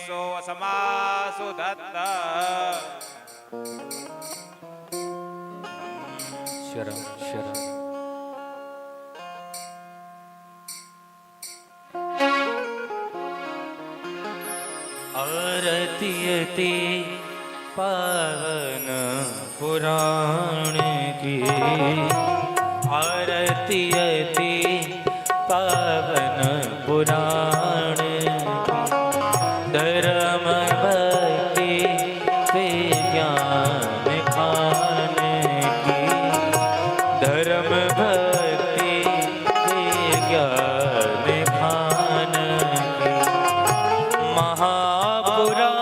सो समासु दत्त शरण शरण आरती अति पावन पुराण की आरती अति पावन पुराण की धर्म भक्ति विज्ञान खान की धर्म भक्ति विज्ञान खान की महापुराण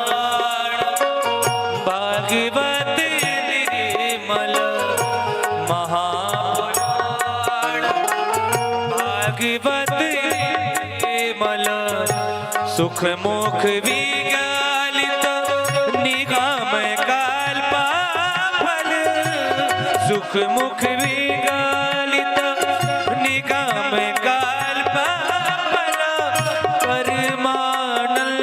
भागवत निर्मल महापुराण भागवत निर्मल सुख मुख विगालित निगम कल्पफल सुख मुख विगालित निगम कल्पफल परमानंद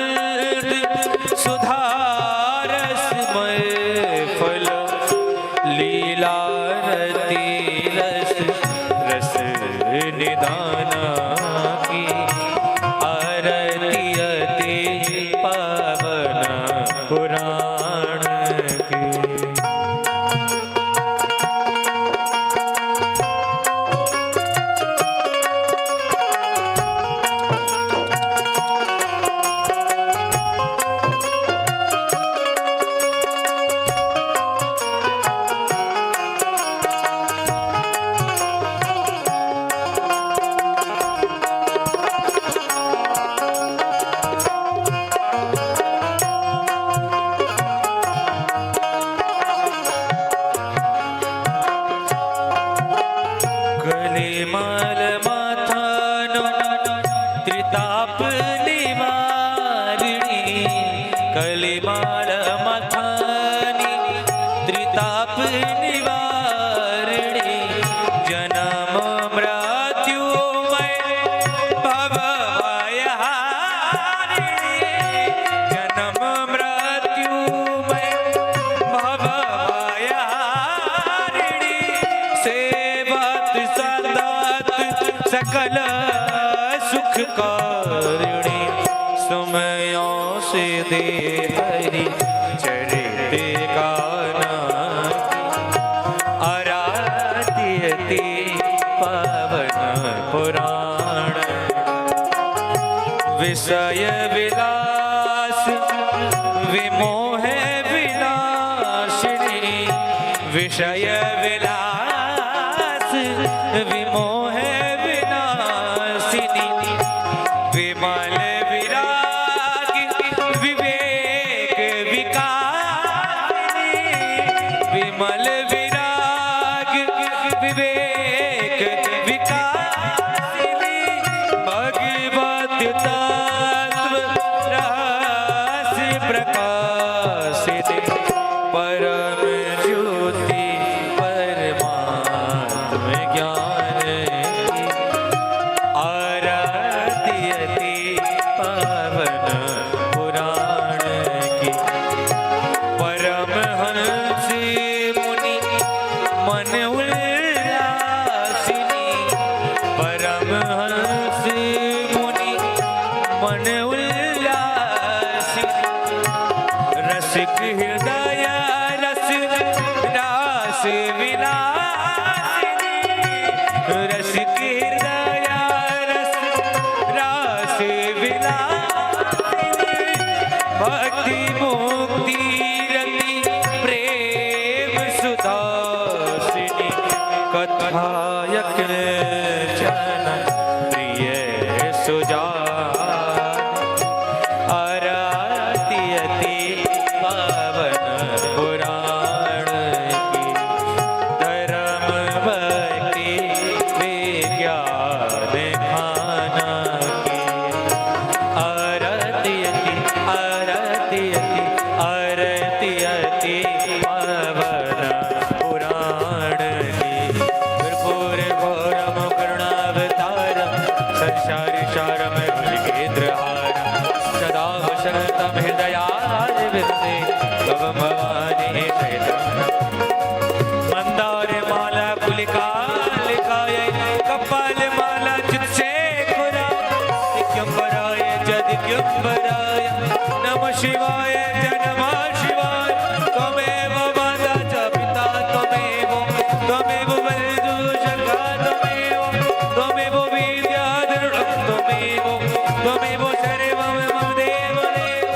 सुधारसमय फल लीला रति रस रस निदान की आरती अति पावन पुराण की कलिमाल माथानो त्रिताप निवारिणी कलिमाल माथानी त्रिताप निवारिणी जन्म मृत्युमय भवभयहारिणी जन्म मृत्युमय भवभयहारिणी सेवत सदात सकल सुख कारिणी सुमयों से दे हरि चरित गाना आरती अति पावन पुराण विषय विलास विमोह विनाशिनी विषय विलास विमोह विनाशिनी विमल विराग विवेक विकारिणी विमल विराग विवेक विकारिणी भगवत तत्व रहस्य प्रकाशिनी परम ज्योति परमात्म ज्ञान की आरती अति पावन पुराण की परमहंस मुनि मन उल्लासिनी परमहंस मुनि मन उल्लासिनी रसिक हृदय रस रास विलासिनी रसिक हृदय रस रास विलासिनी भक्ति मुक्ति रति प्रेम सुधासिनी कथायक चरण प्रिय सुजान आरती अति पावन पुराण की धर्म भक्ति विज्ञान खाना की आरती अति आरती अति आरती अति पावन पुराण की कर्पूर घोर मुख शतम हृदयाय विन्दे तव भवानी चैतन्य मंदार माला कुलिकालिकाय कपाल माला चित्शेखरा दिग्यंबराय च दिग्यंबराय नमः शिवाय च नमः शिवाय त्वमेव माता च पिता त्वमेव त्वमेव बन्धुः सखा त्वमेव विद्याधरः त्वमेव त्वमेव सर्वं मम देव देव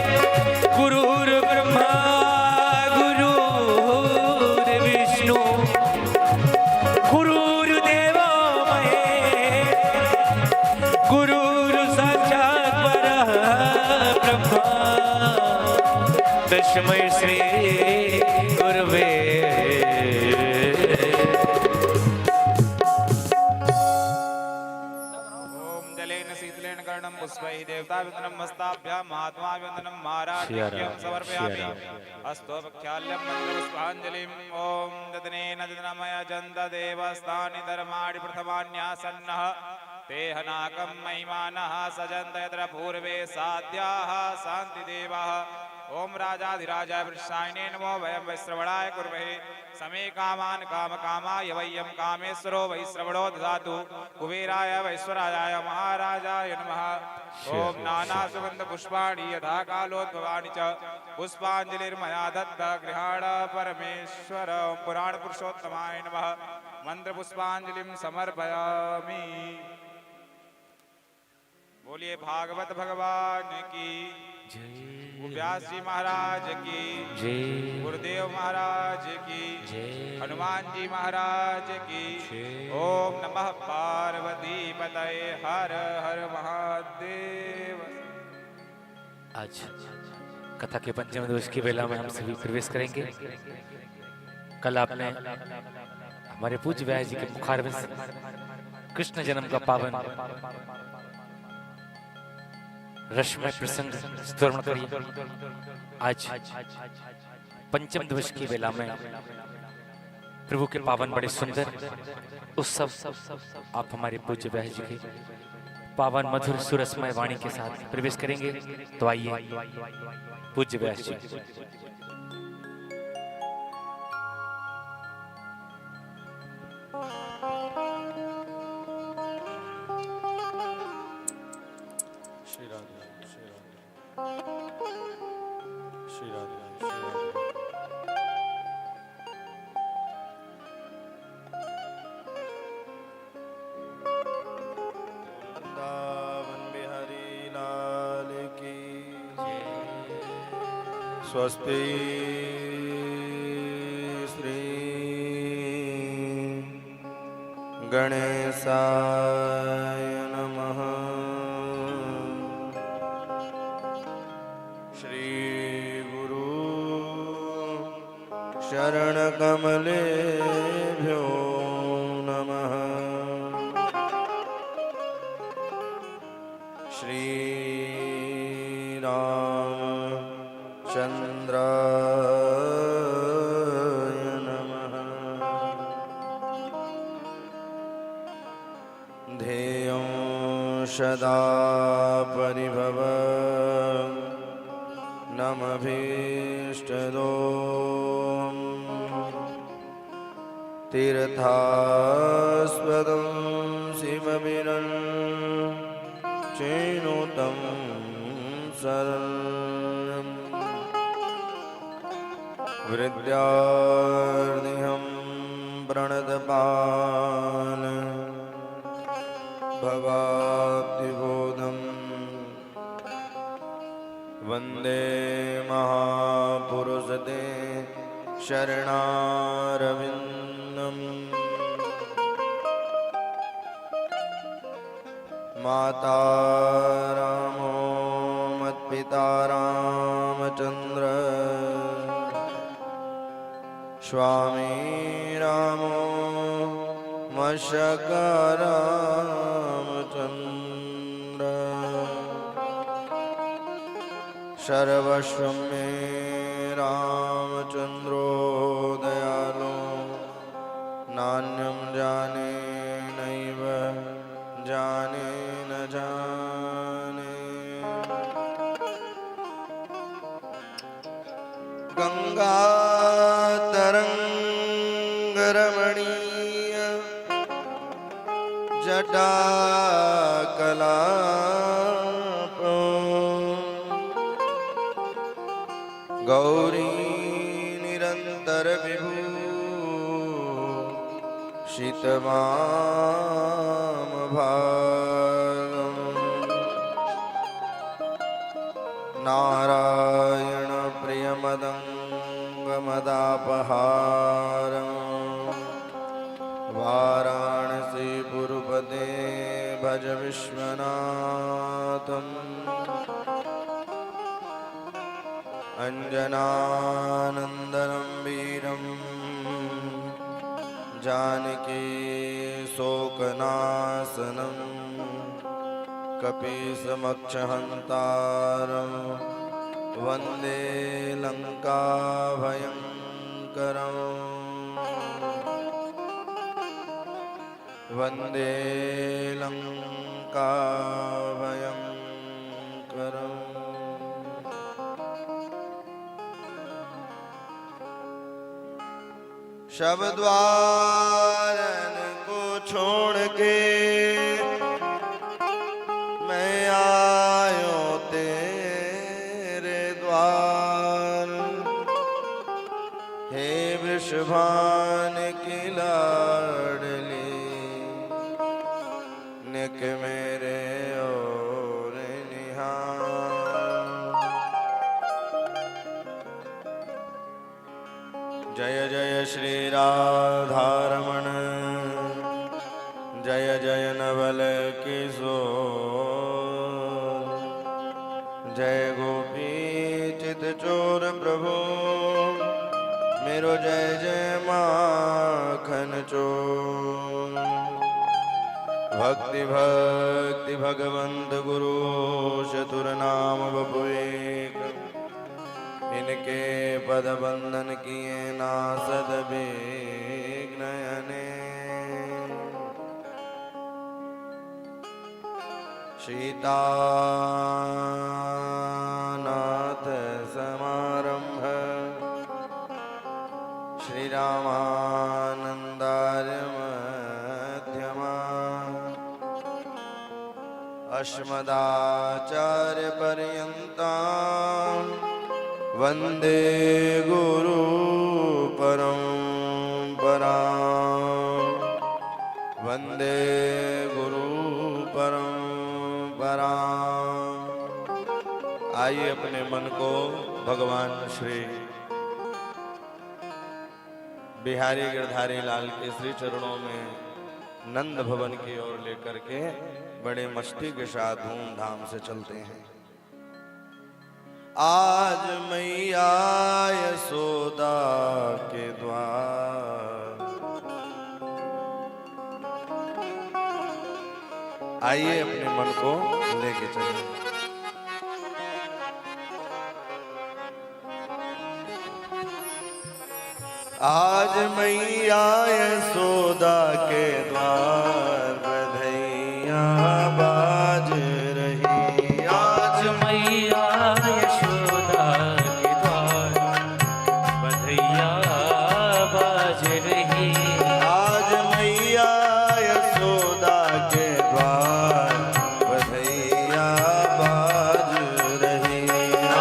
गुरुर्ब्रह्मा गुरुर्विष्णु गुरुर्देवो महेश्वरः गुरुर्साक्षात् परब्रह्म तस्मै श्री गुरवे ओम जलेन शीतलेन कर्णं पुष्पैः देवतावन्दनं मस्ताभ्यां महात्मावन्दनं महाराज्ञं समर्पयामि अस्तो प्रख्याल्यं मन्त्रपुष्पाञ्जलिम् ॐ ददनेन ददनमय जन्त देवस्तानि धर्माणि प्रथमान्यासन्नः ते हनाकं महिमानः सजन्त यत्र पूर्वे साध्याः शान्तिदेवाः ओम राजाधिराजाय वृषायने नमो वयं वैश्रवणाय कुर्महे समे कामान् कामकामाय वयं कामेश्वरो वैश्रवणो ददातु कुबेराय वैश्वराय महाराजाय नमः ओम नाना सुगंध पुष्पाणि यथा कालोद्भवानि च पुष्पाञ्जलिर्मया दत्ता गृहाण परमेश्वर ओम पुराण पुरुषोत्तमाय नमः मंत्र पुष्पाञ्जलिं समर्पयामि। बोलिए भागवत भगवान की व्यास जी महाराज की जय गुरुदेव महाराज की जय हनुमान जी महाराज की ओम नमः पार्वती पतये हर हर महादेव। आज कथा के पंचम दिवस की वेला में हम सभी प्रवेश करेंगे। कल आपने हमारे पूज्य व्यास जी के मुखारविंद से कृष्ण जन्म का पावन रश्मय प्रसंग स्तोरण करिए। आज पंचम दिवस की वेला में प्रभु के पावन बड़े सुंदर उत्सव आप हमारे पूज्य व्यास जी के पावन मधुर सुरसमय वाणी के साथ प्रवेश करेंगे। तो आइए पूज्य व्यास जी श्री राधे श्री राधे श्री राधे श्री राधे। वृंदावन बिहारी लाल की स्वस्ति श्री गणेशाय नमः। श्री गुरु शरण कमलेभ्यो नमः। श्री राम चंद्राय नमः। ध्येयो सदा परिभव नमभीष्टदो तीर्थास्पदं शिवमिरं चेनुतं शरणं विद्यार्थिहं प्रणतपाल भवाब्धिबोधम् वन्दे महापुरुषते शरणारविन्दम्। माता रामो मत्पिता रामचन्द्र स्वामी रामो मशका रामचन्द्र सर्वस्व मे रामचन्द्रो दयालो नान्यं जाने नैव जाने न जाने। गंगा तरंग रमणीय जटा कलाप गौरी निरंतर विभू शीतमाम भागम नारायण प्रियमदंग मदापहारम वाराणसी पुरपते भज विश्वनाथम अंजनानंदनं वीरं जानकी शोकनाशनं कपीसमक्षहन्तारं वन्दे लङ्काभयङ्करम् वन्दे लङ्काभयङ्करम्। शबद्वारन को छोड़ के मैं आयो तेरे द्वार, हे वृषभान की लाडली निक मेरे और निहार। जय जय श्री राधारमण जय जय नवल किशोर, जय गोपी चित चोर प्रभु मेरो जय जय माखन चोर। भक्ति भक्ति भगवंत गुरु चतुर नाम बपु एक, इनके पद बंधन किए नासद विघ्न अनेक। सीतानाथ समारंभ श्री रामानंदार्य मध्यमा, अस्मदाचार्य पर्यन्तां वन्दे गुरु परम्परां। वन्दे गुरु परम्परां। आइए अपने मन को भगवान श्री बिहारी गिरधारी लाल के श्री चरणों में नंद भवन की ओर लेकर के बड़े मस्ती के साथ धूमधाम से चलते हैं। आज मैया यशोदा के द्वार, आइए अपने मन को लेके चलें। आज मैया यशोदा के द्वार बधैया बाज रही। आज मैया यशोदा के द्वार बधैया बाज रही। आज मैया यशोदा के द्वार बधैया बाज रही।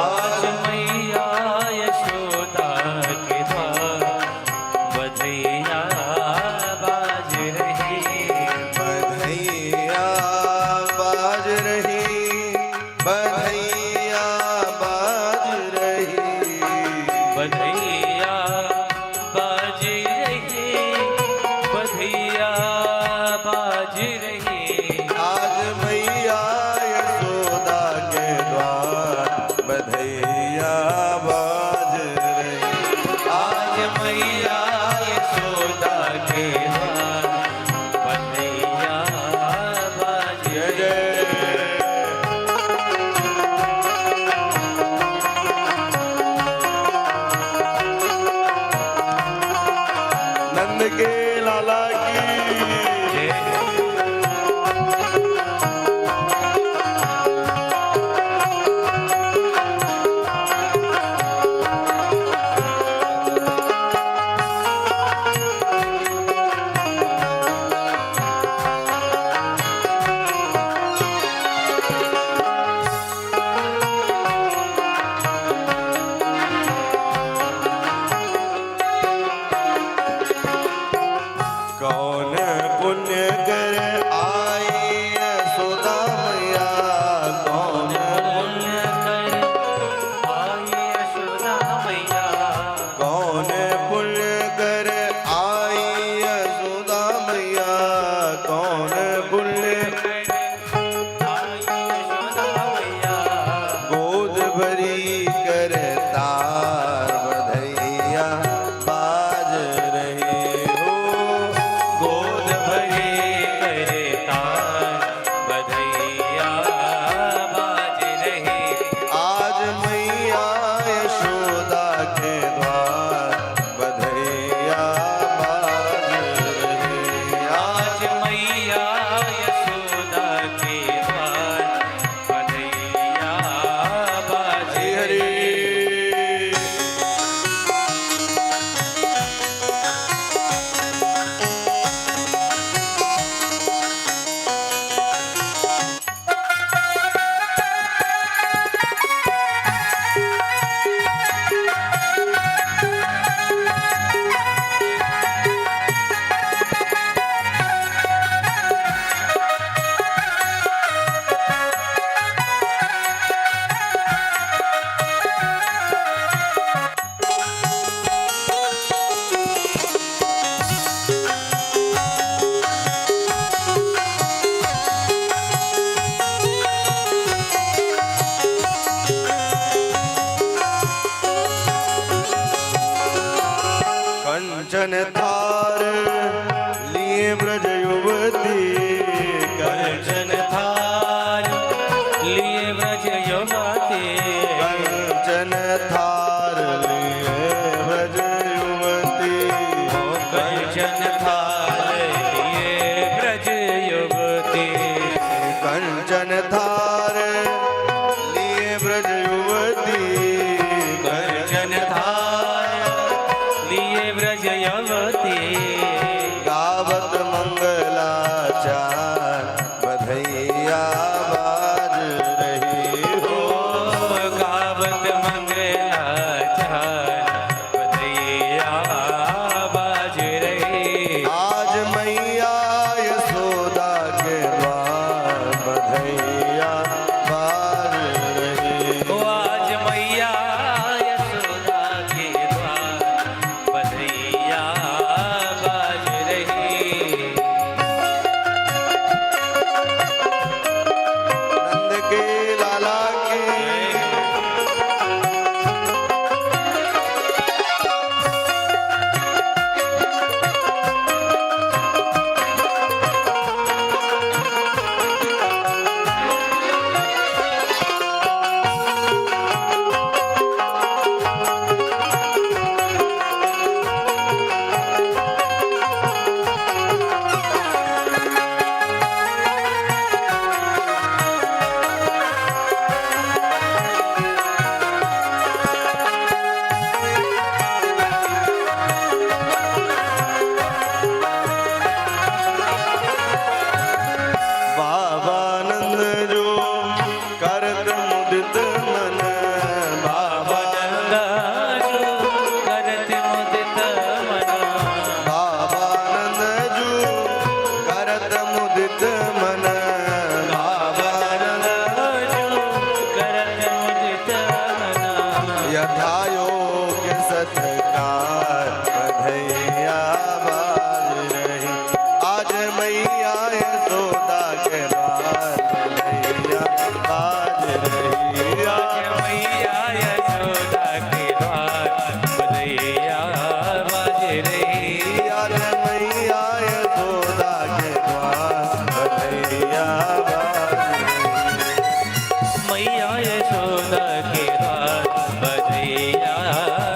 आज मैया यशोदा के द्वार बधैया बाज रही। बधैया बाज रही, बधैया बाज रही। भरी करतार बधैया बाज रही हो। गोद भरे करतार बधैया बाज रहे। आज मैया यशोदा के द्वार बधैया बाज रही। आज मैया यशोदा के द्वार बधैया बाज हरि रहे। कंचन थार लिए ब्रज युवती कंचन थार लिए ब्रज युवती। कंचन थार लिए ब्रज युवती। कंचन थार लिए ब्रज युवती। कंचन थार लिए ब्रज युवती। कंचन थार लिए ब्रज युवती। गावत मंगलाचार बधैया बाज रही हो। गावत मंगलाचार बधैया बाज रहे। आज मैया यशोदा के द्वार बधैया बाज रही। आज मैया यशोदा के द्वार बधैया बाज रहे। नंद के लाला की बाबानंद जो करत मुदित मन। बाबानंद जो करत मुदित मन। बाबानंद जो करत मुदित मन। बाबानंद जो करत मुदित मन। यथा योग्य सत्कार बधैया बाज रही। आज मैया यशोदा के द्वार बधैया बाज रही। आज मैया यशोदा के द्वार बधैया बाज रही। आज मैया यशोदा के द्वार बधैया बाज रही। मैया यशोदा के द्वार बधैया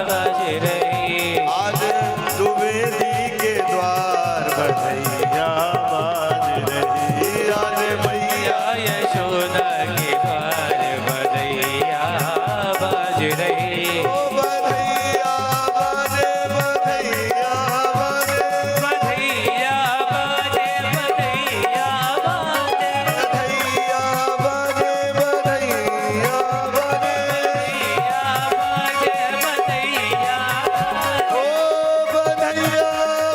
बाज रही। आज द्विवेदी के द्वार बधैया बाज रही। आज मैया मैया यशोदा के द्वार बधैया बाज रही। बधैया बाजे बधैया बाजे। बधैया बाजे बधैया बाजे। बधैया बाजे बधैया बाजे। बधैया बाजे बधैया ओ बधैया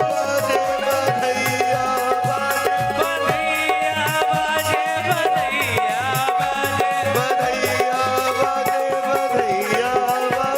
बाजे बधैया बाजे। बधैया बाजे बधैया बाजे। बधैया बाजे बधैया बाजे।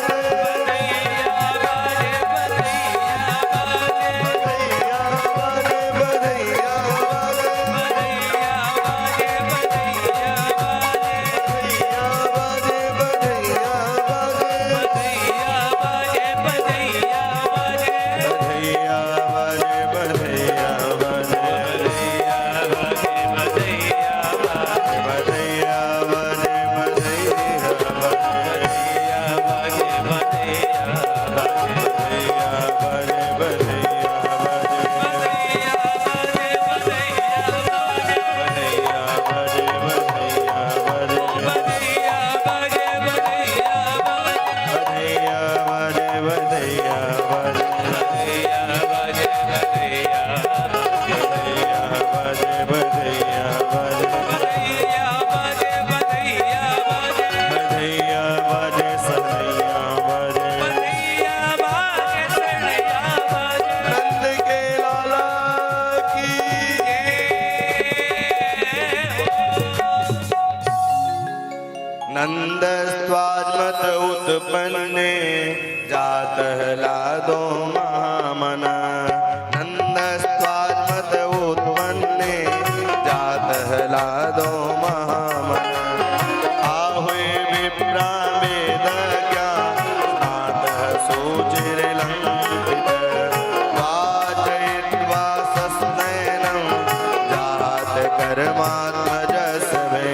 सनैया बजे नंद के लाला की नंद स्वात्मत उत्पन्ने जात लादो महामना नंद स्वात्मत उत्पन्ने जात लादो महामना आहुए विप्रा वेद ज्ञान स्नातः सुचिरलंकित वाचयित्वा सस्नयनं जात कर्मात्मजस वे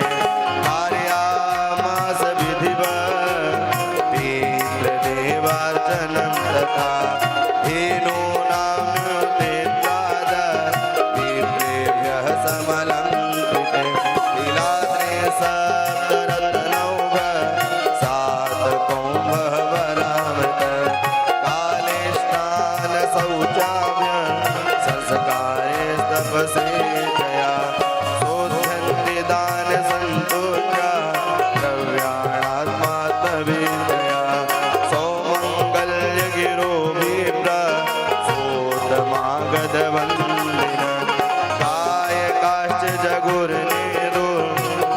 कार्यामास विधिवत् पितृदेवार्चनं तथा धेनो नाम्युते प्राद पितृभ्यः समलंकृते लीलाद्रे सप्तरत्नौघ सातकौंभः वरामृत काले स्नान शौचाभ्यं संस्कारे तपसे जया शोध्यन्ति दान संतोषा द्रव्याणात्मात्मविद्या सौमङ्गल्य गिरो विप्र सोतमागधवन्दिन कायकाश्च जगुर्निदो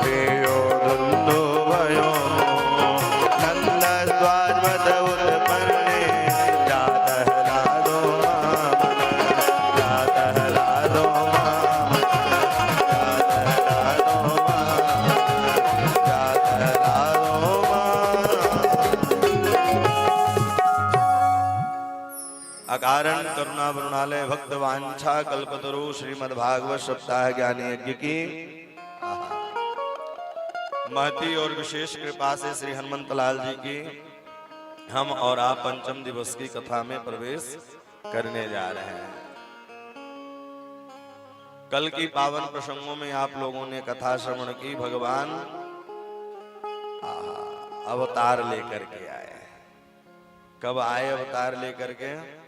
प्रियो दुन्दो भयो नन्दस्वात्मत उत्पन्ने जातः लादो जातः लादो अकारण करुणा वरुणालय भक्त वांछा कल्पतरु श्रीमद्भागवत सप्ताह ज्ञान यज्ञ की महती और विशेष कृपा से श्री हनुमंत लाल जी की हम और आप पंचम दिवस की कथा में प्रवेश करने जा रहे हैं। कल की पावन प्रसंगों में आप लोगों ने कथा श्रवण की। भगवान अवतार लेकर के आए। कब आए अवतार लेकर के?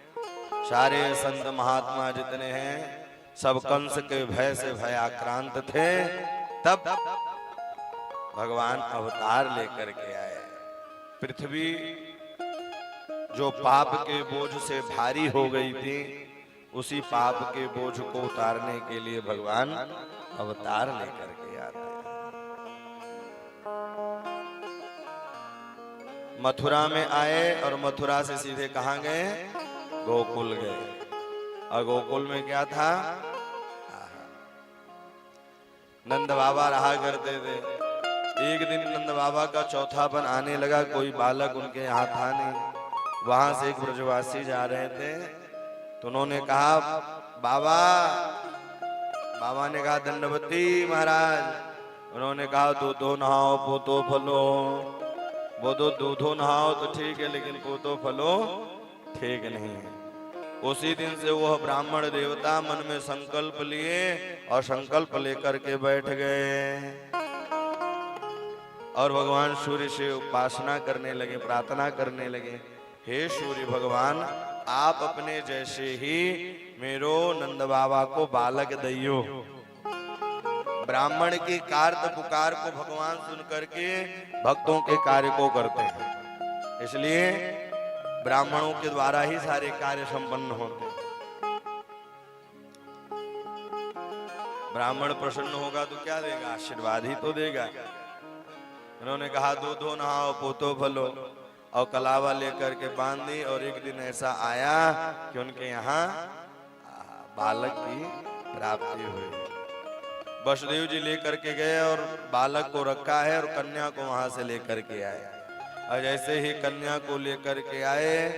सारे संत महात्मा जितने हैं सब कंस के भय से भयाक्रांत थे, तब भगवान अवतार लेकर के आए। पृथ्वी जो पाप के बोझ से भारी हो गई थी, उसी पाप के बोझ को उतारने के लिए भगवान अवतार लेकर के आते हैं। मथुरा में आए और मथुरा से सीधे कहां गए? गोकुल गए। और गोकुल में क्या था? नंद बाबा रहा करते थे। एक दिन नंद बाबा का चौथापन आने लगा। कोई बालक उनके यहाँ था नहीं। वहां से एक ब्रजवासी जा रहे थे, तो उन्होंने कहा बाबा। बाबा ने कहा दंडवती महाराज। उन्होंने कहा दूधो नहाओ पोतो फलो। वो तो दूधो नहाओ तो ठीक है, लेकिन पोतो फलो ठीक नहीं है। उसी दिन से वह ब्राह्मण देवता मन में संकल्प लिए और संकल्प लेकर के बैठ गए और भगवान सूर्य से उपासना करने लगे, प्रार्थना करने लगे। हे सूर्य भगवान, आप अपने जैसे ही मेरो नंद बाबा को बालक दैयो। ब्राह्मण की कार्त पुकार को भगवान सुन करके भक्तों के कार्य को करते हैं, इसलिए ब्राह्मणों के द्वारा ही सारे कार्य संपन्न होते हैं। ब्राह्मण प्रसन्न होगा तो क्या देगा? आशीर्वाद ही तो देगा। उन्होंने कहा दूधो नहाओ पोतो फलो, और कलावा लेकर के बांध दी। और एक दिन ऐसा आया कि उनके यहाँ बालक की प्राप्ति हुई। वसुदेव जी लेकर के गए और बालक को रखा है और कन्या को वहां से लेकर के आए। और जैसे ही कन्या को लेकर के आए,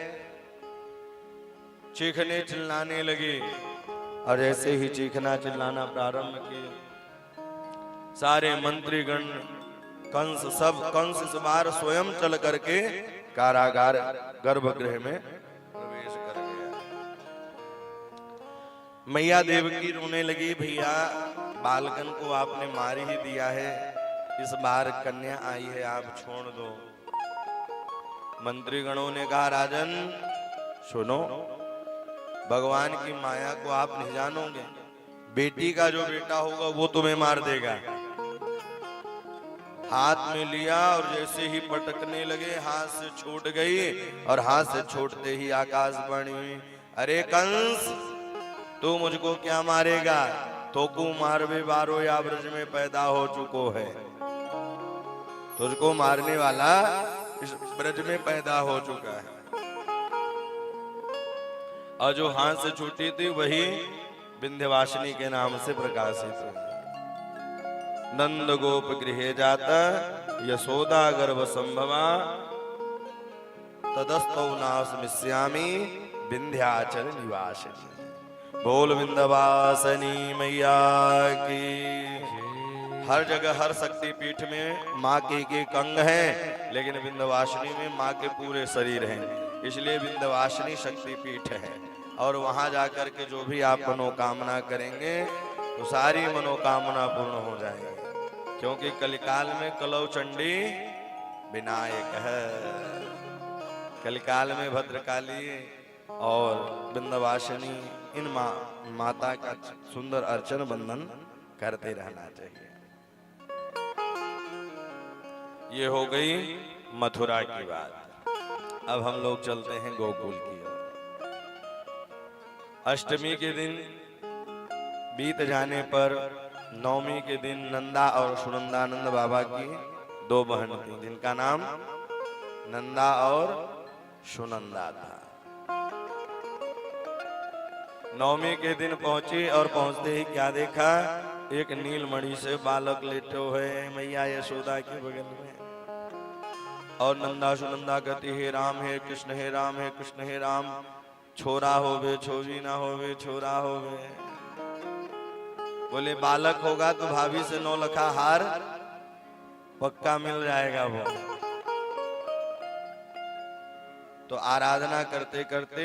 चीखने चिल्लाने लगी। और जैसे ही चीखना चिल्लाना प्रारंभ किए, सारे मंत्रीगण कंस इस बार स्वयं चल करके कारागार गर्भगृह में प्रवेश कर गया। मैया देवकी रोने लगी, भैया बालकन को आपने मार ही दिया है, इस बार कन्या आई है, आप छोड़ दो। मंत्रीगणों ने कहा राजन सुनो, भगवान की माया को आप नहीं जानोगे। बेटी का जो बेटा होगा वो तुम्हें मार देगा। हाथ में लिया और जैसे ही पटकने लगे हाथ से छूट गई और हाथ से छूटते ही आकाशवाणी हुई, अरे कंस तू मुझको क्या मारेगा, तो को मारवे बारो या ब्रज में पैदा हो चुको है, तुझको मारने वाला इस ब्रज में पैदा हो चुका है। और जो हाथ से छूटी थी वही विंध्यवासिनी के नाम से प्रकाशित हुई। नंद गोप गृहे जाता यशोदा गर्भ संभवा, तदस्तौ नास्मिष्यामि विंध्याचल निवासिनी। बोल विंध्यवासिनी मैया की। हर जगह हर शक्ति पीठ में माँ के एक अंग है, लेकिन विंध्यवासिनी में माँ के पूरे शरीर हैं, इसलिए विंध्यवासिनी शक्ति पीठ है। और वहां जाकर के जो भी आप मनोकामना करेंगे तो सारी मनोकामना पूर्ण हो जाएगी, क्योंकि कलिकाल में कलौ चंडी विनायक है। कलिकाल में भद्रकाली और विंध्यवासिनी इन माता का सुंदर अर्चन बंधन करते रहना चाहिए। ये हो गई मथुरा की बात। अब हम लोग चलते हैं गोकुल की ओर। अष्टमी के दिन बीत जाने पर नवमी के दिन नंदा और सुनंदानंद बाबा की दो बहन थी, जिनका नाम नंदा और सुनंदा था। नवमी के दिन पहुंची और पहुंचते ही क्या देखा, एक नीलमणि से बालक लेटे हुए मैया यशोदा के बगल में। और नंदा सुनंदा कहती हे राम हे कृष्ण हे राम हे कृष्ण हे राम, छोरा होवे छोरी ना होवे छोरा होवे। बोले बालक होगा तो भाभी से 9 लखा हार पक्का मिल जाएगा वो। तो आराधना करते करते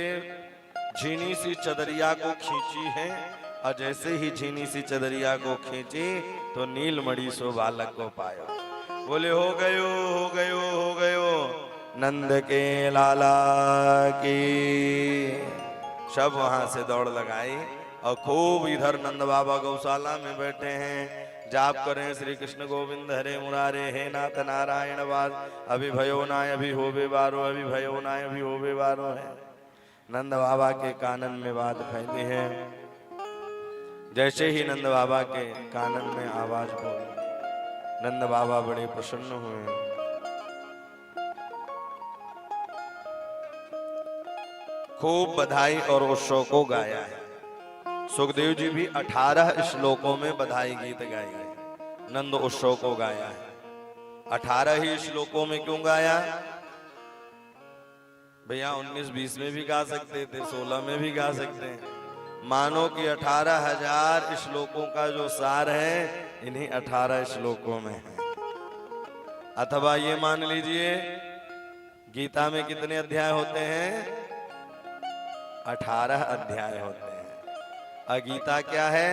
झीनी सी चदरिया को खींची है, और जैसे ही झीनी सी चदरिया को खींची तो नीलमणि सो बालक को पाया। बोले हो गयो हो गयो हो गयो, नंद के लाला की। सब वहां से दौड़ लगाई और खूब इधर नंद बाबा गौशाला में बैठे हैं, जाप करें श्री कृष्ण गोविंद हरे मुरारे हे नाथ नारायण वास, अभी भयो नाय अभी होवे बारो, अभी भयो नाय अभी होवे बारो है। नंद बाबा के कानन में बात फैली है। जैसे ही नंद बाबा के कानन में आवाज बोली, नंद बाबा बड़े प्रसन्न हुए। खूब बधाई और उत्सव को गाया है। सुखदेव जी भी 18 श्लोकों में बधाई गीत गाए हैं, नंद उत्सव को गाया है। 18 ही श्लोकों में क्यों गाया भैया? 19-20 में भी गा सकते थे, 16 में भी गा सकते हैं। मानो कि 18,000 श्लोकों का जो सार है इन्हीं 18 श्लोकों में है। अथवा ये मान लीजिए गीता में कितने अध्याय होते हैं? 18 अध्याय होते हैं। गीता क्या है?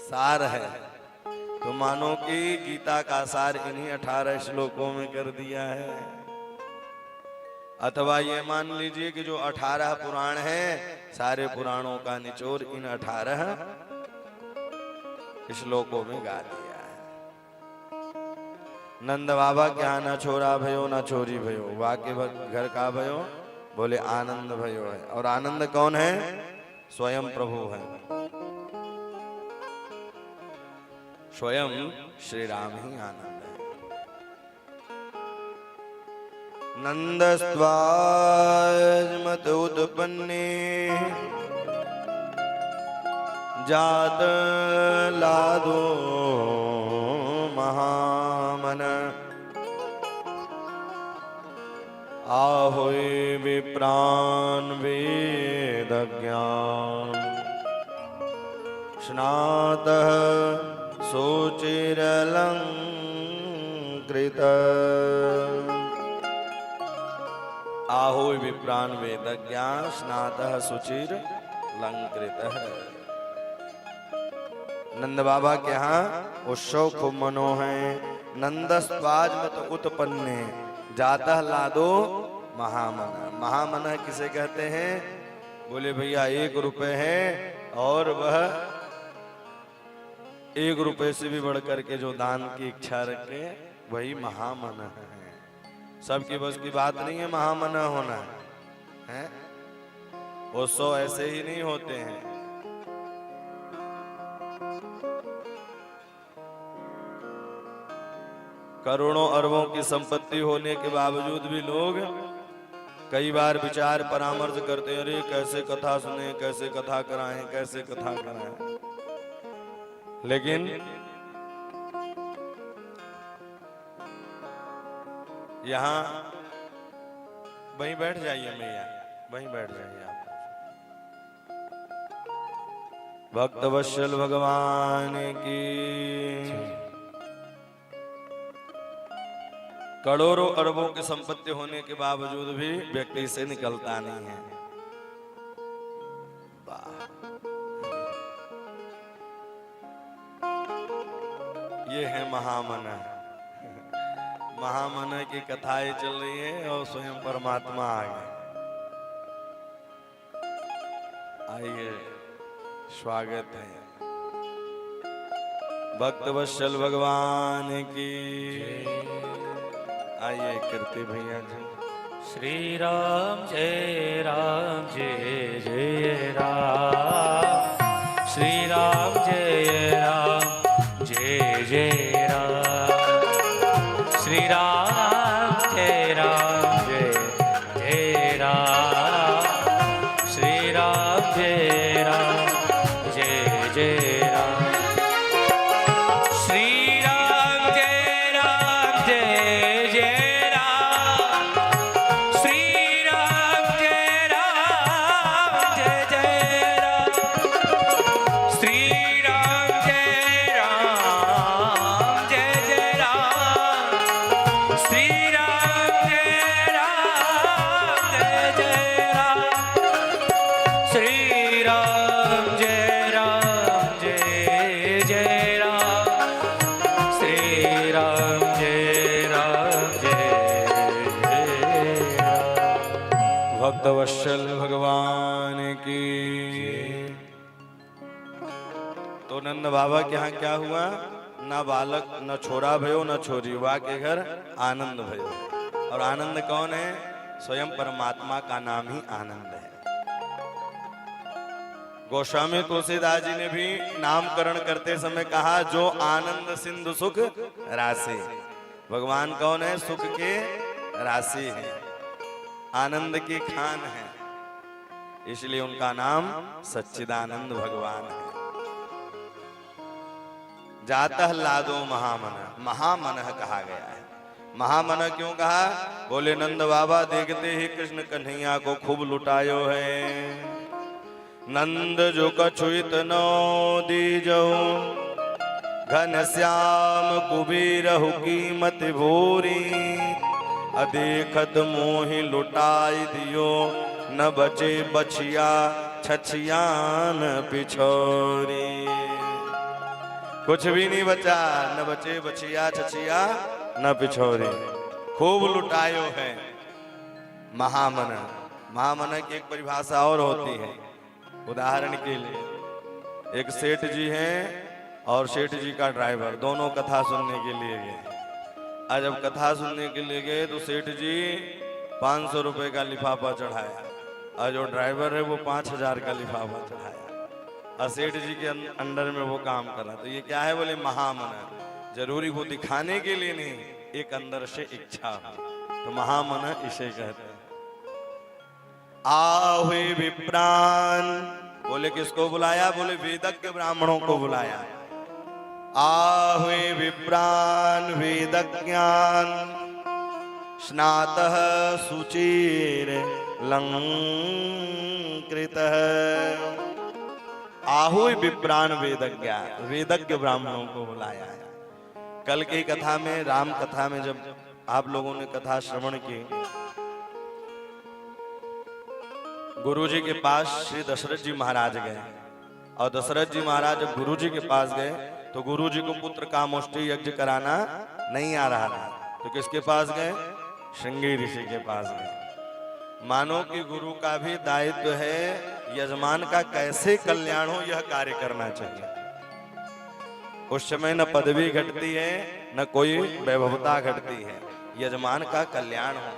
सार है। तो मानो कि गीता का सार इन्हीं 18 श्लोकों में कर दिया है। अथवा ये मान लीजिए कि जो 18 पुराण हैं, सारे पुराणों का निचोड़ इन 18 श्लोकों में गा दिया है। नंद बाबा क्या ना छोरा भयो ना छोरी भयो, वाके घर का भयो, बोले आनंद भयो है। और आनंद कौन है? स्वयं प्रभु है, स्वयं श्री राम ही आनंद है। नंदस्त्वाजमत उत्पन्ने जात लादो महामन, आहोय विप्रान वेद ज्ञान, स्नातः शुचिरलंकृत। आहोय विप्रान वेद ज्ञान, स्नातः शुचिर अलंकृत। नंद बाबा के यहाँ उत्सव खूब मनो है। नंदस्वाजमत उत्पन्ने जाता लादो महामना। महामना किसे कहते हैं? बोले भैया 1 रुपए है और वह 1 रुपए से भी बढ़ करके जो दान की इच्छा रखे वही महामना है। सबकी बस की बात नहीं है महामना होना है। वो 100 ऐसे ही नहीं होते हैं। करोड़ों अरबों की संपत्ति होने के बावजूद भी लोग कई बार विचार परामर्श करते हैं, अरे कैसे कथा सुने, कैसे कथा कराएं, कैसे कथा कराएं। लेकिन यहाँ वहीं बैठ जाइए मैया, वहीं बैठ जाइए आप। भक्त वत्सल भगवान की करोड़ों अरबों की संपत्ति होने के बावजूद भी व्यक्ति से निकलता नहीं है। वाह, ये है महामना। महामना की कथाएं चल रही है और स्वयं परमात्मा आ गए। आइए, स्वागत है। भक्त वत्सल भगवान की। आइए करते भैया जी। श्री राम जय जय राम, श्री राम जय जय राम, श्री राम जय जय राम, श्री राम जय जय राम, श्री राम जय जय राम, श्री राम जय जय राम, श्री राम जय राम, श्री राम जय राम, श्री राम जय जय राम, श्री राम जय राम। भक्त वत्सल भगवान की। तो नंद बाबा के यहाँ क्या हुआ? ना बालक, न छोरा भयो, न छोरी, वा के घर आनंद भयो। और आनंद कौन है? स्वयं परमात्मा का नाम ही आनंद है। गोस्वामी तुलसीदास जी ने भी नामकरण करते समय कहा, जो आनंद सिंधु सुख राशि। भगवान कौन है? सुख के राशि है, आनंद की खान है, इसलिए उनका नाम सच्चिदानंद भगवान है। जातः लादो महामना, महामनः कहा गया है। महामना क्यों कहा? बोले नंद बाबा देखते ही कृष्ण कन्हैया को खूब लुटायो है। नंद जो कछुइत नो दीजो, घन श्याम कुबीरहु कीमत भूरी, अदेखत मोहि लुटाई दियो, न बचे बछिया छछियान पिछोरी। कुछ भी नहीं बचा, न बचे बछिया छछिया न पिछोरी, खूब लुटायो है। महामना, महामना की एक परिभाषा और होती है। उदाहरण के लिए एक सेठ जी हैं और सेठ जी का ड्राइवर, दोनों कथा सुनने के लिए गए। आज जब कथा सुनने के लिए गए तो सेठ जी 500 रुपए का लिफाफा चढ़ाया और जो ड्राइवर है वो 5000 का लिफाफा चढ़ाया और सेठ जी के अंडर में वो काम कर रहा। तो ये क्या है? बोले महामना। जरूरी वो दिखाने के लिए नहीं, एक अंदर से इच्छा हो, तो महामना इसे कहते हैं। आहुए विप्रान, बोले किसको बुलाया? बोले वेदज्ञ ब्राह्मणों को बुलाया। आहुए विप्रान वेदज्ञान, स्नातः शुचिर लंकृतः। आहुए विप्रान वेदज्ञ, वेदज्ञ ब्राह्मणों को बुलाया है। कल की कथा में, राम कथा में, जब आप लोगों ने कथा श्रवण की, गुरुजी के पास श्री दशरथ जी महाराज गए और दशरथ जी महाराज जब गुरुजी के पास गए तो गुरुजी को पुत्र कामोष्ठी यज्ञ कराना नहीं आ रहा था, तो किसके पास गए? श्रृंगी ऋषि के पास गए। मानो कि गुरु का भी दायित्व है यजमान का कैसे कल्याण हो यह कार्य करना चाहिए। उस समय न पदवी घटती है न कोई वैभवता घटती है, यजमान का कल्याण हो।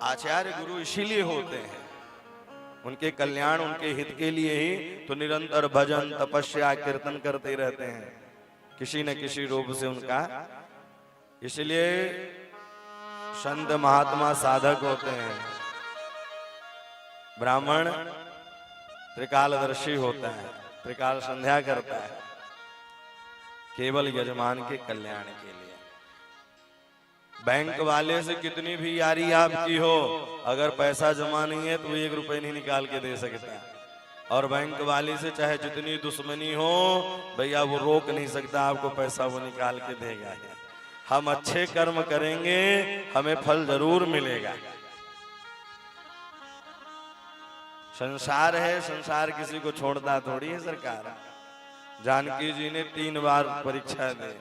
आचार्य गुरु इसीलिए होते हैं, उनके कल्याण उनके हित के लिए ही तो निरंतर भजन तपस्या कीर्तन करते रहते हैं किसी न किसी रूप से उनका। इसलिए संत महात्मा साधक होते हैं। ब्राह्मण त्रिकालदर्शी होता है, त्रिकाल संध्या करता है केवल यजमान के कल्याण के लिए। बैंक वाले से कितनी भी यारी आपकी हो, अगर पैसा जमा नहीं है तो 1 रुपए नहीं निकाल के दे सकता। और बैंक वाले से चाहे जितनी दुश्मनी हो भैया, वो रोक नहीं सकता आपको, पैसा वो निकाल के देगा। हम अच्छे कर्म करेंगे हमें फल जरूर मिलेगा। संसार है, संसार किसी को छोड़ता थोड़ी है सरकार। जानकी जी ने 3 बार परीक्षा दी,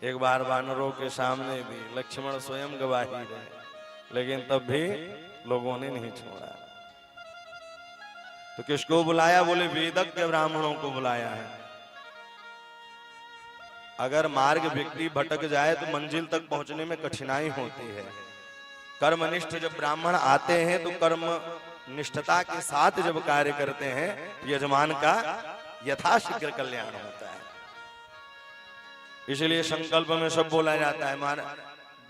1 बार वानरों के सामने दी, लक्ष्मण स्वयं गवाही दे, लेकिन तब भी लोगों ने नहीं छोड़ा। तो किसको बुलाया? बोले वेदज्ञ ब्राह्मणों को बुलाया है। अगर मार्ग व्यक्ति भटक जाए तो मंजिल तक पहुंचने में कठिनाई होती है। कर्मनिष्ठ जब ब्राह्मण आते हैं तो कर्म निष्ठता के साथ जब कार्य करते हैं तो यजमान का यथाशीघ्र कल्याण होता है। इसलिए संकल्प में सब बोला जाता है। महाराज,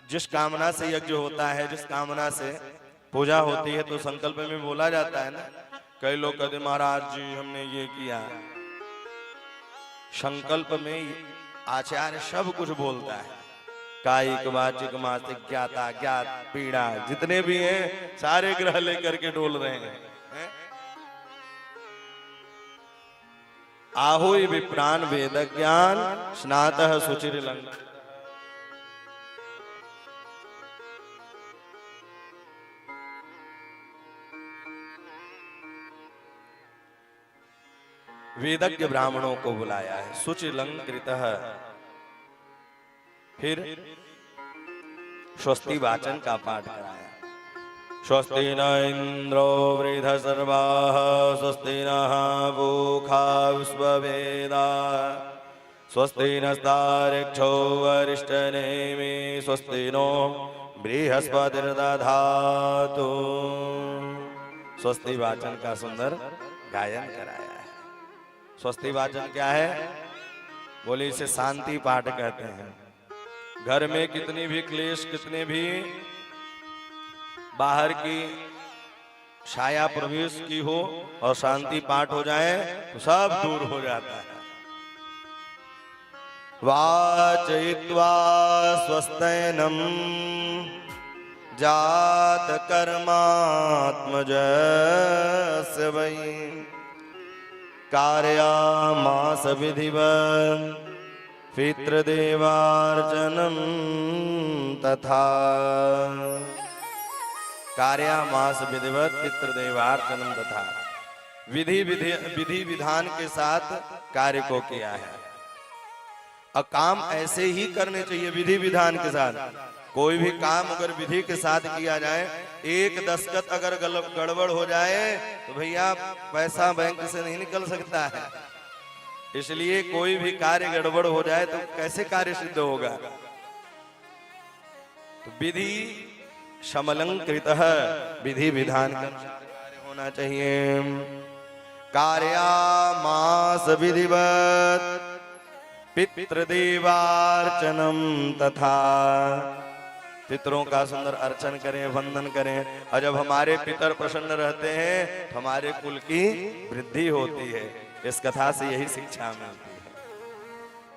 जिस कामना से यज्ञ होता है, जिस कामना से पूजा होती है, तो संकल्प में बोला जाता है ना। कई लोग कहते महाराज जी हमने ये किया। संकल्प में आचार्य सब कुछ बोलता है, कायिक वाचिक मासिक ज्ञाता ज्ञात पीड़ा जितने भी हैं सारे ग्रह लेकर के डोल रहे हैं। आहुई विप्रान वेद ज्ञान स्नातः सुचिरलंक। वेदज्ञ ब्राह्मणों को बुलाया है, सुचिलंकृतः। फिर स्वस्ति वाचन का पाठ कराया। स्वस्ति न इंद्रो वृद्धसर्वाः स्वस्ति नः पूषा विश्ववेदाः स्वस्ति नस्तार्क्ष्यो अरिष्टनेमि स्वस्ति नो बृहस्पतिर्दधातु। स्वस्ति वाचन का सुंदर गायन कराया है। स्वस्ति वाचन क्या है? बोले इसे शांति पाठ कहते हैं। घर में कितनी भी क्लेश, कितने भी बाहर की छाया प्रवेश की हो और शांति पाठ हो जाए तो सब दूर हो जाता है। वाचयित्वा स्वस्त्यैनं जात कर्मात्मजस्य वै कारयामास विधिवत् पितृदेवार्चनं तथा। कार्यामास विधिवत पितृदेवार्चनम तथा। विधि विधान के साथ कार्य को किया है। और काम ऐसे ही करने चाहिए विधि विधान के साथ। कोई भी काम अगर विधि के साथ किया जाए, एक दस्तखत अगर गड़बड़ हो जाए तो भैया पैसा बैंक से नहीं निकल सकता है। इसलिए कोई भी कार्य गड़बड़ हो जाए तो कैसे कार्य सिद्ध होगा? तो विधि समलंकृतः, विधि विधान का कार्य होना चाहिए। कार्यामास विधिवत् पितृदेवार्चनम तथा। पितरों का सुंदर अर्चन करें, वंदन करें। और जब हमारे पितर प्रसन्न रहते हैं तो हमारे कुल की वृद्धि होती है। इस कथा से यही शिक्षा मिलती है।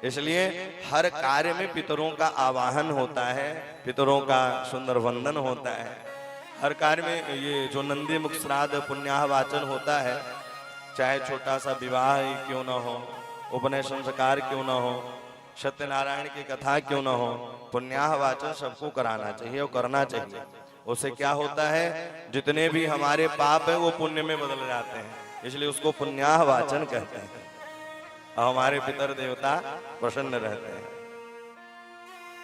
इसलिए हर कार्य में पितरों का आवाहन होता है, पितरों का सुंदर वंदन होता है। हर कार्य में ये जो नंदी मुख श्राद्ध पुण्याह वाचन होता है, चाहे छोटा सा विवाह ही क्यों न हो, उपनयन संस्कार क्यों न हो, सत्यनारायण की कथा क्यों न हो, पुण्याह वाचन सबको कराना चाहिए और करना चाहिए। उससे क्या होता है? जितने भी हमारे पाप है वो पुण्य में बदल जाते हैं। इसलिए उसको पुण्याह वाचन कहते हैं। और हमारे पितर देवता प्रसन्न रहते हैं।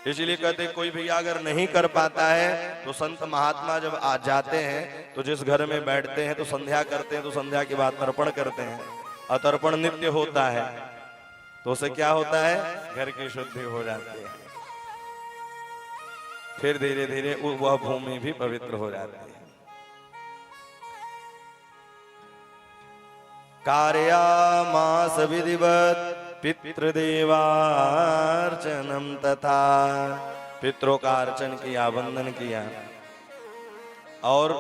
इसलिए कहते कोई भैया अगर नहीं कर पाता है तो संत महात्मा जब आ जाते हैं तो जिस घर में बैठते हैं तो संध्या करते हैं, तो संध्या के बाद तर्पण करते हैं। और तर्पण नित्य होता है। तो उसे क्या होता है, घर की शुद्धि हो जाती है, फिर धीरे धीरे वह भूमि भी पवित्र हो जाती है। कार्यामास विधिवत पितृदेवार्चनम तथा, पितरों का अर्चन किया, वंदन किया। और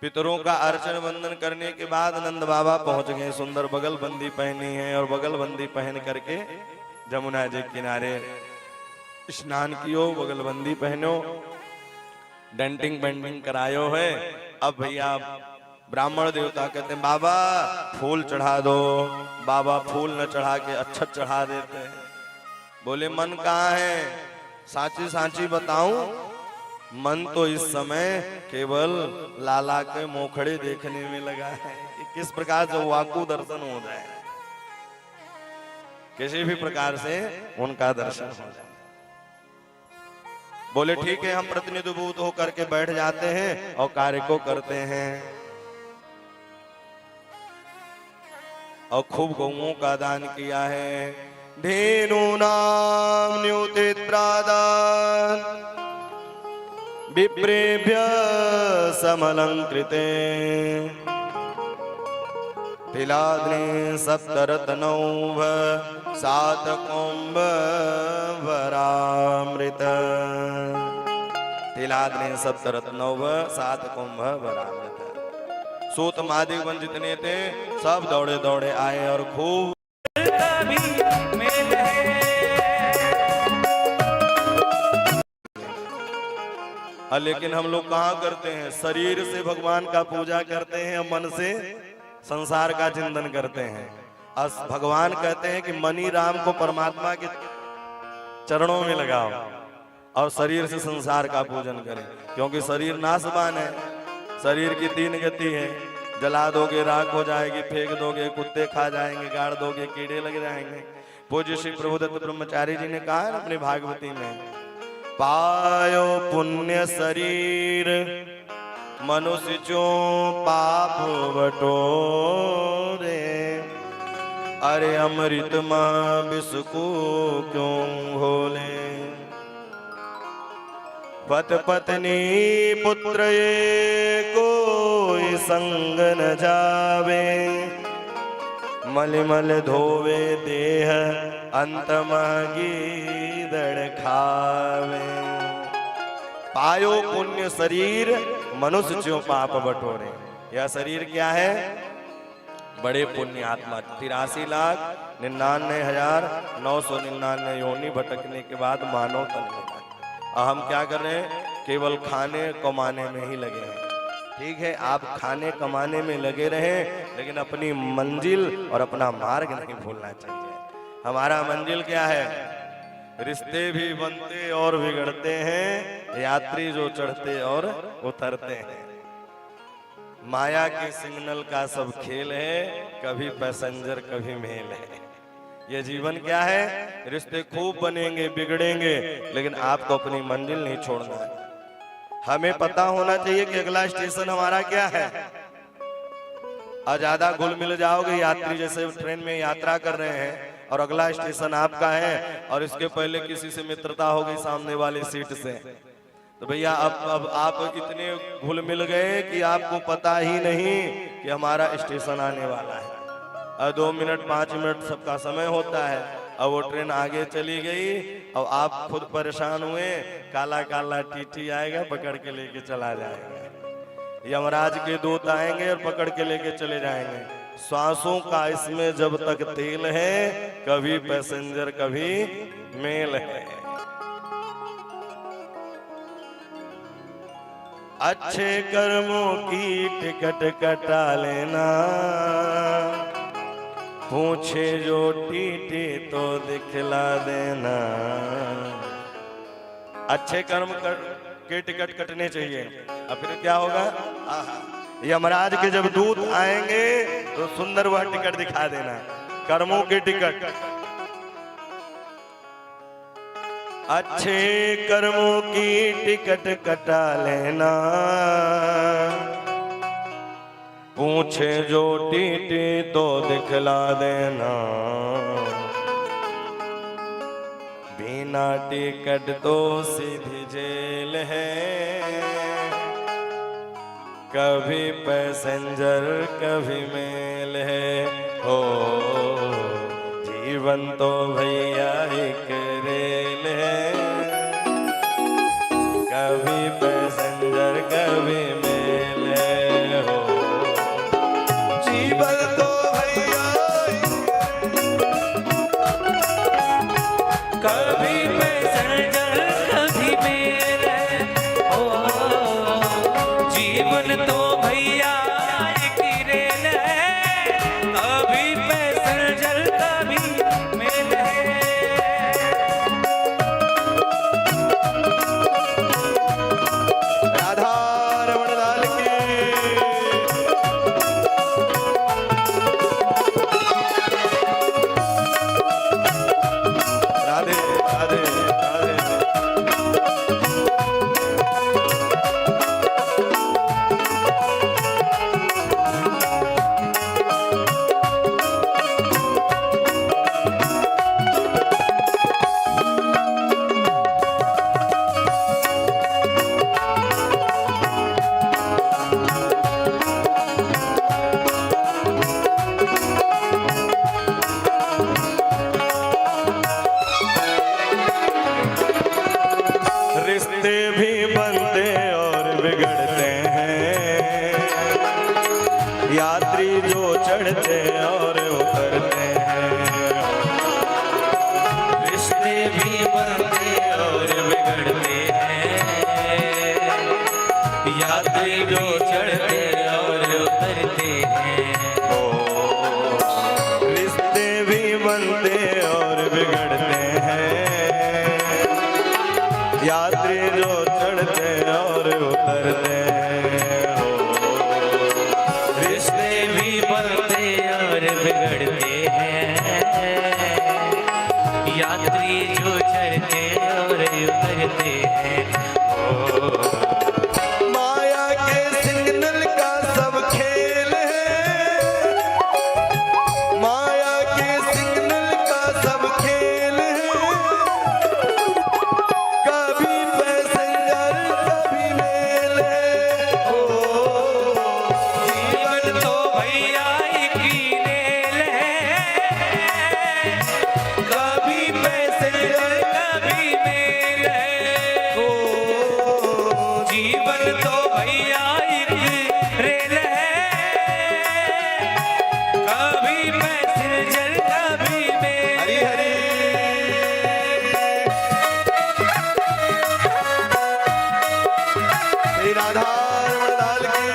पितरों का अर्चन वंदन करने के बाद नंद बाबा पहुंच गए। सुंदर बगलबंदी पहनी है और बगलबंदी पहन करके जमुना जी किनारे स्नान कियो, बगलबंदी पहनो, डेंटिंग बेंटिंग करायो है। अब भैया ब्राह्मण देवता कहते हैं बाबा फूल चढ़ा दो। बाबा फूल न चढ़ा के अक्षत चढ़ा देते हैं। बोले मन कहाँ है, सांची सांची बताऊं, मन तो इस समय केवल लाला के मोखड़े देखने में लगा है कि किस प्रकार से वाकु दर्शन हो जाए, किसी भी प्रकार से उनका दर्शन हो जाए। बोले ठीक है, हम प्रतिनिधिभूत होकर के बैठ जाते हैं और कार्य को करते हैं। और खूब गौओं का दान किया है। धेनु नाम न्यूतित प्रादान विप्रेभ्य समलंकृते, तिलाग्नि सप्तरत्नौभ सात कुंभ वरामृत, तिलाग्नि सप्तरत्नौभ सात कुंभ वरामृत। सूत महादेवन जितने थे सब दौड़े दौड़े आए और खूब लेकिन हम लोग कहाँ करते हैं, शरीर से भगवान का पूजा करते हैं, मन से संसार का चिंतन करते हैं। भगवान कहते हैं कि मनी राम को परमात्मा के चरणों में लगाओ और शरीर से संसार का पूजन करें, क्योंकि शरीर नाशवान है। शरीर की तीन गति है, जला दोगे राख हो जाएगी, फेंक दोगे कुत्ते खा जाएंगे, गाड़ दोगे कीड़े लग जाएंगे। पूज्य श्री प्रभुदत्त ब्रह्मचारी जी ने कहा है अपनी भागवती में, पायो पुण्य शरीर मनुष्य जो पाप बटोरे, अरे अमृत मां विष को क्यों घोले। पत पत्नी पुत्र ये कोई संग न जावे, मलिमल धोवे देह अंत गीदड़ खावे। पायो पुण्य शरीर मनुष्य ज्यों पाप बटोरे। यह शरीर क्या है, बड़े पुण्य आत्मा। 83,99,999 योनि भटकने के बाद मानव तन मिला। हम क्या कर रहे हैं, केवल खाने कमाने में ही लगे हैं। ठीक है, आप खाने कमाने में लगे रहें, लेकिन अपनी मंजिल और अपना मार्ग नहीं भूलना चाहिए। हमारा मंजिल क्या है, रिश्ते भी बनते और बिगड़ते हैं, यात्री जो चढ़ते और उतरते हैं। माया के सिग्नल का सब खेल है, कभी पैसेंजर कभी मेल है। ये जीवन क्या है, रिश्ते खूब बनेंगे बिगड़ेंगे, लेकिन आपको अपनी मंजिल नहीं छोड़ना है। हमें पता होना चाहिए कि अगला स्टेशन हमारा क्या है। ज्यादा घुल मिल जाओगे, यात्री जैसे ट्रेन में यात्रा कर रहे हैं और अगला स्टेशन आपका है और इसके पहले किसी से मित्रता हो गई सामने वाली सीट से, तो भैया अब आप इतने घुल मिल गए कि आपको पता ही नहीं कि हमारा स्टेशन आने वाला है। 2 मिनट 5 मिनट सबका समय होता है। अब वो ट्रेन आगे चली गई और आप खुद परेशान हुए, काला काला टीटी आएगा, पकड़ के लेके चला जाएगा। यमराज के दूत आएंगे और पकड़ के लेके चले जाएंगे। श्वासों का इसमें जब तक तेल है, कभी पैसेंजर कभी मेल है। अच्छे कर्मों की टिकट कटा लेना, पूछे जो टीटी तो दिखला देना। अच्छे कर्म के टिकट कटने चाहिए। अब फिर क्या होगा, यमराज के जब दूत आएंगे तो सुंदर वह टिकट दिखा देना, कर्मों के टिकट। अच्छे कर्मों की टिकट कटा लेना, पूछे जो टीटी तो दिखला देना, बिना टिकट तो सीधी जेल है। कभी पैसेंजर कभी मेल है, हो जीवन तो भैया एक रेल है। कभी पैसेंजर कभी मेल है, हो जीवन तो भैया कभी पैसेंजर कभी मेल है, ओ जीवन तो भैया एक रेल है। कभी पैसेंजर कभी मेल है। राधा रमण लाल की। राधे राधे राधे। रिश्ते भी बनते और बिगड़ते हैं, यात्री जो चढ़ते और उतरते हैं। रिश्ते भी बनते और बिगड़ते हैं, यात्री जो चढ़ते और उतरते हैं। रिश्ते भी बनते और बिगड़ते हैं, यात्री जो चढ़ते और उतरते हैं। रिश्ते भी बनते और बिगड़ते हैं, यात्री जो चढ़ते और उतरते हैं। माया के सिग्नल का सब खेल है, माया के सिग्नल का सब खेल है। कभी पैसेंजर कभी मेल है, ओ जीवन तो भैया एक ही रेल है। कभी पैसेंजर कभी मेल है, ओ जीवन तो भैया एक रेल है। कभी पैसेंजर कभी मेल हरी हरी। श्री राधा रमण लाल की।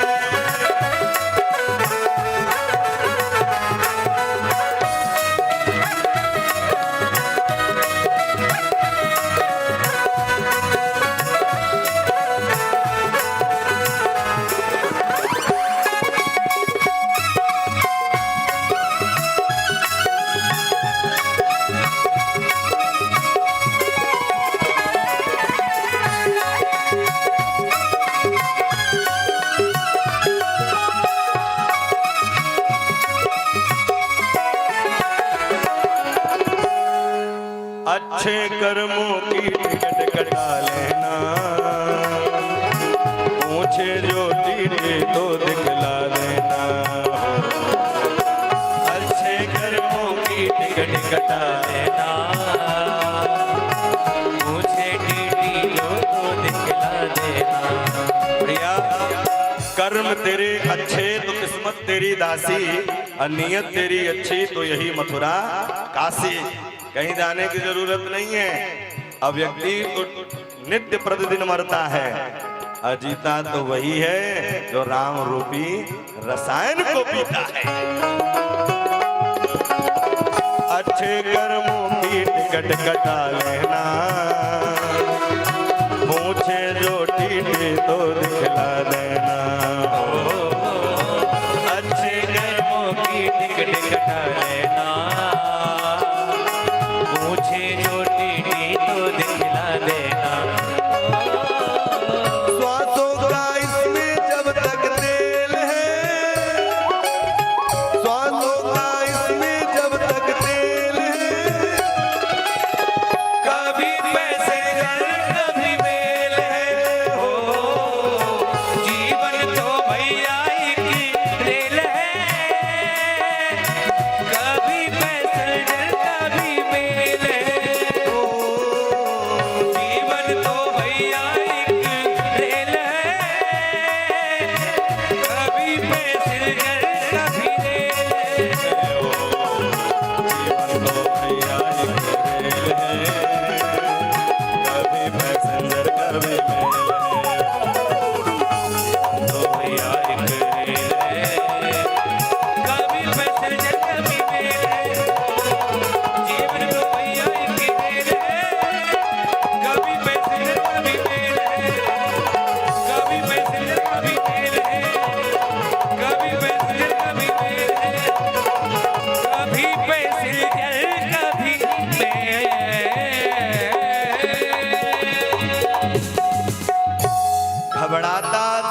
अच्छे कर्मों की टिकट कटा लेना, पूछे जो टीटी तो दिखला देना। अच्छे कर्मों की टिकट कटा लेना, मुझे टीटी लो तो दिखला देना। प्रिया, कर्म तेरे अच्छे तो किस्मत तेरी दासी, और नियत तेरी अच्छी तो यही मथुरा काशी। कहीं जाने की जरूरत नहीं है। अब व्यक्ति तो नित्य प्रतिदिन मरता है, अजीता तो वही है जो राम रूपी रसायन को पीता है। अच्छे कर्मों की टिकट कटा लेना, पूछे जो टीटी तो दिखला देना। अच्छे कर्मों की टिकट कटा लेना, मुझे जो टीटी तो दिखला देना। श्वासों का इसमें जब तक तेल है,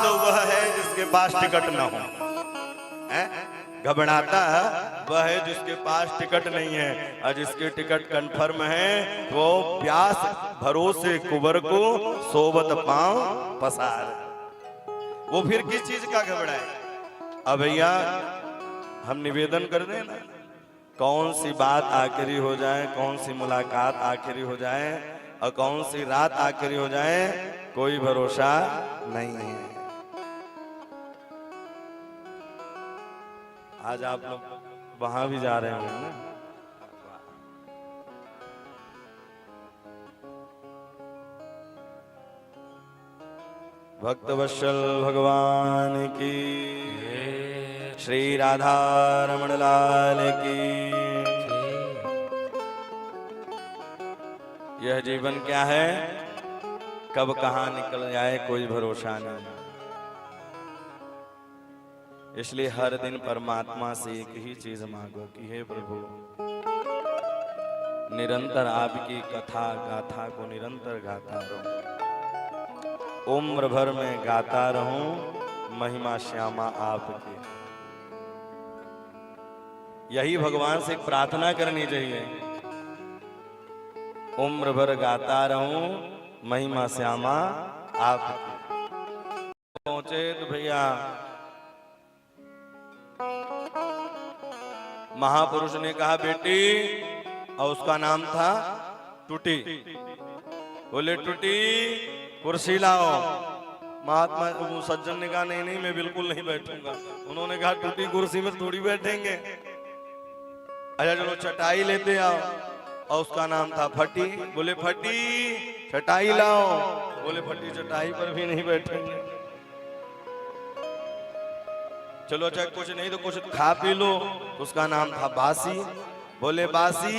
तो वह है जिसके पास टिकट न हो, हैं? घबराता वह है जिसके पास टिकट नहीं है, और जिसके टिकट कंफर्म है वो प्यास भरोसे कुबर को सोबत पांव पसार। वो फिर किस चीज का घबराए? अब भैया हम निवेदन कर दें ना, कौन सी बात आखिरी हो जाए, कौन सी मुलाकात आखिरी हो जाए और कौन सी रात आखिरी हो जाए, कोई भरोसा नहीं है। आज आप लोग वहां भी जा रहे हैं ना, भक्त वत्सल भगवान की, श्री राधा रमण लाल की। यह जीवन क्या है, कब कहां निकल जाए कोई भरोसा नहीं। इसलिए हर दिन परमात्मा से एक ही चीज मांगो कि हे प्रभु, निरंतर आपकी कथा गाथा को निरंतर गाता रहूं, उम्र भर में गाता रहूं महिमा श्यामा आपकी। यही भगवान से प्रार्थना करनी चाहिए, उम्र भर गाता रहूं महिमा श्यामा आपकी। पहुंचे तो भैया महापुरुष ने कहा बेटी, और उसका नाम था टूटी। बोले टूटी कुर्सी लाओ। महात्मा वो सज्जन ने कहा नहीं नहीं मैं बिल्कुल नहीं बैठूंगा। उन्होंने कहा टूटी कुर्सी में थोड़ी बैठेंगे, अच्छा चलो चटाई लेते आओ। और उसका नाम था फटी। बोले फटी चटाई लाओ। बोले फटी चटाई पर भी नहीं बैठेंगे। चलो चाहे कुछ नहीं तो कुछ खा पी लो। उसका नाम था बासी। बोले बासी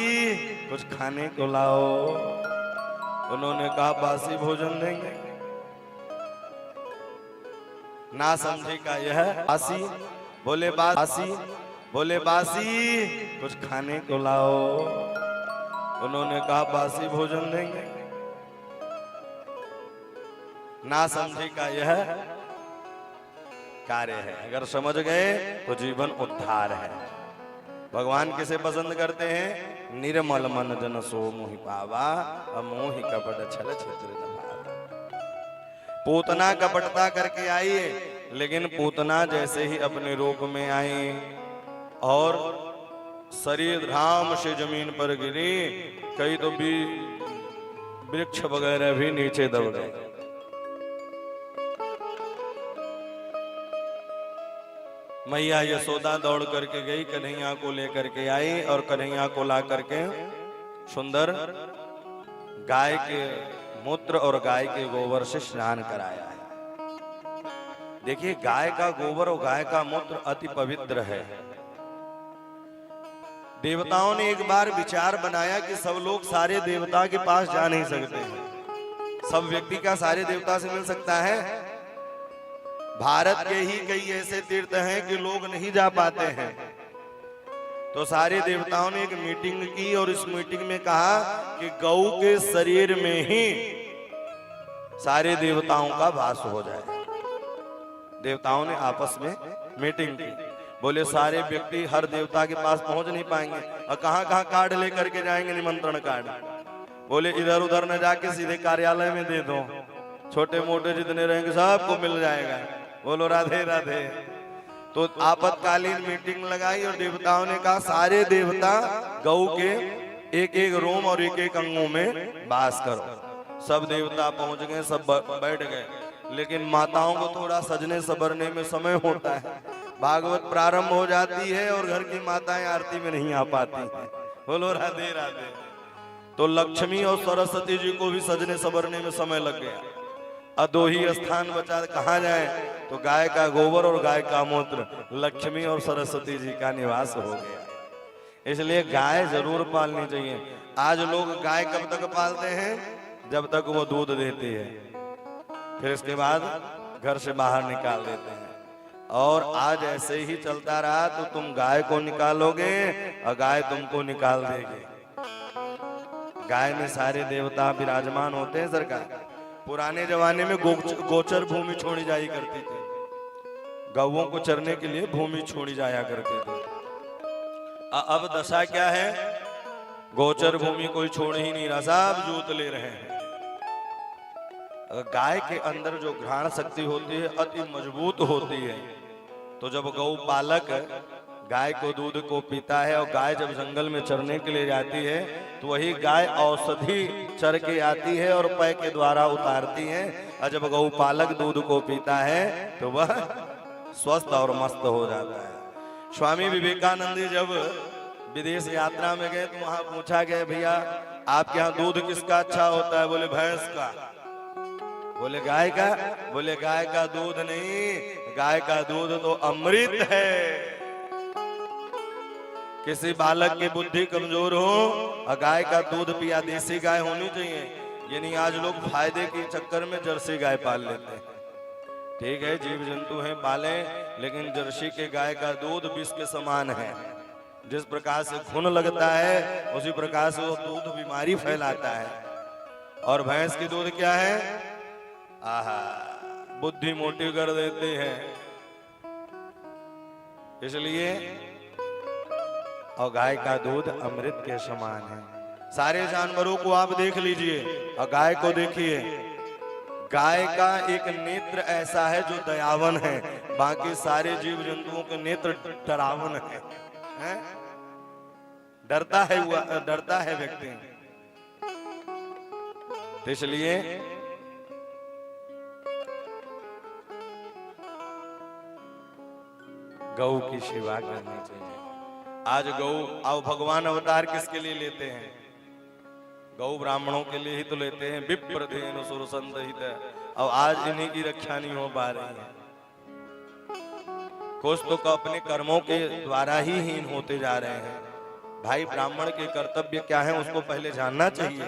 कुछ खाने को लाओ। उन्होंने कहा बासी भोजन देंगे। ना समझे का यह बासी। बोले बासी। बोले बासी कुछ खाने को लाओ। उन्होंने कहा बासी भोजन देंगे। ना समझे का यह कार्य है। अगर समझ गए तो जीवन उद्धार है। भगवान किसे पसंद करते हैं? निर्मल मन जन सो मोहि पावा, अमोहि कपट छल छिद्र न भावा। पूतना कपटता करके आई, लेकिन पूतना जैसे ही अपने रूप में आई और शरीर धाम से जमीन पर गिरी, कई तो भी वृक्ष वगैरह भी नीचे दब गए। मैया यशोदा दौड़ करके गई, कन्हैया को लेकर के आई और कन्हैया को ला करके सुंदर गाय के मूत्र और गाय के गोबर से स्नान कराया है। देखिए गाय का गोबर और गाय का मूत्र अति पवित्र है। देवताओं ने एक बार विचार बनाया कि सब लोग सारे देवता के पास जा नहीं सकते हैं। सब व्यक्ति का सारे देवता से मिल सकता है? भारत के ही कई ऐसे तीर्थ हैं कि लोग नहीं जा पाते हैं। तो सारे देवताओं ने एक मीटिंग की और इस मीटिंग में कहा कि गौ के शरीर में ही सारे देवताओं का वास हो जाए। देवताओं ने आपस में मीटिंग की। बोले सारे व्यक्ति हर देवता के पास पहुंच नहीं पाएंगे और कहां कहां कार्ड लेकर के जाएंगे, निमंत्रण कार्ड। बोले इधर उधर न जाके सीधे कार्यालय में दे दो, छोटे मोटे जितने रहेंगे सबको मिल जाएगा। बोलो राधे राधे। तो आपातकालीन मीटिंग लगाई और देवताओं ने कहा सारे देवता गौ के एक एक रोम और एक एक अंगों में वास करो। सब देवता पहुंच गए, सब बैठ गए, लेकिन माताओं को थोड़ा सजने संवरने में समय होता है। भागवत प्रारंभ हो जाती है और घर की माताएं आरती में नहीं आ पाती हैं। बोलो राधे राधे। तो लक्ष्मी और सरस्वती जी को भी सजने संवरने में समय लग गया। अब दो ही स्थान बचा, कहाँ जाए? तो गाय का गोबर और गाय का मूत्र, लक्ष्मी और सरस्वती जी का निवास हो गया। इसलिए गाय जरूर पालनी चाहिए। आज लोग गाय कब तक पालते हैं? जब तक वो दूध देती है, फिर इसके बाद घर से बाहर निकाल देते हैं। और आज ऐसे ही चलता रहा तो तुम गाय को निकालोगे और गाय तुमको निकाल देगी। गाय में सारे देवता विराजमान होते हैं सरकार। पुराने जमाने में गोचर भूमि छोड़ी जाई करती थी, गौओं को चरने के लिए भूमि छोड़ी जाया करती थी। अब दशा क्या है, गोचर भूमि कोई छोड़ ही नहीं रहा, सब जोत ले रहे हैं। गाय के अंदर जो घ्राण शक्ति होती है अति मजबूत होती है, तो जब गौ पालक गाय को दूध को पीता है और गाय जब जंगल में चरने के लिए जाती है तो वही गाय औषधि चर के आती है और पै के द्वारा उतारती है, और जब गौ पालक दूध को पीता है तो वह स्वस्थ और मस्त हो जाता है। स्वामी विवेकानंद जी जब विदेश यात्रा में गए तो वहां पूछा गया, भैया आपके यहाँ दूध किसका अच्छा होता है? बोले भैंस का। बोले गाय का? बोले गाय का दूध नहीं, गाय का दूध तो अमृत है। किसी बालक की बुद्धि कमजोर हो और गाय का दूध पिया, देसी गाय होनी चाहिए, यानी आज लोग फायदे के चक्कर में जर्सी गाय पाल लेते हैं। ठीक है, जीव जंतु हैं पालें, लेकिन जर्सी के गाय का दूध विष के समान है। जिस प्रकार से खून लगता है उसी प्रकार से वो दूध बीमारी फैलाता है। और भैंस की दूध क्या है? आहा, बुद्धि मोटी कर देते हैं। इसलिए और गाय का दूध अमृत के समान है। सारे जानवरों को आप देख लीजिए और गाय को देखिए, गाय का एक नेत्र ऐसा है जो दयावन है, बाकी सारे जीव जंतुओं के नेत्र डरावन है? डरता है व्यक्ति। तो इसलिए गौ की सेवा करनी चाहिए। आज गौ अब भगवान अवतार किसके लिए लेते हैं? गौ ब्राह्मणों के लिए ही तो लेते हैं। विप्रधेनु सुरसंदहित, अब आज इन्हीं की रक्षा नहीं हो पा रही है। कुछ तो अपने कर्मों के द्वारा ही हीन होते जा रहे हैं। भाई ब्राह्मण के कर्तव्य क्या है उसको पहले जानना चाहिए।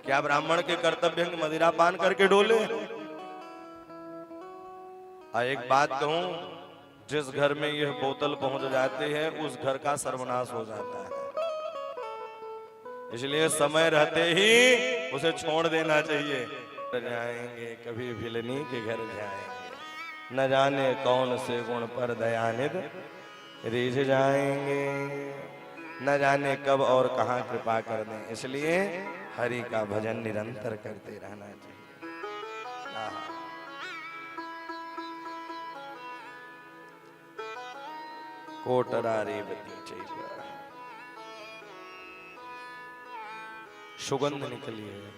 क्या ब्राह्मण के कर्तव्य मदिरा पान करके डोले? एक बात कहूं, जिस घर में यह बोतल पहुंच जाती है उस घर का सर्वनाश हो जाता है। इसलिए समय रहते ही उसे छोड़ देना चाहिए। जाएंगे कभी भिलनी के घर जाएंगे, न जाने कौन से गुण पर दयानिध रिझ जाएंगे, न जाने कब और कहां कृपा कर दें। इसलिए हरि का भजन निरंतर करते रहना चाहिए। कोटरा रेवती चाहिए, सुगंध निकली है।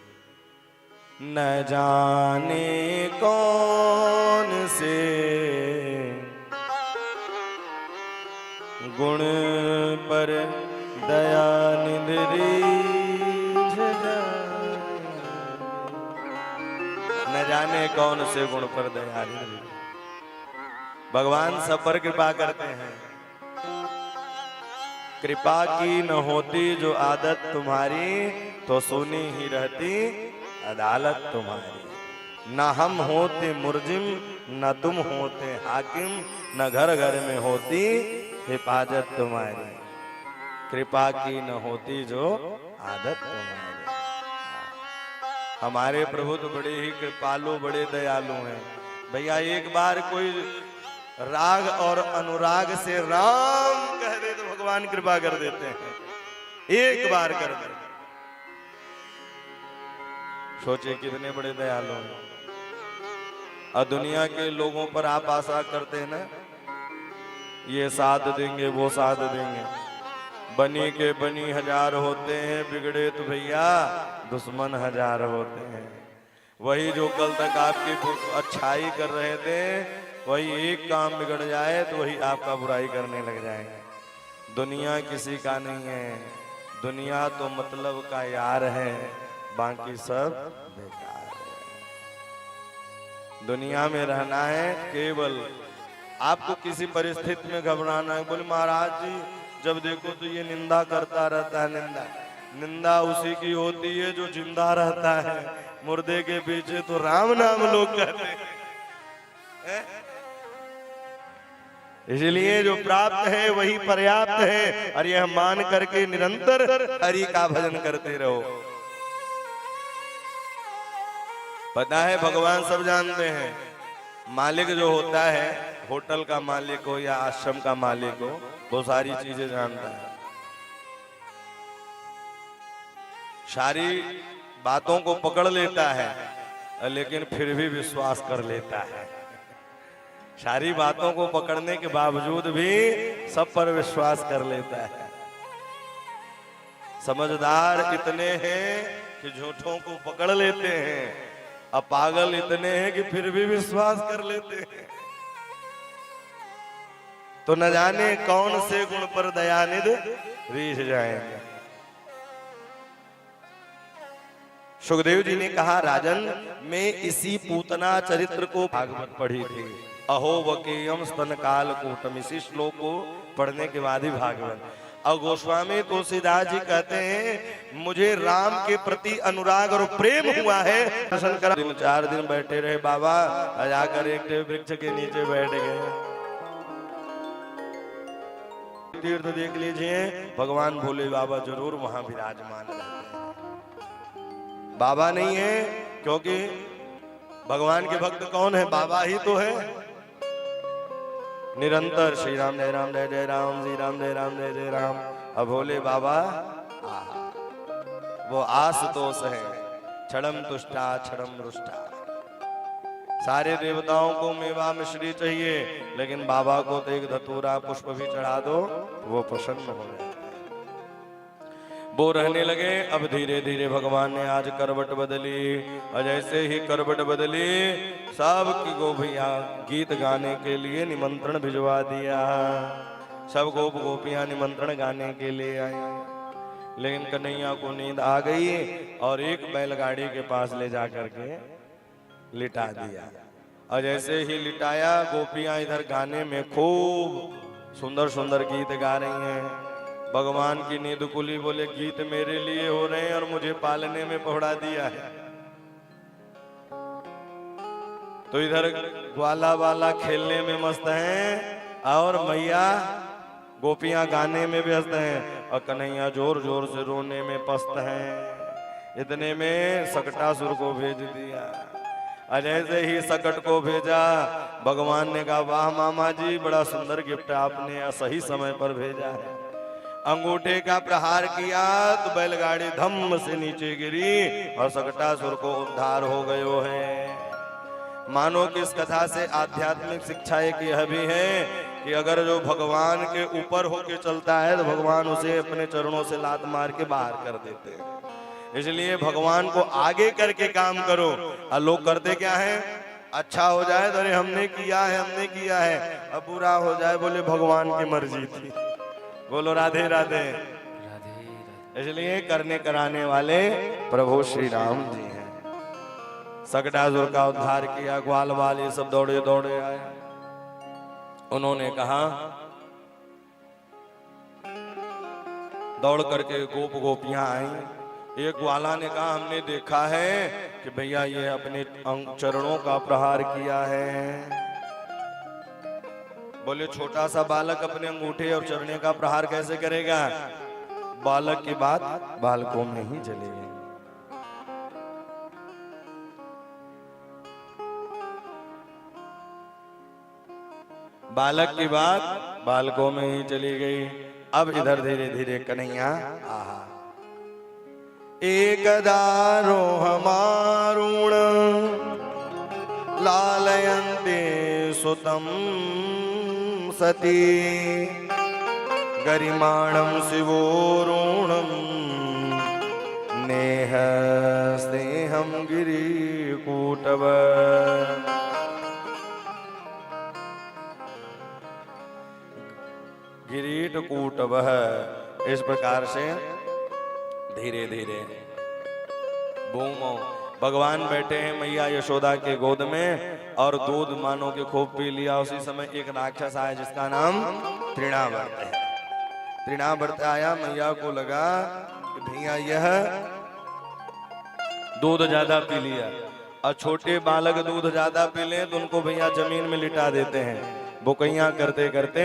न जाने कौन से गुण पर दया निधि, न जाने कौन से गुण पर दया निधि। भगवान सब पर कृपा करते हैं। कृपा की न होती जो आदत तुम्हारी, तो सुनी ही रहती अदालत तुम्हारी। न हम होते मुर्जिम, न तुम होते हाकिम, न घर घर में होती हिफाजत तुम्हारी। कृपा की न होती जो आदत तुम्हारी। हमारे प्रभु तो बड़े ही कृपालु, बड़े दयालु हैं। भैया एक बार कोई राग और अनुराग से राम कह दे तो भगवान कृपा कर देते हैं। एक बार कर दे, सोचे कितने बड़े दयालु हैं। और दुनिया के लोगों पर आप आशा करते हैं ना, ये साथ देंगे वो साथ देंगे। बनी के बनी हजार होते हैं, बिगड़े तो भैया दुश्मन हजार होते हैं। वही जो कल तक आपकी अच्छाई कर रहे थे, वही एक काम बिगड़ जाए तो वही आपका बुराई करने लग जाएंगे। दुनिया किसी का नहीं है, दुनिया तो मतलब का यार है, बाकी सब बेकार है। दुनिया में रहना है केवल, आपको किसी परिस्थिति में घबराना है। बोले महाराज जी जब देखो तो ये निंदा करता रहता है। निंदा उसी की होती है जो जिंदा रहता है, मुर्दे के पीछे तो राम नाम लोग कहते हैं। इसलिए जो प्राप्त है वही पर्याप्त है, और यह मान करके निरंतर हरि का भजन करते रहो। पता है भगवान सब जानते हैं। मालिक जो होता है, होटल का मालिक हो या आश्रम का मालिक हो, वो सारी चीजें जानता है, सारी बातों को पकड़ लेता है, लेकिन फिर भी विश्वास कर लेता है। सारी बातों को पकड़ने के बावजूद भी सब पर विश्वास कर लेता है। समझदार इतने हैं कि झूठों को पकड़ लेते हैं, अब पागल इतने हैं कि फिर भी विश्वास कर लेते हैं। तो न जाने कौन से गुण पर दयानिधि रीझ जाएंगे। सुखदेव जी ने कहा, राजन मैं इसी पूतना चरित्र को भागवत पढ़ी थी, अहो वकेयम स्तन काल कूटम, इसी श्लोक को पढ़ने के बाद ही भागवत। और गोस्वामी तुलसीदास जी कहते हैं, मुझे राम के प्रति अनुराग और प्रेम हुआ है। दर्शन करा, 4 दिन बैठे रहे बाबा, जाकर एक वृक्ष के नीचे बैठ गए। तीर्थ देख लीजिए, भगवान भोले बाबा जरूर वहां विराजमान रहते हैं। बाबा नहीं है, क्योंकि भगवान के भक्त कौन है? बाबा ही तो है। निरंतर श्री राम जय राम जय जय राम, श्री राम जय राम जय जय राम। अब भोले बाबा वो आशुतोष है, क्षणम तुष्टा क्षणम रुष्टा। सारे देवताओं को मेवा मिश्री चाहिए, लेकिन बाबा को तो एक धतूरा पुष्प भी चढ़ा दो, वो प्रसन्न हो जाए। वो रहने लगे। अब धीरे धीरे भगवान ने आज करवट बदली, और जैसे ही करवट बदली, सब की गोपियां गीत गाने के लिए निमंत्रण भिजवा दिया। सब गोप गोपियां निमंत्रण गाने के लिए आई, लेकिन कन्हैया को नींद आ गई और एक बैलगाड़ी के पास ले जाकर के लिटा दिया। और जैसे ही लिटाया, गोपियां इधर गाने में खूब सुंदर सुंदर गीत गा रही हैं। भगवान की नींद खुली, बोले गीत मेरे लिए हो रहे हैं और मुझे पालने में पहुंचा दिया है। तो इधर ग्वाला वाला खेलने में मस्त हैं और मैया गोपियां गाने में व्यस्त हैं, और कन्हैया जोर जोर से रोने में पस्त हैं। इतने में सकटासुर को भेज दिया। और जैसे ही सकट को भेजा, भगवान ने कहा, वाह मामा जी, बड़ा सुंदर गिफ्ट आपने सही समय पर भेजा है। अंगूठे का प्रहार किया तो बैलगाड़ी धम्म से नीचे गिरी और सकटासुर को उद्धार हो गयो है। मानो कि इस कथा से आध्यात्मिक शिक्षा एक यह भी है कि अगर जो भगवान के ऊपर होके चलता है तो भगवान उसे अपने चरणों से लात मार के बाहर कर देते हैं। इसलिए भगवान को आगे करके काम करो। और लोग करते क्या है, अच्छा हो जाए तो अरे हमने किया है, अब बुरा हो जाए बोले भगवान की मर्जी थी। बोलो राधे राधे। इसलिए करने कराने वाले प्रभु श्री राम जी हैं। सकटासुर का उद्धार किया, ग्वाल वाल ये सब दौड़े दौड़े आए। उन्होंने कहा, दौड़ करके गोप गोपियां आई। एक ग्वाला ने कहा, हमने देखा है कि भैया ये अपने चरणों का प्रहार किया है। बोले छोटा सा बालक अपने अंगूठे और चरणे का प्रहार कैसे करेगा? बालक की बात बालकों में ही चली गई। बालक की बात बालकों में ही चली गई। अब इधर धीरे धीरे कन्हैया आहा। एकदा रोहमारुण लालयन्ते सुतम सती गरिमाणं शिवोरुणं नेह स्नेहं गिरिकूटव। गिरीटकूटव। इस प्रकार से धीरे धीरे बूमो भगवान बैठे हैं मैया यशोदा के गोद में और दूध मानो के खूब पी लिया। उसी समय एक राक्षस आया जिसका नाम तृणावर्त है। तृणावर्त आया, मैया को लगा कि भैया यह दूध ज्यादा पी लिया, और छोटे बालक दूध ज्यादा पी ले तो उनको भैया जमीन में लिटा देते हैं। बुकैया करते करते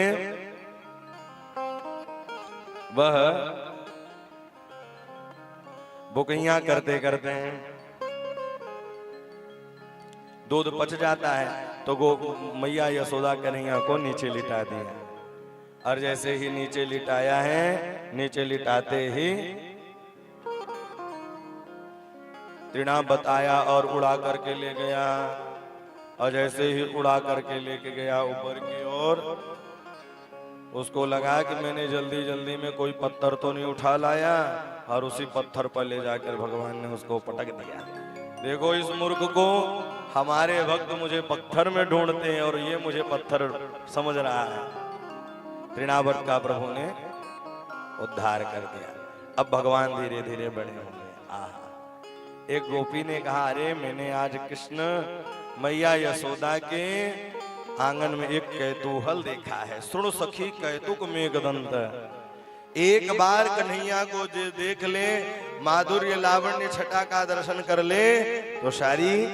वह बुकैया करते करते दूध पच जाता है तो गो मैया यशोदा कन्हैया को नीचे लिटा दिया। और जैसे ही नीचे लिटाया है, नीचे लिटाते ही तृणा बताया और उड़ा करके ले गया। और जैसे ही उड़ा करके लेके गया ऊपर की ओर, उसको लगा कि मैंने जल्दी जल्दी में कोई पत्थर तो नहीं उठा लाया, और उसी पत्थर पर ले जाकर भगवान ने उसको पटक दिया। देखो इस मूर्ख को, हमारे भक्त मुझे पत्थर में ढूंढते हैं और ये मुझे पत्थर समझ रहा है। तृणावर्त का प्रभु ने उद्धार कर दिया। अब भगवान धीरे धीरे बड़े होंगे। एक गोपी ने कहा, अरे मैंने आज कृष्ण मैया यशोदा के आंगन में एक कैतूहल देखा है। सुन सखी कैतुक मेघदंत, एक बार कन्हैया को जो देख ले, माधुर्य लावण्य छटा का दर्शन कर ले तो सारी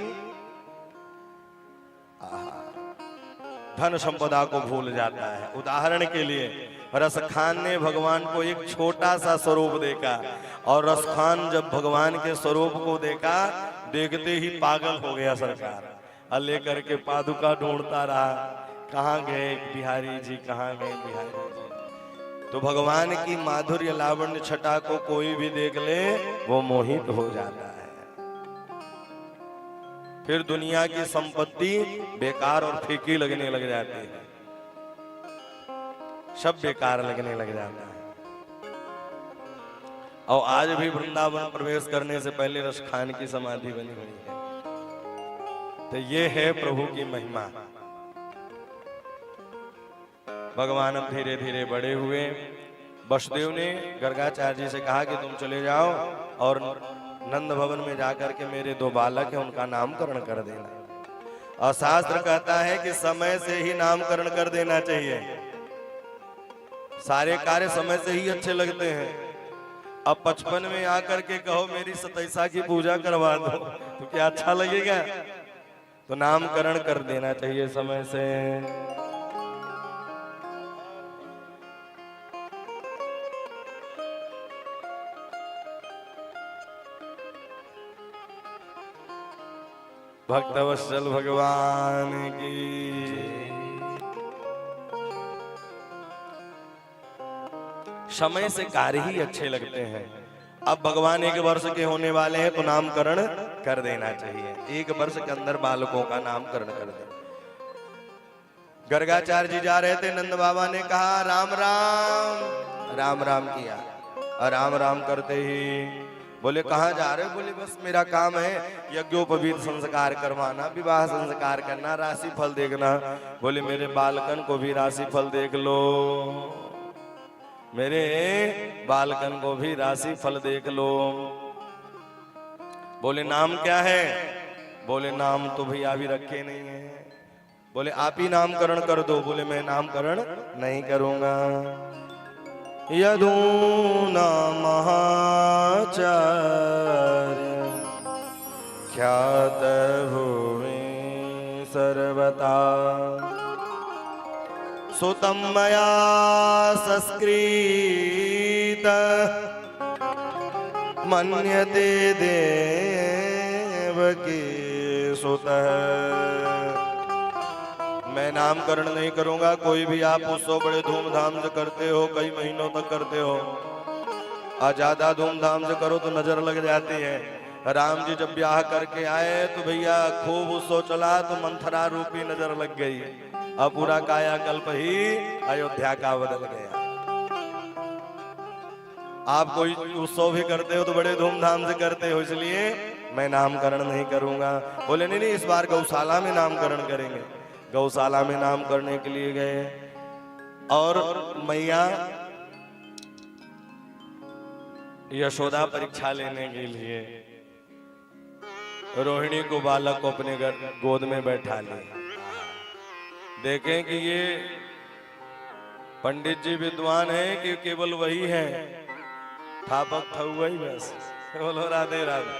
धन संपदा को भूल जाता है। उदाहरण के लिए रसखान ने भगवान को एक छोटा सा स्वरूप देखा, और रसखान जब भगवान के स्वरूप को देखा, देखते ही पागल हो गया सरकार। और लेकर के पादुका ढूंढता रहा, कहाँ गए बिहारी जी, कहाँ गए बिहारी जी। तो भगवान की माधुर्य लावण्य छटा को कोई भी देख ले वो मोहित हो जाता है। फिर दुनिया की संपत्ति बेकार और फीकी लगने लग जाती है, सब बेकार लगने लग जाता है। और आज भी वृंदावन प्रवेश करने से पहले रसखान की समाधि बनी हुई है। तो ये है प्रभु की महिमा। भगवान अब धीरे धीरे बड़े हुए। वसुदेव ने गर्गाचार्य जी से कहा कि तुम चले जाओ और नंद भवन में जाकर के मेरे 2 बालक हैं उनका नामकरण कर देना। और शास्त्र कहता है कि समय से ही नामकरण कर देना चाहिए। सारे कार्य समय से ही अच्छे लगते हैं। अब 55 में आकर के कहो मेरी 27 की पूजा करवा दो तो क्या अच्छा लगेगा? तो नामकरण कर देना चाहिए समय से। भक्तवत्सल भगवान की। समय से कार्य ही अच्छे लगते हैं। अब भगवान 1 वर्ष के होने वाले हैं तो नामकरण कर देना चाहिए। 1 वर्ष के अंदर बालकों का नामकरण कर दे। गर्गाचार्य जी जा रहे थे, नंद बाबा ने कहा राम राम, राम राम किया। और राम राम करते ही बोले कहाँ जा रहे हो? बोले बस मेरा काम है यज्ञोपवीत संस्कार करवाना, विवाह संस्कार करना, राशि फल देखना। बोले मेरे बालकन को भी राशि फल देख लो, मेरे बालकन को भी राशि फल देख लो। बोले नाम क्या है? बोले नाम तो भैया अभी रखे नहीं है। बोले आप ही नामकरण कर दो। बोले मैं नामकरण नहीं करूंगा। यदूना महाचार्य ख्यात भूमि सर्वता, सुतं मया संस्कृत मन्यते देवकी सुतः। मैं नामकरण नहीं करूंगा। कोई भी आप उत्सव बड़े धूमधाम से करते हो, कई महीनों तक करते हो, और ज्यादा धूमधाम से करो तो नजर लग जाती है। राम जी जब ब्याह करके आए तो भैया खूब उत्सव चला तो मंथरा रूपी नजर लग गई, अब पूरा कायाकल्प ही अयोध्या का बदल गया। आप कोई उत्सव भी करते हो तो बड़े धूमधाम से करते हो, इसलिए मैं नामकरण नहीं करूंगा। बोले नहीं नहीं, इस बार गौशाला में नामकरण करेंगे। गौशाला में नाम करने के लिए गए और मैया यशोदा परीक्षा लेने के लिए रोहिणी को बालक को अपने गोद में बैठा लिया। देखें कि ये पंडित जी विद्वान है कि केवल वही है, थापक था वही बस। बोलो राधे राधे।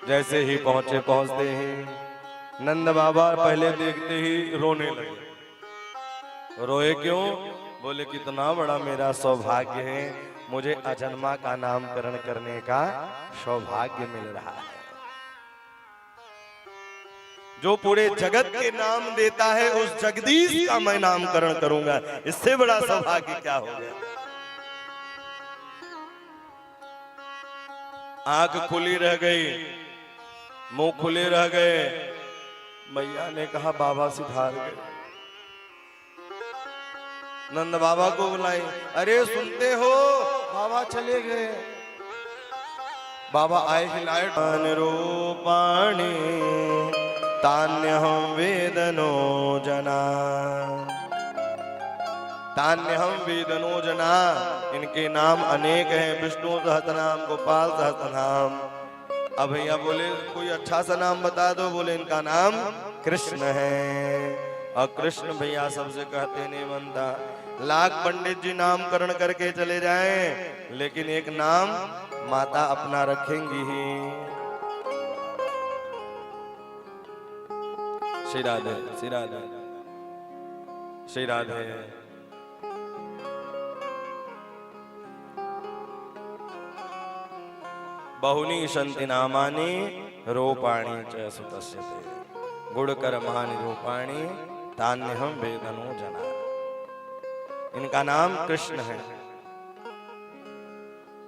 जैसे ही पहुंचते ही नंद बाबा पहले देखते ही रोने लगे। रोए क्यों? बोले कितना बड़ा मेरा सौभाग्य है, मुझे अजन्मा का नामकरण करने का सौभाग्य मिल रहा है। जो पूरे जगत के नाम देता है उस जगदीश का मैं नामकरण करूंगा। इससे बड़ा सौभाग्य क्या हो गया। आंख खुली रह गई, मुंह खुले रह गए। मैया ने कहा बाबा सिधार गए। नंद बाबा को बुलाई, अरे सुनते हो, बाबा चले गए। बाबा आए हिलाए, रूपाणी तान्यहं वेदनो जना, तान्यहं वेदनो जना। इनके नाम अनेक हैं, विष्णु सहस्रनाम, गोपाल सहस्रनाम। अब भैया बोले कोई अच्छा सा नाम बता दो। बोले इनका नाम कृष्ण है। और कृष्ण भैया सबसे कहते नहीं बनता। लाख पंडित जी नामकरण करके चले जाएं, लेकिन एक नाम माता अपना रखेंगी ही। श्री राधे, श्री राधे, श्री राधे। बहुनी सन्ति नामानि रूपाणि च सुतस्य ते, गुणकर्माणि रूपाणि तान्यहं वेदनो जना। इनका नाम कृष्ण है।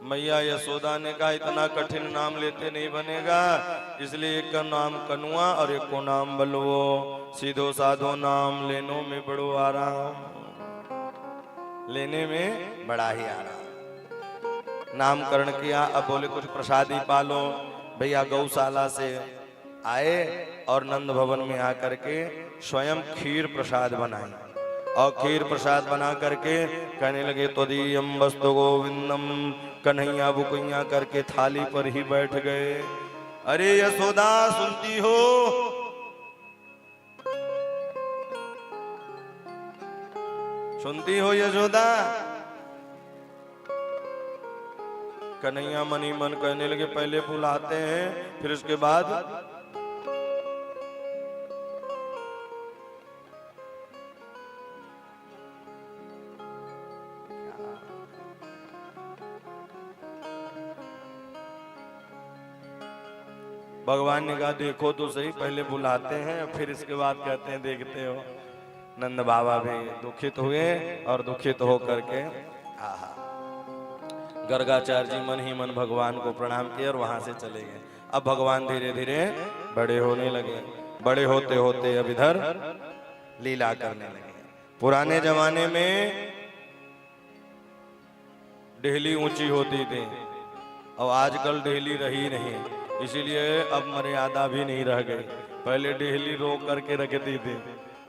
मैया यशोदा ने कहा इतना कठिन नाम लेते नहीं बनेगा, इसलिए एक का नाम कनुआ और एक को नाम बलवो। सीधो साधो नाम लेनो में बड़ो आराम, लेने में बड़ा ही आराम। नामकरण किया। अब बोले कुछ प्रसादी पालो। भैया गौशाला से आए और नंद भवन में आकर के स्वयं खीर प्रसाद बनाई और खीर प्रसाद बना करके कहने लगे त्वदीयं वस्तु गोविंदम। कन्हैया बुकैया करके थाली पर ही बैठ गए। अरे यशोदा सुनती हो, सुनती हो यशोदा। कन्हैया मनी मन कहने लगे पहले बुलाते हैं फिर उसके बाद। भगवान ने कहा देखो तो सही, पहले बुलाते हैं फिर इसके बाद कहते हैं देखते हो। नंद बाबा भी दुखित हुए और दुखित हो करके गर्गाचार्य जी मन ही मन भगवान को प्रणाम किए और वहां से चले गए। अब भगवान धीरे धीरे बड़े होने लगे। बड़े होते होते अब इधर लीला करने लगे। पुराने जमाने में डेहली ऊंची होती थी और आजकल डेहली रही नहीं, इसीलिए अब मर्यादा भी नहीं रह गई। पहले डेहली रोक करके रखती थी।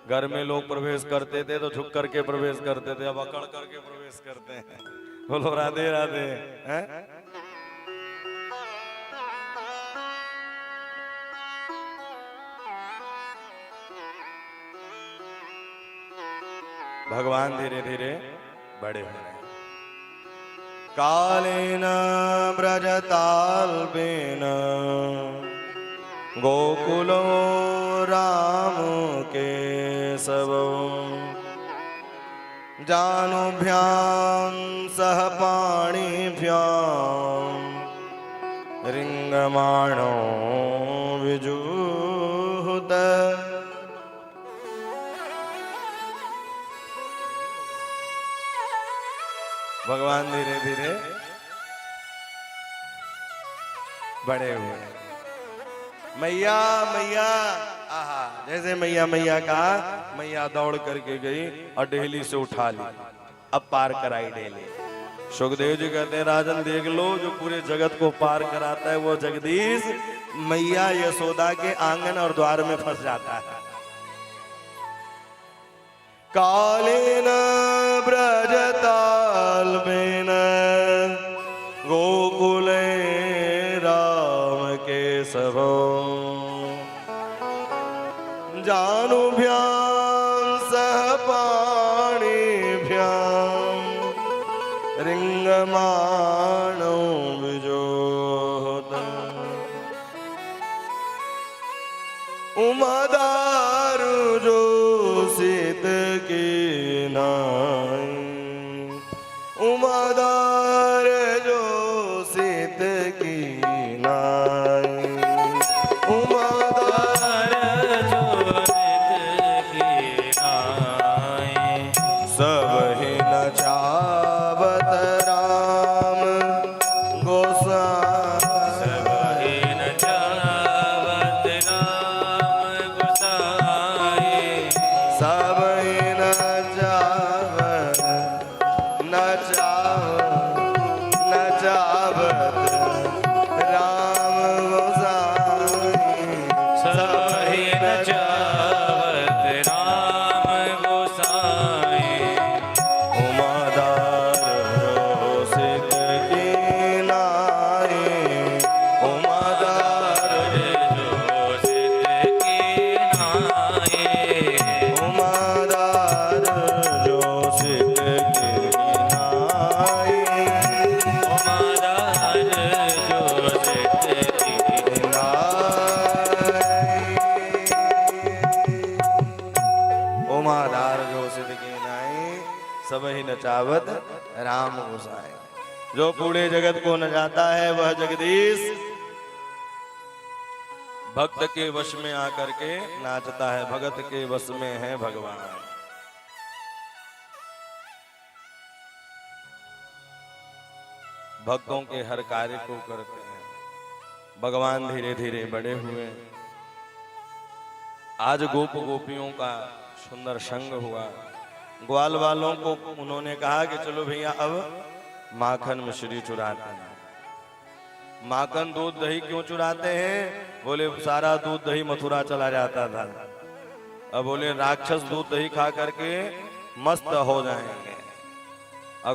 घर में लोग प्रवेश करते थे तो झुक करके प्रवेश करते थे, अब अकड़ करके प्रवेश करते हैं। बोलो राधे राधे। हैं? भगवान धीरे धीरे बड़े हो रहे हैं। कालेन व्रजताल्पेन गोकुलो राम केशवो, जानुभ्यां सह पाणिभ्यां रिंगमाणो विजुहुत। भगवान धीरे धीरे बड़े हुए। मैया मैया, आहा, जैसे मैया मैया कहा, मैया दौड़ करके गई और डेहली से उठा ली। अब पार कराई डेहली। सुखदेव जी कहते हैं राजन देख लो, जो पूरे जगत को पार कराता है वो जगदीश मैया यशोदा के आंगन और द्वार में फंस जाता है। कालेन व्रजताल्पेन गोकुले राम केशवो, जानुभ्यां सह पाणिभ्यां रिंगमाणो विजोहत। उमादारु जोसित की नाई, उमादार जोसित की नाई, उमादार सब नचावत नचावत राम गोसाई सबहि नचावत राम गोसाई उमादार रोसित की नाई उमादार जोसित की नाई उमादार जोसित की नाई उमादार जोसित की उमादार जो सिद्ध की नाई सब ही नचावत राम गोसाई। जो पूरे जगत को नचाता है वह जगदीश भक्त के वश में आकर के नाचता है। भगत के वश में है भगवान। भक्तों के हर कार्य को करते हैं। भगवान धीरे धीरे बड़े हुए। आज गोप गोपियों का सुंदर संग हुआ। ग्वाल वालों को उन्होंने कहा कि चलो भैया अब माखन मिश्री चुराते हैं। माखन दूध दही क्यों चुराते हैं? बोले सारा दूध दही मथुरा चला जाता था। अब बोले राक्षस दूध दही खा करके मस्त हो जाएंगे,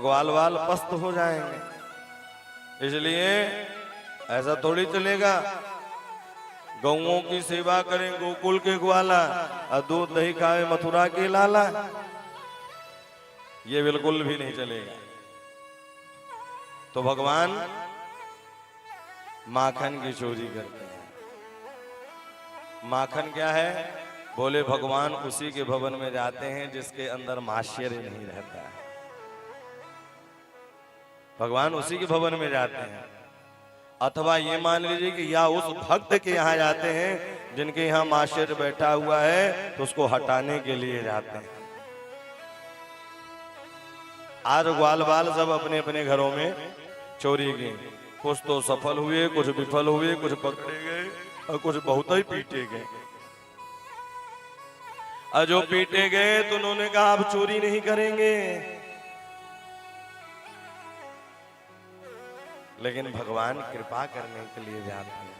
ग्वाल वाल पस्त हो जाएंगे। इसलिए ऐसा थोड़ी चलेगा। गौओं की सेवा करें गोकुल के ग्वाला और दूध दही खाए मथुरा के लाला, ये बिल्कुल भी नहीं चलेगा। तो भगवान माखन की चोरी करते हैं। माखन क्या है? बोले भगवान उसी के भवन में जाते हैं जिसके अंदर माश्चर्य नहीं रहता है। भगवान उसी के भवन में जाते हैं। अथवा ये मान लीजिए कि या उस भक्त के यहाँ जाते हैं जिनके यहाँ माश्चर्य बैठा हुआ है, तो उसको हटाने के लिए जाते हैं। आज ग्वाल बाल सब अपने अपने घरों में चोरी की। कुछ तो सफल हुए, कुछ विफल हुए, कुछ पकड़े गए और कुछ बहुत ही पीटे गए। और जो पीटे गए तो उन्होंने कहा अब चोरी नहीं करेंगे। लेकिन भगवान कृपा करने के लिए जाते हैं।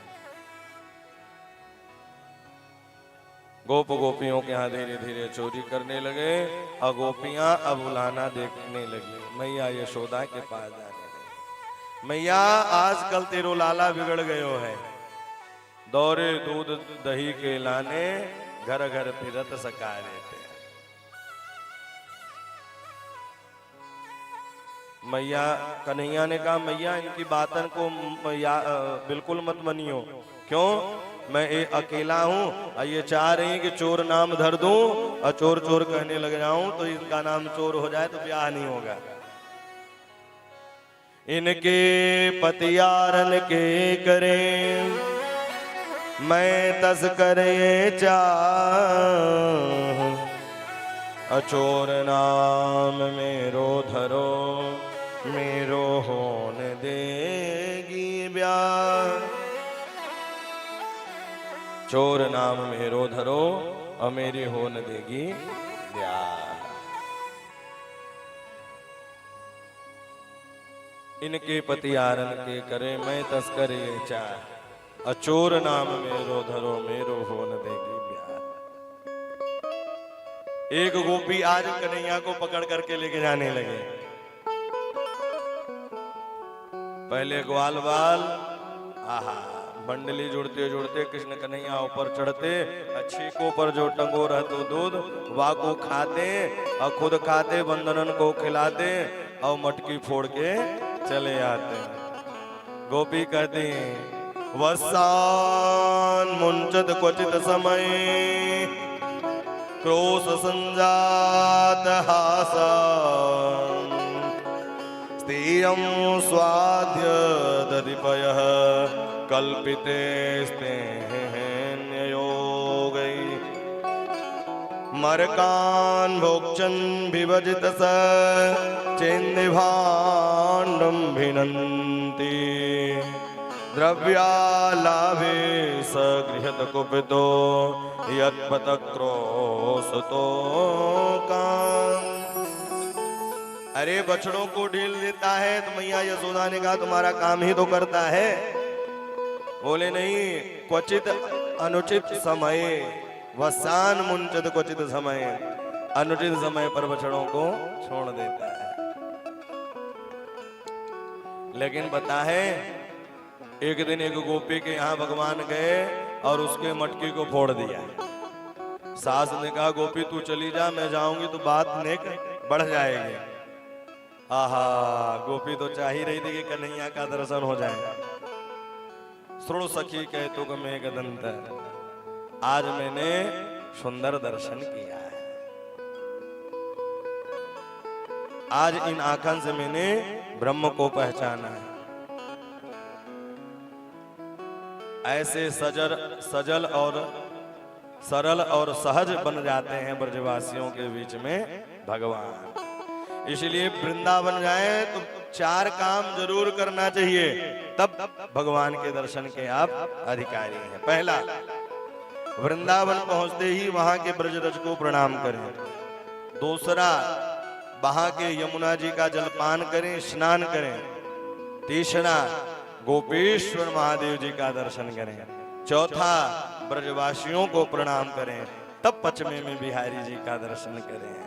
गोप गोपियों के यहाँ धीरे धीरे चोरी करने लगे और गोपियां अब उलाना देखने लगी। मैया यशोदा के पास जाने लगी। मैया आजकल तेरो लाला बिगड़ गयो है, दौरे दूध दही के लाने घर घर फिरत सका रहते। मैया कन्हैया ने कहा मैया इनकी बातन को बिल्कुल मत मनियो। क्यों? मैं अकेला हूं और ये चाह रही कि चोर नाम धर दूं और चोर चोर कहने लग जाऊं तो इनका नाम चोर हो जाए तो ब्याह नहीं होगा। इनके पतियारन के करें मैं तस्कर ये चाह, अचोर नाम मेरो धरो मेरो होन देगी ब्याह। चोर नाम मेरो धरो और मेरी होन देगी ब्याह। इनके पतियारन के करे मैं तस्कर ये चाह, अचोर नाम मेरो धरो मेरो होन देगी ब्याह। एक गोपी आज कन्हैया को पकड़ करके लेके जाने लगे। पहले ग्वाल बाल आहा बंडली जुड़ते जुड़ते कृष्ण कन्हैया ऊपर चढ़ते, अच्छी को पर जो टंगो रहतो दूध वा को खाते और खुद खाते, बंदनन को खिलाते और मटकी फोड़ के चले आते। गोपी कहती वसान मुंचत क्वचित समय क्रोश संजात हासन, स्थिरं स्वाद्य दधिपयः कल्पिते स्तेन्ययोगै, मरकान् भोक्षन् विभजित स चेन्दिभाण्डं भिनन्ति, द्रव्यालाभे सगृहत कुपितो यत्पतक्रोशतो काम। अरे बछड़ों को ढील देता है तो मैया यशोदा ने कहा तुम्हारा काम ही तो करता है। बोले नहीं, क्वचित अनुचित समय वसान मुंचत क्वचित समय, अनुचित समय पर बछड़ों को छोड़ देता है। लेकिन पता है एक दिन एक गोपी के यहाँ भगवान गए और उसके मटकी को फोड़ दिया। सास ने कहा गोपी तू चली जा, मैं जाऊंगी तो बात नेक बढ़ जाएगी। आहा, गोपी तो चाह ही रही थी कि कन्हैया का दर्शन हो जाए। श्रोण सखी कहे तो मेघ दंत, आज मैंने सुंदर दर्शन किया है। आज इन आंखों से मैंने ब्रह्म को पहचाना है। ऐसे सजल और सरल और सहज बन जाते हैं ब्रजवासियों के बीच में भगवान। इसलिए वृंदावन जाए तो 4 काम जरूर करना चाहिए, तब भगवान के दर्शन के आप अधिकारी हैं। पहला, वृंदावन पहुंचते ही वहां के ब्रजरज को प्रणाम करें। दूसरा, वहां के यमुना जी का जलपान करें, स्नान करें। तीसरा, गोपेश्वर महादेव जी का दर्शन करें। चौथा, ब्रजवासियों को प्रणाम करें। तब पचमे में बिहारी जी का दर्शन करें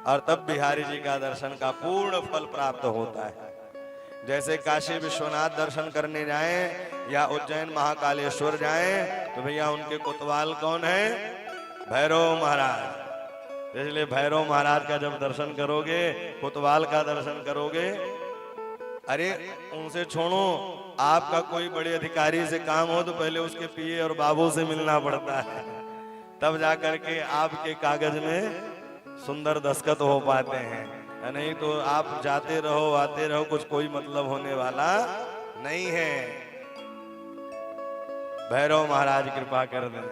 और तब बिहारी जी का दर्शन का पूर्ण फल प्राप्त होता है। जैसे काशी विश्वनाथ दर्शन करने जाएं या उज्जैन महाकालेश्वर जाएं तो भैया उनके कोतवाल कौन है? भैरव महाराज। इसलिए भैरव महाराज का जब दर्शन करोगे, कोतवाल का दर्शन करोगे, अरे उनसे छोड़ो, आपका कोई बड़े अधिकारी से काम हो तो पहले उसके पीए और बाबू से मिलना पड़ता है, तब जाकर के आपके कागज में सुंदर दस्तखत हो पाते हैं। नहीं तो आप जाते रहो आते रहो, कुछ कोई मतलब होने वाला नहीं है। भैरव महाराज कृपा कर दें,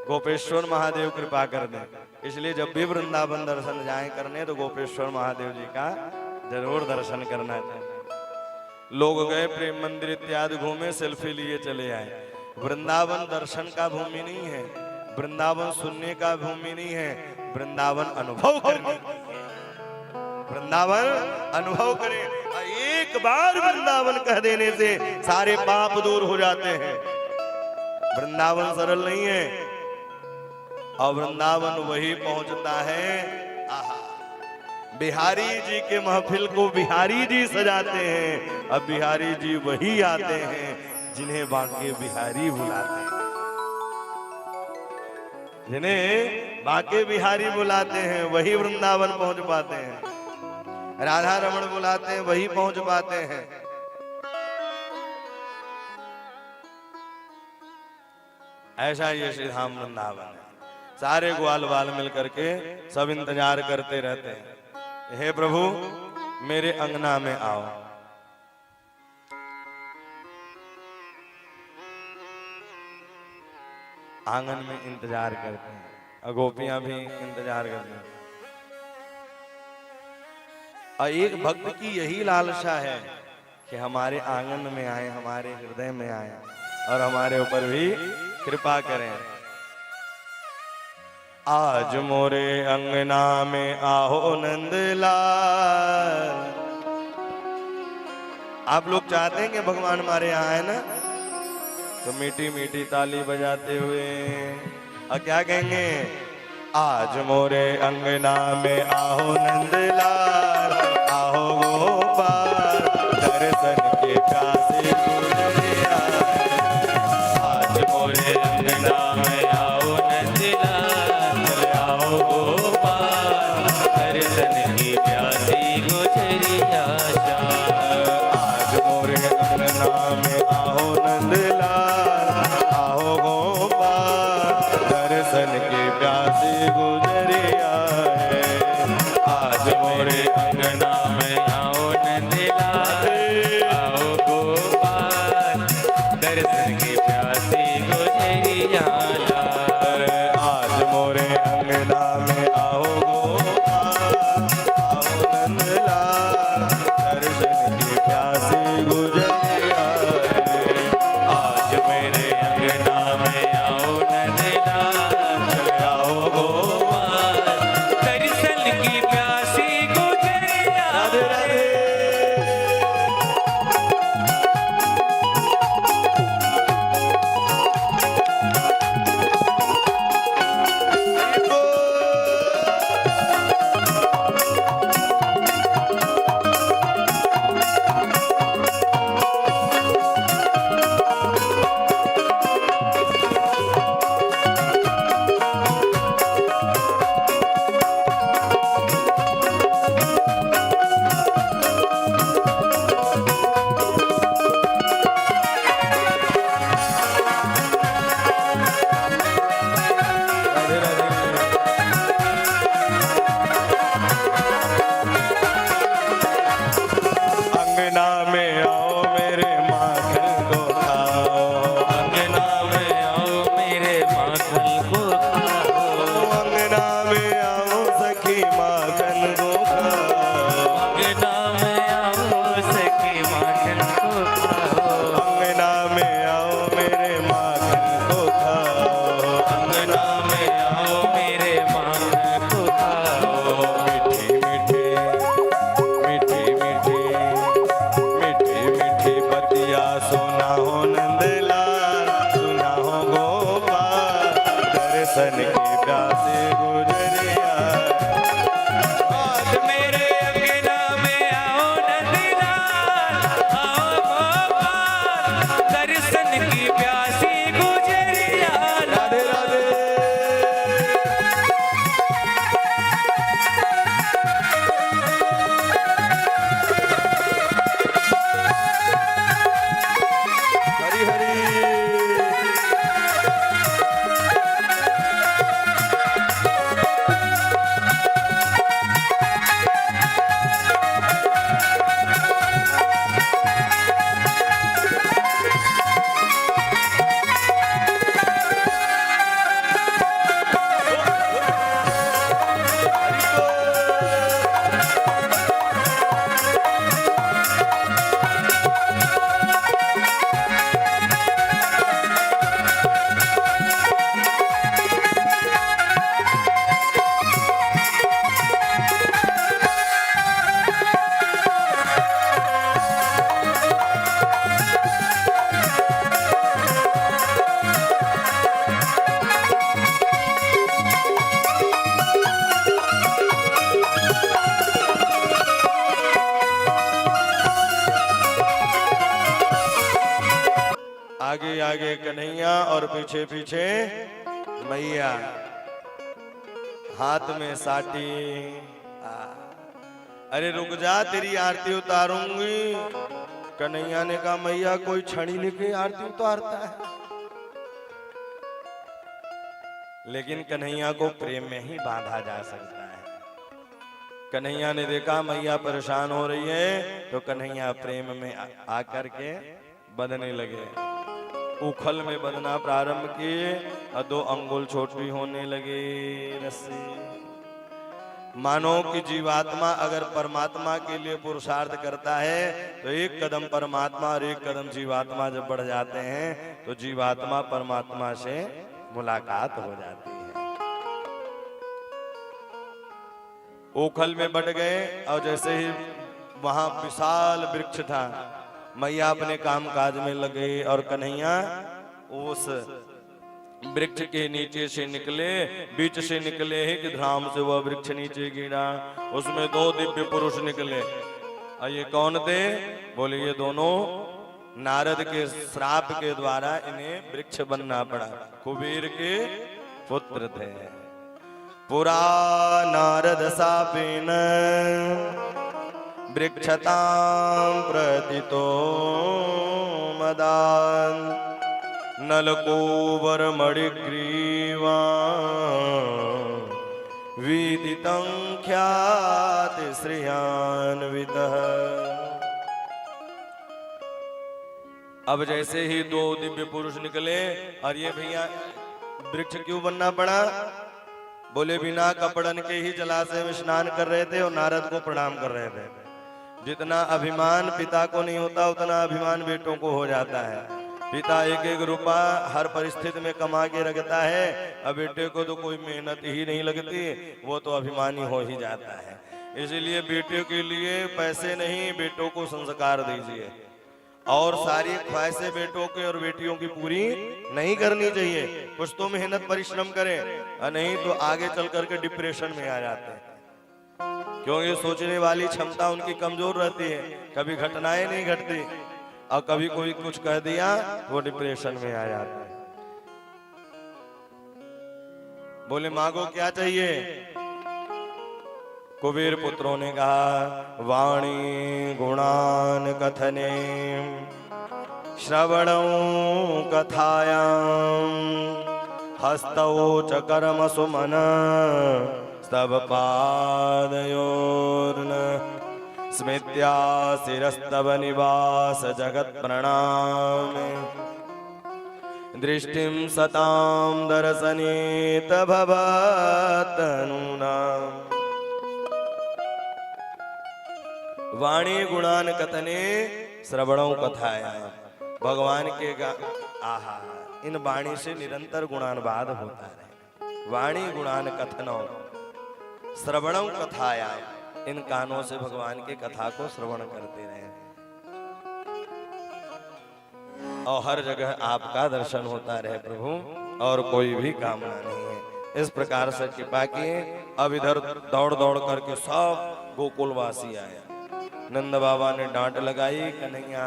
गोपेश्वर महादेव कृपा कर दें। इसलिए जब भी वृंदावन दर्शन जाए करने तो गोपेश्वर महादेव जी का जरूर दर्शन करना चाहिए। लोग गए प्रेम मंदिर इत्यादि घूमे, सेल्फी लिए चले आए। वृंदावन दर्शन का भूमि नहीं है, वृंदावन सुनने का भूमि नहीं है, वृंदावन अनुभव करने की है। वृंदावन अनुभव करें, एक बार वृंदावन कह देने से सारे पाप दूर हो जाते हैं। वृंदावन सरल नहीं है और वृंदावन वही पहुंचता है। आहा, बिहारी जी के महफिल को बिहारी जी सजाते हैं, अब बिहारी जी वही आते हैं जिन्हें बांके बिहारी बुलाते हैं। जिन्हें बांके बिहारी बुलाते हैं वही वृंदावन पहुंच पाते हैं। राधा रमण बुलाते हैं वही पहुंच पाते हैं। ऐसा ये श्री धाम वृंदावन है। सारे ग्वाल बाल मिल करके सब इंतजार करते रहते हैं, हे प्रभु मेरे अंगना में आओ। आंगन में इंतजार करते हैं और गोपियां भी इंतजार करते हैं। और एक भक्त की यही लालसा है कि हमारे आंगन में आए, हमारे हृदय में आए और हमारे ऊपर भी कृपा करें। आज मोरे अंगना में आओ नंदलाल। आप लोग चाहते हैं कि भगवान हमारे यहाँ आए ना, तो मीठी मीठी ताली बजाते हुए और क्या कहेंगे? आज मोरे अंगना में आओ नंदलाल, आओ गोपाल, दर्शन के प्यासे गुजरिया। आज मोरे अंगना में आओ नंदलाल, आओ गोपाल, दर्शन की प्यासी गुजरिया। आज मोरे अंगना में आओ नंदलाल, आओ गोपाल, दर्शन की प्यासी गुजरिया है। आज मोरे अंगना में आओ नंदलाल, आओ गोपाल, दर्शन की प्यासी गुजरिया। आज मोरे अंगना में आओ गोपाल, आओ नंदलाल, दर्शन की प्यासी गुजरिया है। प्यासे गुजरिया। आज मेरे अंगना में आओ नंदलाल, आओ गोपाल, दर्शन की प्यासी गुजरिया। राधे राधे। हरि हरि। आगे आगे कन्हैया और पीछे पीछे मैया, हाथ में साटी। अरे रुक जा, तेरी आरती उतारूंगी। कन्हैया ने कहा मैया कोई छड़ी लेके आरती उतारता है। लेकिन कन्हैया को प्रेम में ही बांधा जा सकता है। कन्हैया ने देखा मैया परेशान हो रही है, तो कन्हैया प्रेम में आकर के बंधने लगे। उखल में बंधना प्रारंभ किए और 2 अंगुल छोटी होने लगे रस्सी। मानो कि जीवात्मा अगर परमात्मा के लिए पुरुषार्थ करता है तो 1 कदम परमात्मा और 1 कदम जीवात्मा जब बढ़ जाते हैं तो जीवात्मा परमात्मा से मुलाकात हो जाती है। ओखल में बढ़ गए और जैसे ही वहां विशाल वृक्ष था, मैया अपने काम काज में लगे और कन्हैया उस वृक्ष के नीचे से निकले, बीच से निकले ही कि धाम से वह वृक्ष नीचे गिरा। उसमें 2 दिव्य पुरुष निकले। और ये कौन थे? बोले ये दोनों नारद के श्राप के द्वारा इन्हें वृक्ष बनना पड़ा। कुबेर के पुत्र थे। पुरा नारद शापेन वृक्षतां प्रतितो मदान नलकूबर मणिग्रीवा विदितं ख्याति श्रेयान्वितः। अब जैसे ही 2 दिव्य पुरुष निकले, और ये भैया वृक्ष क्यों बनना पड़ा? बोले बिना कपड़न के ही जलाशय में स्नान कर रहे थे और नारद को प्रणाम कर रहे थे। जितना अभिमान पिता को नहीं होता उतना अभिमान बेटों को हो जाता है। पिता 1-1 रुपया हर परिस्थिति में कमा के रखता है, अब बेटे को तो कोई मेहनत ही नहीं लगती, वो तो अभिमानी हो ही जाता है। इसलिए बेटे के लिए पैसे नहीं, बेटों को संस्कार दीजिए। और सारी ख्वाहिशें बेटों के और बेटियों की पूरी नहीं करनी चाहिए। कुछ तो मेहनत परिश्रम करें, और नहीं तो आगे चल करके डिप्रेशन में आ जाते हैं। क्योंकि सोचने वाली क्षमता उनकी कमजोर रहती है, कभी घटनाएं नहीं घटती, और कभी कोई कुछ कह दिया वो डिप्रेशन में आ जाता है। बोले मांगो क्या चाहिए? कुबेर पुत्रों ने कहा वाणी गुणान कथने श्रवणौ कथायां हस्तौ च कर्म सुमन स्तव पादयोर्न स्मृत्या शिरस्तव निवास जगत प्रणाम दृष्टिं सतां दर्शनेत भवतनूनाम्। वाणी गुणान कथने श्रवणों कथाया। भगवान के आहा इन वाणी से निरंतर गुणानुवाद होता है। वाणी गुणान कथनों श्रवणों कथाया, इन कानों से भगवान के कथा को श्रवण करते रहे और हर जगह आपका दर्शन होता रहे प्रभु, और कोई भी कामना नहीं है। इस प्रकार से कृपा किए। अब इधर दौड़ दौड़ करके सब गोकुलवासी आया। नंद बाबा ने डांट लगाई, कन्हैया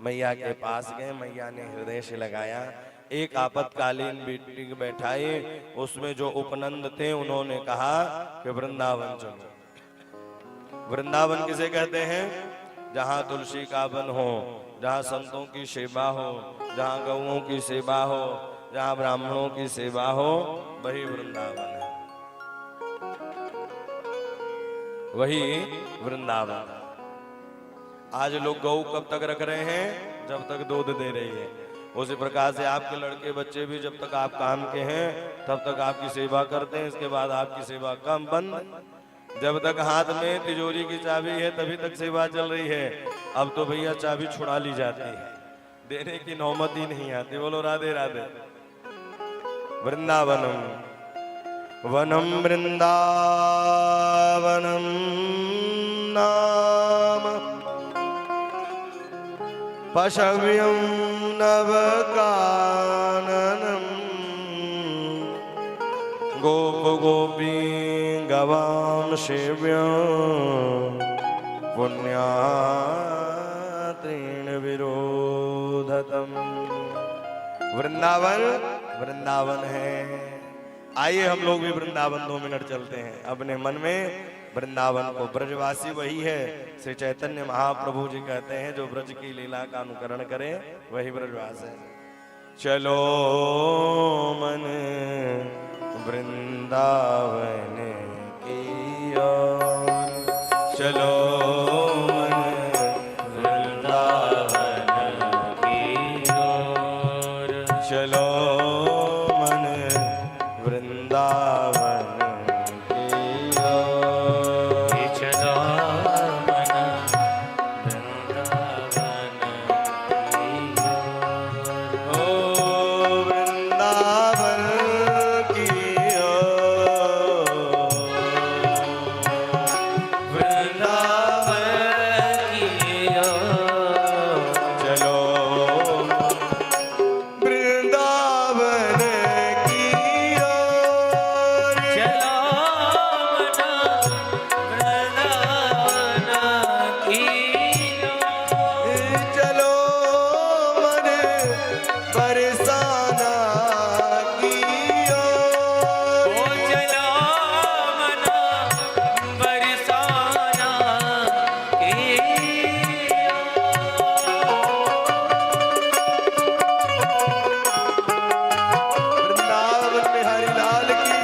मैया के पास गए, मैया ने हृदय से लगाया। एक आपातकालीन मीटिंग बैठाई, उसमें जो उपनंद थे उन्होंने कहा कि वृंदावन चलो। वृंदावन किसे कहते हैं? जहाँ तुलसी का वन हो, जहाँ संतों की सेवा हो, जहाँ गौओं की सेवा हो, जहाँ ब्राह्मणों की सेवा हो, वही वृंदावन है, वही वृंदावन। आज लोग गौ कब तक रख रहे हैं? जब तक दूध दे रही है। उसी प्रकार से आपके लड़के बच्चे भी जब तक आप काम के हैं तब तक आपकी सेवा करते हैं, इसके बाद आपकी सेवा कम बंद। जब तक हाथ में तिजोरी की चाबी है तभी तक सेवा चल रही है। अब तो भैया चाबी छुड़ा ली जाती है, देने की नौबत ही नहीं आती। बोलो राधे राधे। वृंदावनम वनम वृंदावनम नाम पशव्यं नवकाननम गोप गोपी गवां सेव्यं पुण्यात्रेण विरोधतम। वृंदावन वृंदावन है। आइए हम लोग भी वृंदावन 2 मिनट चलते हैं अपने मन में। वृंदावन को ब्रजवासी वही है। श्री चैतन्य महाप्रभु जी कहते हैं जो ब्रज की लीला का अनुकरण करे वही ब्रजवास है। चलो मन वृंदावन की ओर, चलो मन वृंदावन की ओर, चलो मन वृंदावन की ओर, चलो मन वृंदावन की ओर। ओ वृंदावन की ओर, वृंदावन की ओर, चलो वृंदावन की ओर, चलो मन वृंदावन की ओर। चलो मन बरसाना की ओर, ओ चलो मन बरसाना की वृंदावन में हरि लाल की।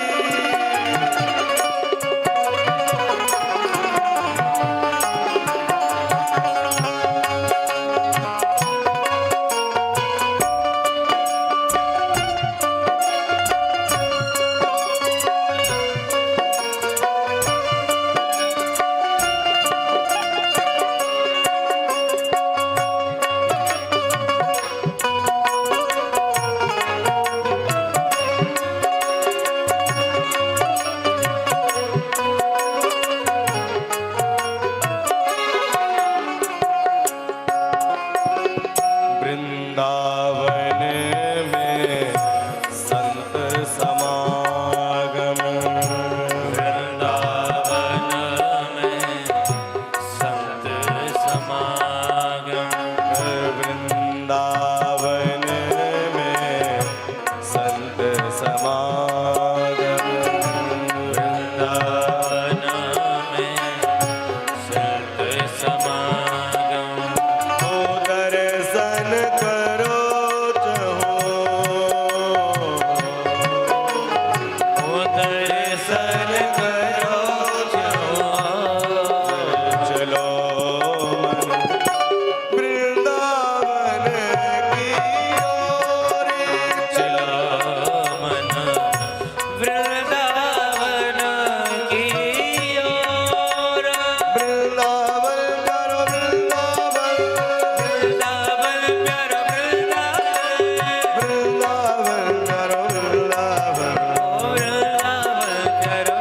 वृंदावन में संत समागम, वृंदावन में संत समागम, वृंदावन में संत समागम, वृंदावन में संत समागम। ओ दर्शन करो चहो, ओ दर्शन करो चलो मन वृंदावन की ओर, चलो मन वृंदावन की ओर। वृंदावन करो वृंदावन, वृंदावन प्यारा वृंदावन, वृंदावन करो वृंदावन, वृंदावन करो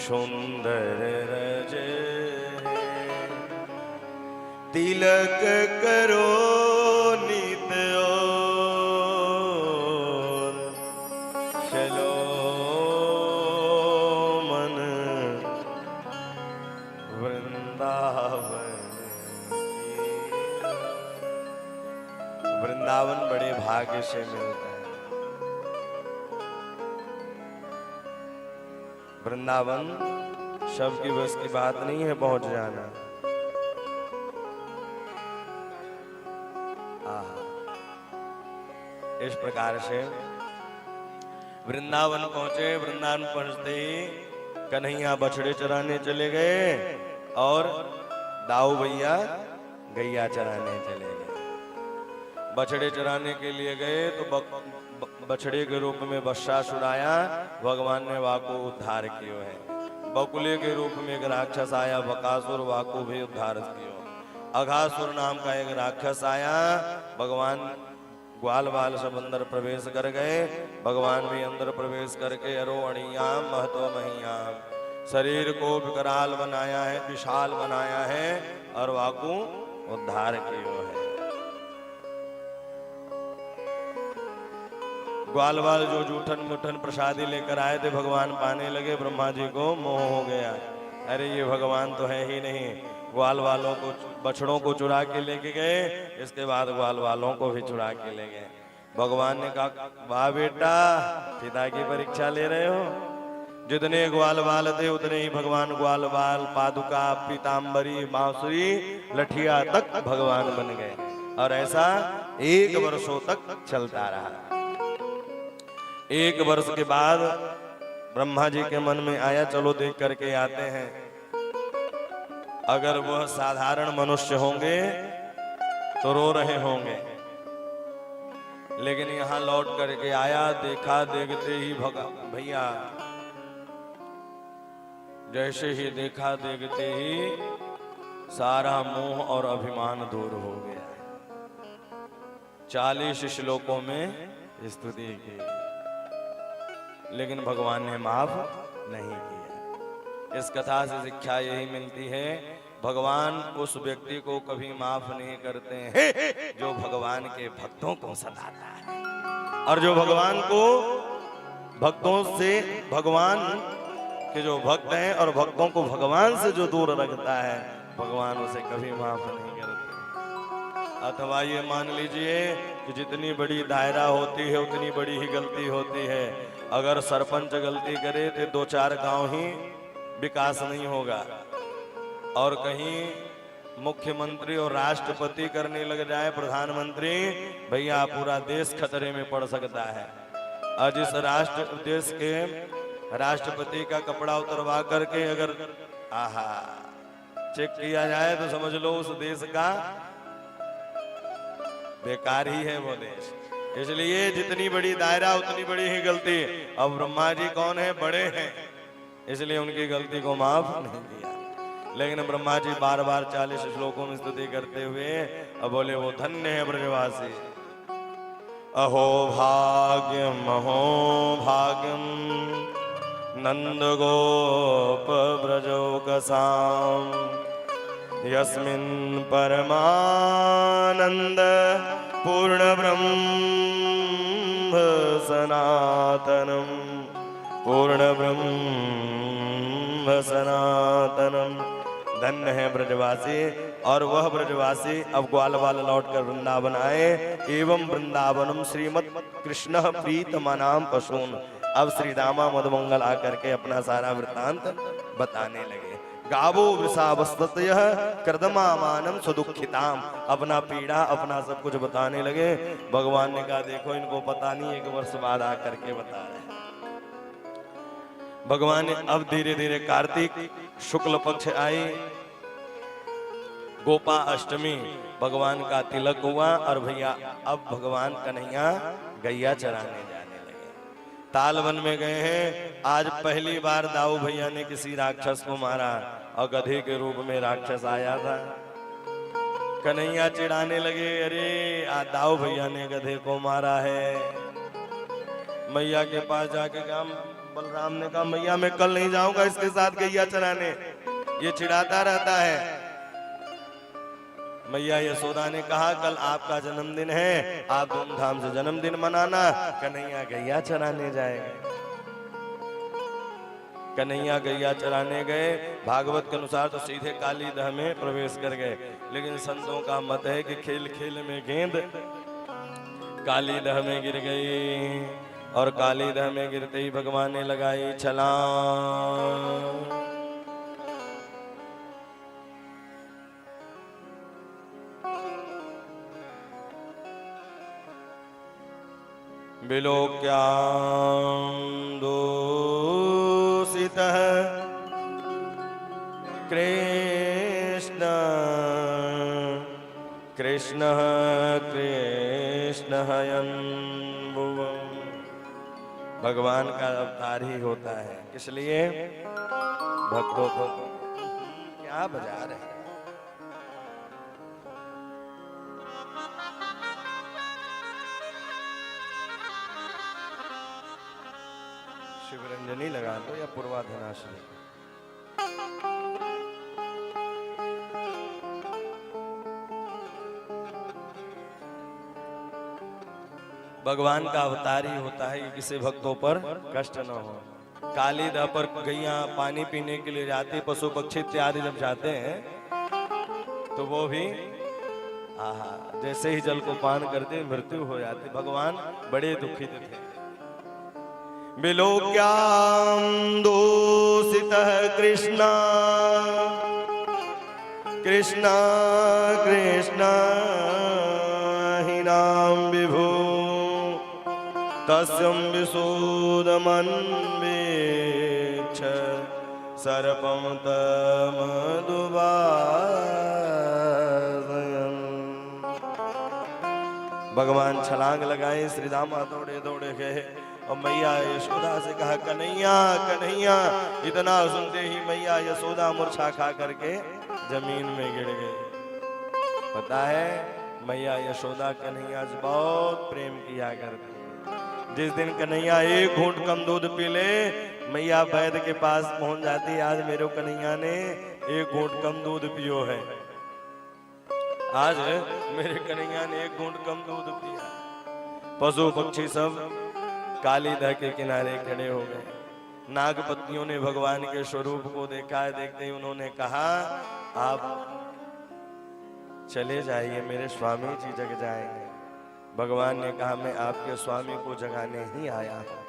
सुंदर रजे तिलक करो नित और चलो मन वृंदावन की। वृंदावन बड़े भाग्य से मिलता है। वृंदावन सबकी बस की बात नहीं है पहुंच जाना। इस प्रकार से वृंदावन पहुंचे। वृंदावन पहुंचते ही कन्हैया बछड़े चराने चले गए और दाऊ भैया गैया चराने चले गए। बछड़े चराने के लिए गए तो बछड़े के रूप में बत्सासुर आया, भगवान ने वाको उद्धार कियो है। बकुले के रूप में एक राक्षस आया, बकासुर, वाको भी उद्धार कियो। अघासुर नाम का एक राक्षस आया, भगवान ग्वाल बाल सब अंदर प्रवेश कर गए। भगवान भी अंदर प्रवेश करके अरोहणीयाम महत्व महियाम शरीर को विकराल बनाया है, विशाल बनाया है और वाकु उद्धार कियो है। ग्वाल बाल जो जूठन मुठन प्रसादी लेकर आए थे भगवान पाने लगे। ब्रह्मा जी को मोह हो गया, अरे ये भगवान तो है ही नहीं। ग्वाल वालों को बछड़ों को चुरा के लेके गए, इसके बाद ग्वाल वालों को भी चुरा के ले गए। भगवान ने कहा वाह बेटा, पिता की परीक्षा ले रहे हो। जितने ग्वाल बाल थे उतने ही भगवान ग्वाल बाल, पादुका, पीताम्बरी, बांसुरी, लठिया तक भगवान बन गए। और ऐसा 1 वर्षों तक चलता रहा। 1 वर्ष के बाद ब्रह्मा जी के मन में आया चलो देख करके आते हैं। अगर वह साधारण मनुष्य होंगे तो रो रहे होंगे, लेकिन यहां लौट करके आया, देखा, देखते ही भैया जैसे ही देखा देखते ही सारा मोह और अभिमान दूर हो गया। 40 श्लोकों में स्तुति की, लेकिन भगवान ने माफ नहीं किया। इस कथा से शिक्षा यही मिलती है, भगवान उस व्यक्ति को कभी माफ नहीं करते हैं जो भगवान के भक्तों को सताता है, और जो भगवान को भक्तों से, भगवान के जो भक्त हैं और भक्तों को भगवान से जो दूर रखता है, भगवान उसे कभी माफ नहीं करते। अथवा ये मान लीजिए कि जितनी बड़ी दायरा होती है उतनी बड़ी ही गलती होती है। अगर सरपंच गलती करे तो 2-4 गांव ही विकास नहीं होगा, और कहीं मुख्यमंत्री और राष्ट्रपति करने लग जाए, प्रधानमंत्री, भैया पूरा देश खतरे में पड़ सकता है। और जिस देश के राष्ट्रपति का कपड़ा उतरवा करके अगर चेक किया जाए तो समझ लो उस देश का बेकार ही है वो देश। इसलिए जितनी बड़ी दायरा उतनी बड़ी ही गलती। अब ब्रह्मा जी कौन है? बड़े हैं, इसलिए उनकी गलती को माफ नहीं किया। लेकिन ब्रह्मा जी बार बार 40 श्लोकों में स्तुति करते हुए अब बोले वो धन्य है ब्रजवासी। अहो भाग्यम नंद गोप ब्रजोकसाम यस्मिन् परमानंद पूर्ण ब्रह्म सनातनम पूर्ण ब्रह्म सनातनम। धन्य है ब्रजवासी। और वह ब्रजवासी अब ग्वाल बाल लौट कर वृंदावन आए। एवं वृंदावनम श्रीमद कृष्ण प्रीतमानाम पशून। अब श्री रामा मधुमंगल आकर के अपना सारा वृत्तांत बताने लगे। गावो वृषावस्ततय कर्दमामानम सुदुखिताम। अपना पीड़ा, अपना सब कुछ बताने लगे। भगवान ने कहा देखो इनको पता नहीं, 1 वर्ष बाद आकर के बता रहे। भगवान ने अब धीरे धीरे कार्तिक शुक्ल पक्ष आई, गोपा अष्टमी, भगवान का तिलक हुआ और भैया अब भगवान कन्हैया गैया चराने जाने लगे। तालवन में गए हैं। आज पहली बार दाऊ भैया ने किसी राक्षस को मारा, और गधे के रूप में राक्षस आया था। कन्हैया चिढ़ाने लगे, अरे आज दाऊ भैया ने गधे को मारा है। मैया के पास जाके कहा, बलराम ने कहा मैया मैं कल नहीं जाऊंगा इसके साथ गैया चराने, ये चिढ़ाता रहता है। मैया यशोदा ने कहा कल आपका जन्मदिन है, आप धूमधाम से जन्मदिन मनाना। कन्हैया गैया चराने जाएगा। कन्हैया गैया चराने गए, भागवत के अनुसार तो सीधे काली दह में प्रवेश कर गए, लेकिन संतों का मत है कि खेल खेल में गेंद काली दह में गिर गई, और काली दह में गिरते ही भगवान ने लगाई छलांग। विलोक्यां दूषितः कृष्ण कृष्णः कृष्णः यन्भुवम्। भगवान का अवतार ही होता है, इसलिए भक्तों को क्या बजा रहे हैं। शिवरंजनी लगा दो या पूर्वाधनाश्री। भगवान का अवतार ही होता है कि किसी भक्तों पर कष्ट न हो। काली दह पर गैया पानी पीने के लिए जाती, पशु पक्षी इत्यादि जब जाते हैं तो वो भी आहा जैसे ही जल को पान करते मृत्यु हो जाती। भगवान बड़े दुखित थे। विलोक्यां दूषितः कृष्णा कृष्णा कृष्णा हीनां विभु तस्यं विशोदमन्वेक्ष सर्पं तमदुवासयन्। भगवान छलांग लगाए, श्री रामा दौड़े दौड़े गए और मैया यशोदा से कहा कन्हैया कन्हैया। इतना सुनते ही मैया यशोदा मूर्छा खा करके जमीन में गिर गई। पता है मैया यशोदा कन्हैया से बहुत प्रेम किया करती। जिस दिन कन्हैया एक घूंट कम दूध पी ले, मैया वैद्य के पास पहुंच जाती, आज मेरे कन्हैया ने एक घूंट कम दूध पियो है, आज मेरे कन्हैया ने एक घूंट कम दूध पिया। पशु पक्षी सब काली दह के किनारे खड़े हो गए। नागपत्नियों ने भगवान के स्वरूप को देखा है, देखते ही उन्होंने कहा आप चले जाइए, मेरे स्वामी जी जग जाएंगे। भगवान ने कहा मैं आपके स्वामी को जगाने ही आया हूं।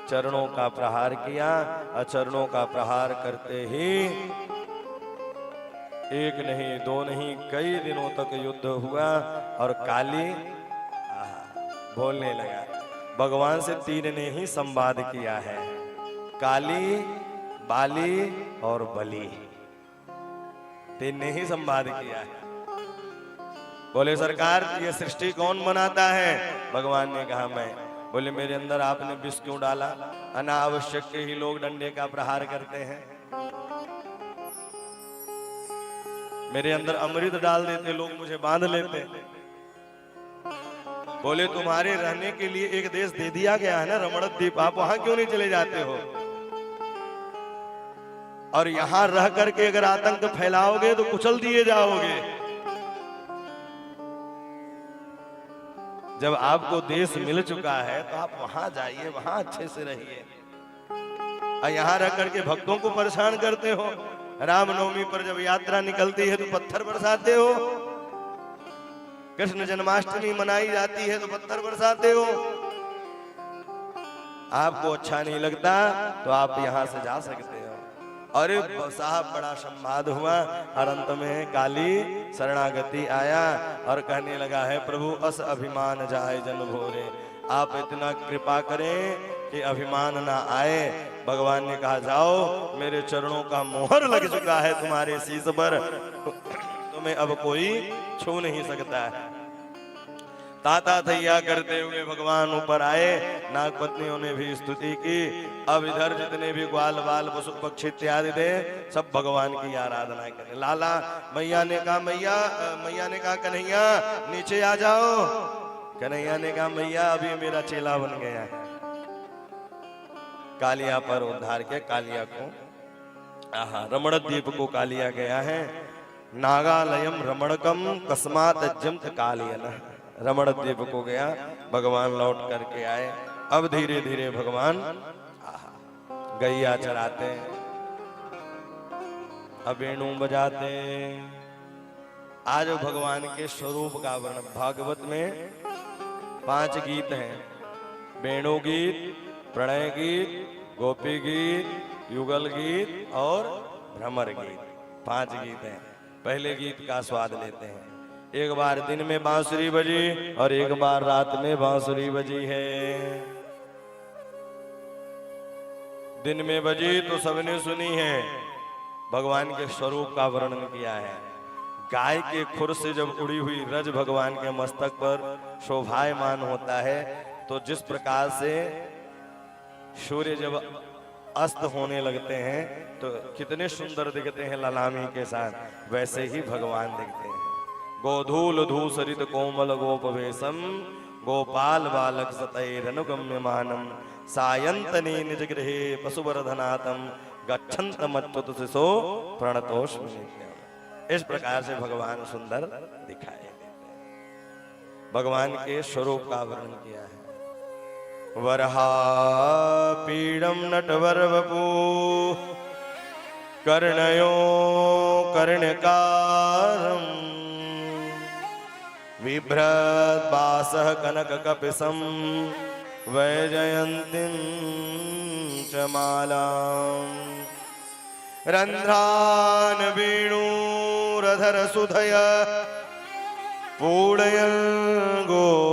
चरणों का प्रहार किया और चरणों का प्रहार करते ही एक नहीं दो नहीं कई दिनों तक युद्ध हुआ और काली बोलने लगा। भगवान से तीन ने ही संवाद किया है, काली बाली और बलि, तीन ने ही संवाद किया है। बोले सरकार ये सृष्टि कौन बनाता है? भगवान ने कहा मैं। बोले मेरे अंदर आपने विष क्यों डाला? अनावश्यक के ही लोग डंडे का प्रहार करते हैं, मेरे अंदर अमृत डाल देते लोग, मुझे बांध लेते। बोले तुम्हारे रहने के लिए एक देश दे दिया गया है ना, रमणद्वीप, आप वहां क्यों नहीं चले जाते हो? और यहां रह करके अगर आतंक फैलाओगे तो कुचल दिए जाओगे। जब आपको देश मिल चुका है तो आप वहां जाइए, वहां अच्छे से रहिए। और यहां रह करके भक्तों को परेशान करते हो। रामनवमी पर जब यात्रा निकलती है तो पत्थर बरसाते हो, कृष्ण जन्माष्टमी मनाई जाती है तो पत्थर बरसाते हो। आपको अच्छा नहीं लगता तो आप यहां से जा सकते हो। अरे साहब बड़ा संवाद हुआ और अंत में काली शरणागति आया और कहने लगा है प्रभु अस अभिमान जाए जन भोरे, आप इतना कृपा करें कि अभिमान ना आए। भगवान ने कहा जाओ, मेरे चरणों का मोहर लग चुका है तुम्हारे शीश पर, तुम्हें अब कोई छू नहीं सकता है। ताता थैया करते हुए भगवान ऊपर आए, नागपत्नियों ने भी स्तुति की। अब इधर जितने भी ग्वाल बाल पशु पक्षी इत्यादि थे सब भगवान की आराधना करें। लाला मैया ने कहा मैया ने कहा कन्हैया नीचे आ जाओ। कन्हैया ने कहा मैया अभी मेरा चेला बन गया है, कालिया पर उद्धार किया, कालिया को रमण द्वीप को कालिया गया है। नागालयम रमणकम कस्मात जमत कालियन, रमण द्वीप को गया, भगवान लौट करके आए। अब धीरे धीरे भगवान गैया चराते, अब वेणु बजाते। आज भगवान के स्वरूप का वर्णन भागवत में 5 गीत हैं, वेणु गीत, प्रणय गीत, गोपी गीत, युगल गीत और भ्रमर गीत, 5 गीत हैं। पहले गीत का स्वाद लेते हैं। एक बार दिन में बांसुरी बजी और एक बार रात में बांसुरी बजी है। दिन में बजी तो सबने सुनी है, भगवान के स्वरूप का वर्णन किया है। गाय के खुर से जब उड़ी हुई रज भगवान के मस्तक पर शोभायमान होता है, तो जिस प्रकार से सूर्य जब अस्त होने लगते हैं तो कितने सुंदर दिखते हैं ललामी के साथ, वैसे ही भगवान दिखते हैं। गोधूल धूसरित कोमल गोपवेशम गोपाल बालक सतैरनुगम्यमानम सायंतनी निज गृहे पशुवर्धनातम गच्छन्त मच्युत शिशो प्रणतोष्मि नित्यम। इस प्रकार से भगवान सुंदर दिखाए देते हैं। भगवान के स्वरूप का वर्णन किया है। वरहा पीडम नटवर वपू कर्णयो कर्णकारम बिभ्रत बासः कनक कपिसम वैजयंतीं च मालाम रंध्रान वेणुरधर सुधय पूडयन् गोपवृन्दये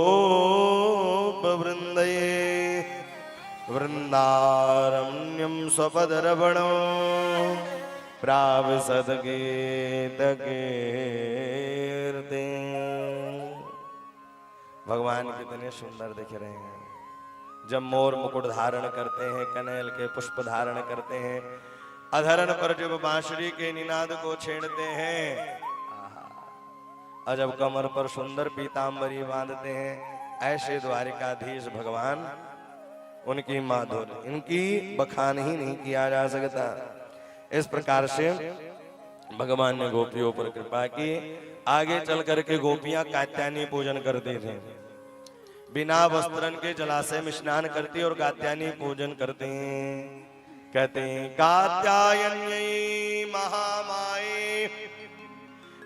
वृंदारण्यं स्वपदरवणो प्राविशद गीतकीर्ति। भगवान कितने सुंदर दिख रहे हैं। जब मोर मुकुट धारण करते हैं, कनेल के पुष्प धारण करते हैं, अधरण पर जब बांसुरी के निनाद को छेड़ते हैं, और जब कमर पर सुंदर पीतांबरी बांधते हैं, ऐसे द्वारिकाधीश भगवान, उनकी माधुर्य, इनकी बखान ही नहीं किया जा सकता। इस प्रकार से भगवान ने गोपियों पर कृपा की। आगे चल करके गोपियां कात्यायनी पूजन करती थी, बिना वस्त्रन के जलाशय में स्नान करती और कात्यायनी पूजन करते हैं। कहते हैं कात्यायनी महामाये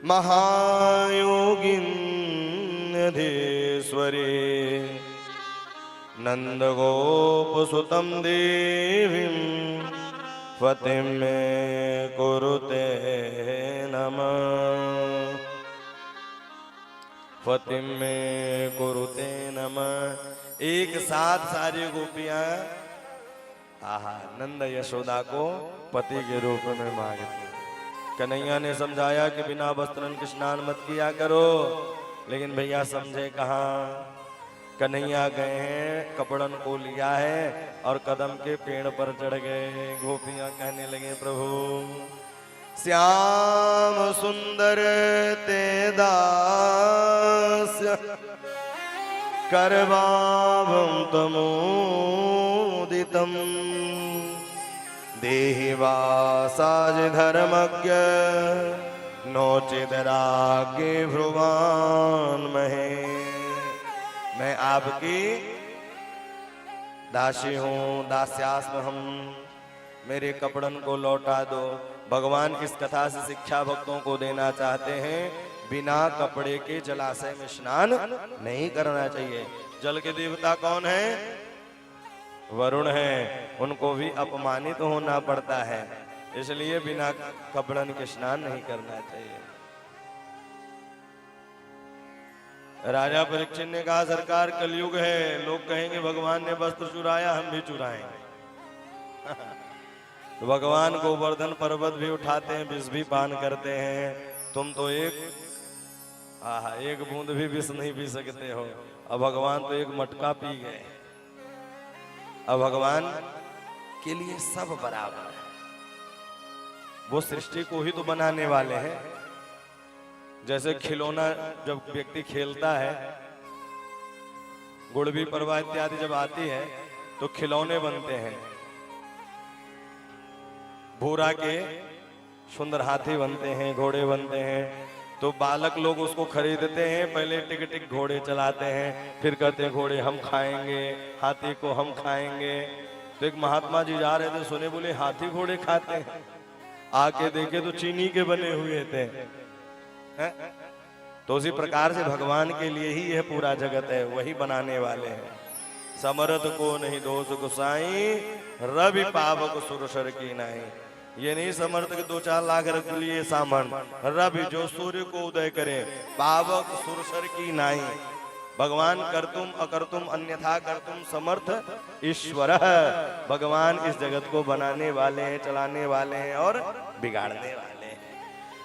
महायोगिन्यधीश्वरी नंद गोप सुतम देवीं पतिं मे कुरुते नमः, पतिं मे कुरुते नमः। एक साथ सारी गोपियां नंद यशोदा को पति के रूप में मांगती। कन्हैया ने समझाया कि बिना वस्त्रन के स्नान मत किया करो, लेकिन भैया समझे कहाँ। कन्हैया गए हैं, कपड़न को लिया है और कदम के पेड़ पर चढ़ गए। गोपियां कहने लगे प्रभु श्याम सुंदर ते दास्य करवावं तमोदितम देहि वासाज धर्मज्ञ नोचिदरागे भ्रुवान महे। मैं आपकी दासी हूँ, दास्यास्म हम, मेरे कपड़न को लौटा दो। भगवान इस कथा से शिक्षा भक्तों को देना चाहते हैं, बिना कपड़े के जलाशय में स्नान नहीं करना चाहिए। जल के देवता कौन है? वरुण है, उनको भी अपमानित होना पड़ता है, इसलिए बिना कपड़न के स्नान नहीं करना चाहिए। राजा परीक्षित ने कहा सरकार कलयुग है, लोग कहेंगे भगवान ने वस्त्र चुराया, हम भी चुराएंगे। तो भगवान गोवर्धन पर्वत भी उठाते हैं, विष भी पान करते हैं। तुम तो एक बूंद भी विष नहीं पी सकते हो, अब भगवान तो एक मटका पी गए। अब भगवान के लिए सब बराबर है, वो सृष्टि को ही तो बनाने वाले हैं। जैसे खिलौना जब व्यक्ति खेलता है, गुड़बी परवा इत्यादि जब आती है तो खिलौने बनते हैं, भूरा के सुंदर हाथी बनते हैं, घोड़े बनते हैं। तो बालक लोग उसको खरीदते हैं, पहले टिक टिक घोड़े चलाते हैं, फिर कहते हैं घोड़े हम खाएंगे, हाथी को हम खाएंगे। तो एक महात्मा जी जा रहे थे, सुने, बोले हाथी घोड़े खाते हैं। आके देखे तो चीनी के बने हुए थे। हैं? तो उसी प्रकार से भगवान के लिए ही यह पूरा जगत है, वही बनाने वाले हैं। समरथ को नहीं दोष गुसाई, रवि पावक सुरसर की नहीं। ये नहीं समर्थ के 2-4 लाख रख लिए सामान, रवि जो सूर्य को उदय करे, पावक सुरसर की नाई। भगवान करतुम अकर्तुम अन्यथा करतुम समर्थ ईश्वर। भगवान इस जगत को बनाने वाले हैं, चलाने वाले हैं और बिगाड़ने वाले हैं।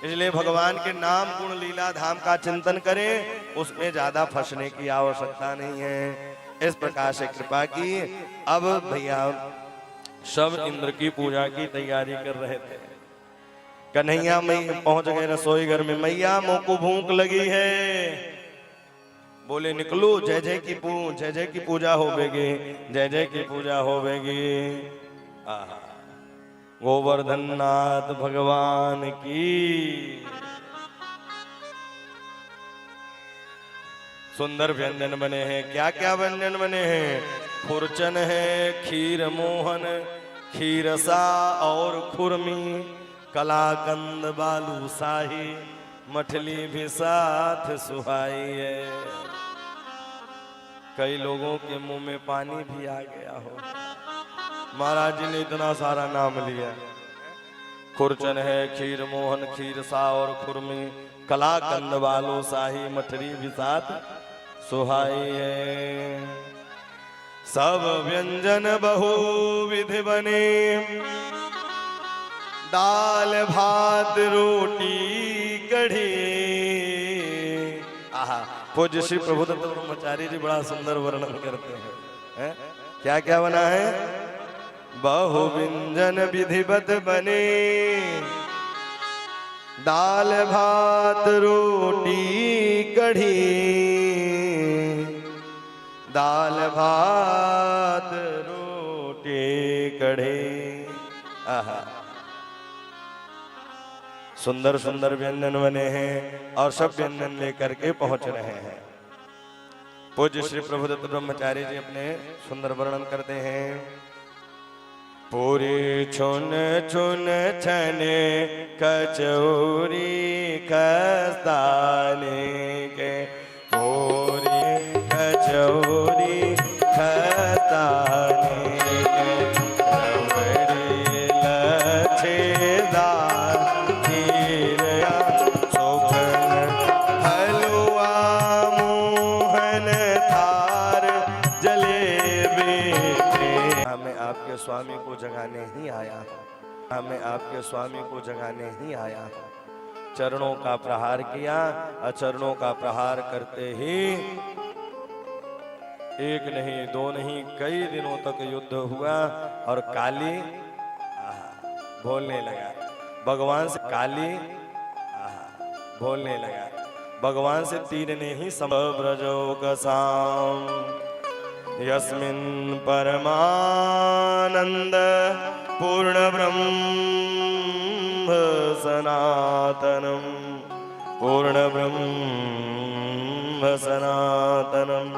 इसलिए भगवान के नाम गुण लीला धाम का चिंतन करें, उसमें ज्यादा फंसने की आवश्यकता नहीं है। इस प्रकार से कृपा की। अब भैया सब इंद्र की पूजा की तैयारी कर रहे थे। कन्हैया मैया पहुंच गए रसोई घर में। मैया मोको भूख लगी है। बोले निकलो, जय जय की पूजा होवेगी, जय जय की पूजा होवेगी। गोवर्धन नाथ भगवान की। सुंदर व्यंजन बने हैं। क्या क्या व्यंजन बने हैं? खुरचन है, खीर मोहन, खीरसा और खुरमी, कलाकंद बालूशाही, मठली भी साथ सुहाई है। कई लोगों के मुंह में पानी भी आ गया हो। महाराज जी ने इतना सारा नाम लिया। खुरचन है, खीर मोहन, खीरसा और खुरमी, कलाकंद बालूशाही, मठली भी साथ सुहाई है। सब व्यंजन बहुविध बने, दाल भात रोटी कढ़ी। आहा, पूज्य श्री प्रभुदत्त ब्रह्मचारी जी बड़ा सुंदर वर्णन करते हैं। क्या क्या बना है? बहु व्यंजन विधिवत बने, दाल भात रोटी कढ़ी, दाल भात रोटी कढ़ी। आहा, सुंदर सुंदर व्यंजन बने हैं और सब व्यंजन लेकर के पहुंच रहे हैं। पूज्य श्री प्रभुदत्त ब्रह्मचारी जी अपने सुंदर वर्णन करते हैं। पूरी छुन छुन छने कचौरी खस्ताने के, पूरी कचौरी खस्ताने के, रबड़ी लच्छेदार खीरया सुखन हलवा मोहन थार जलेबी। हमें आपके स्वामी को जगाने ही आया हूँ, हमें आपके स्वामी को जगाने ही आया हूँ। चरणों का प्रहार किया और चरणों का प्रहार करते ही एक नहीं दो नहीं कई दिनों तक युद्ध हुआ और काली बोलने लगा। भगवान से काली बोलने लगा। भगवान से तीर ने ही ब्रजो कसाम यस्मिन् परमानंद पूर्ण ब्रह्म सनातनम, पूर्ण ब्रह्म सनातनम।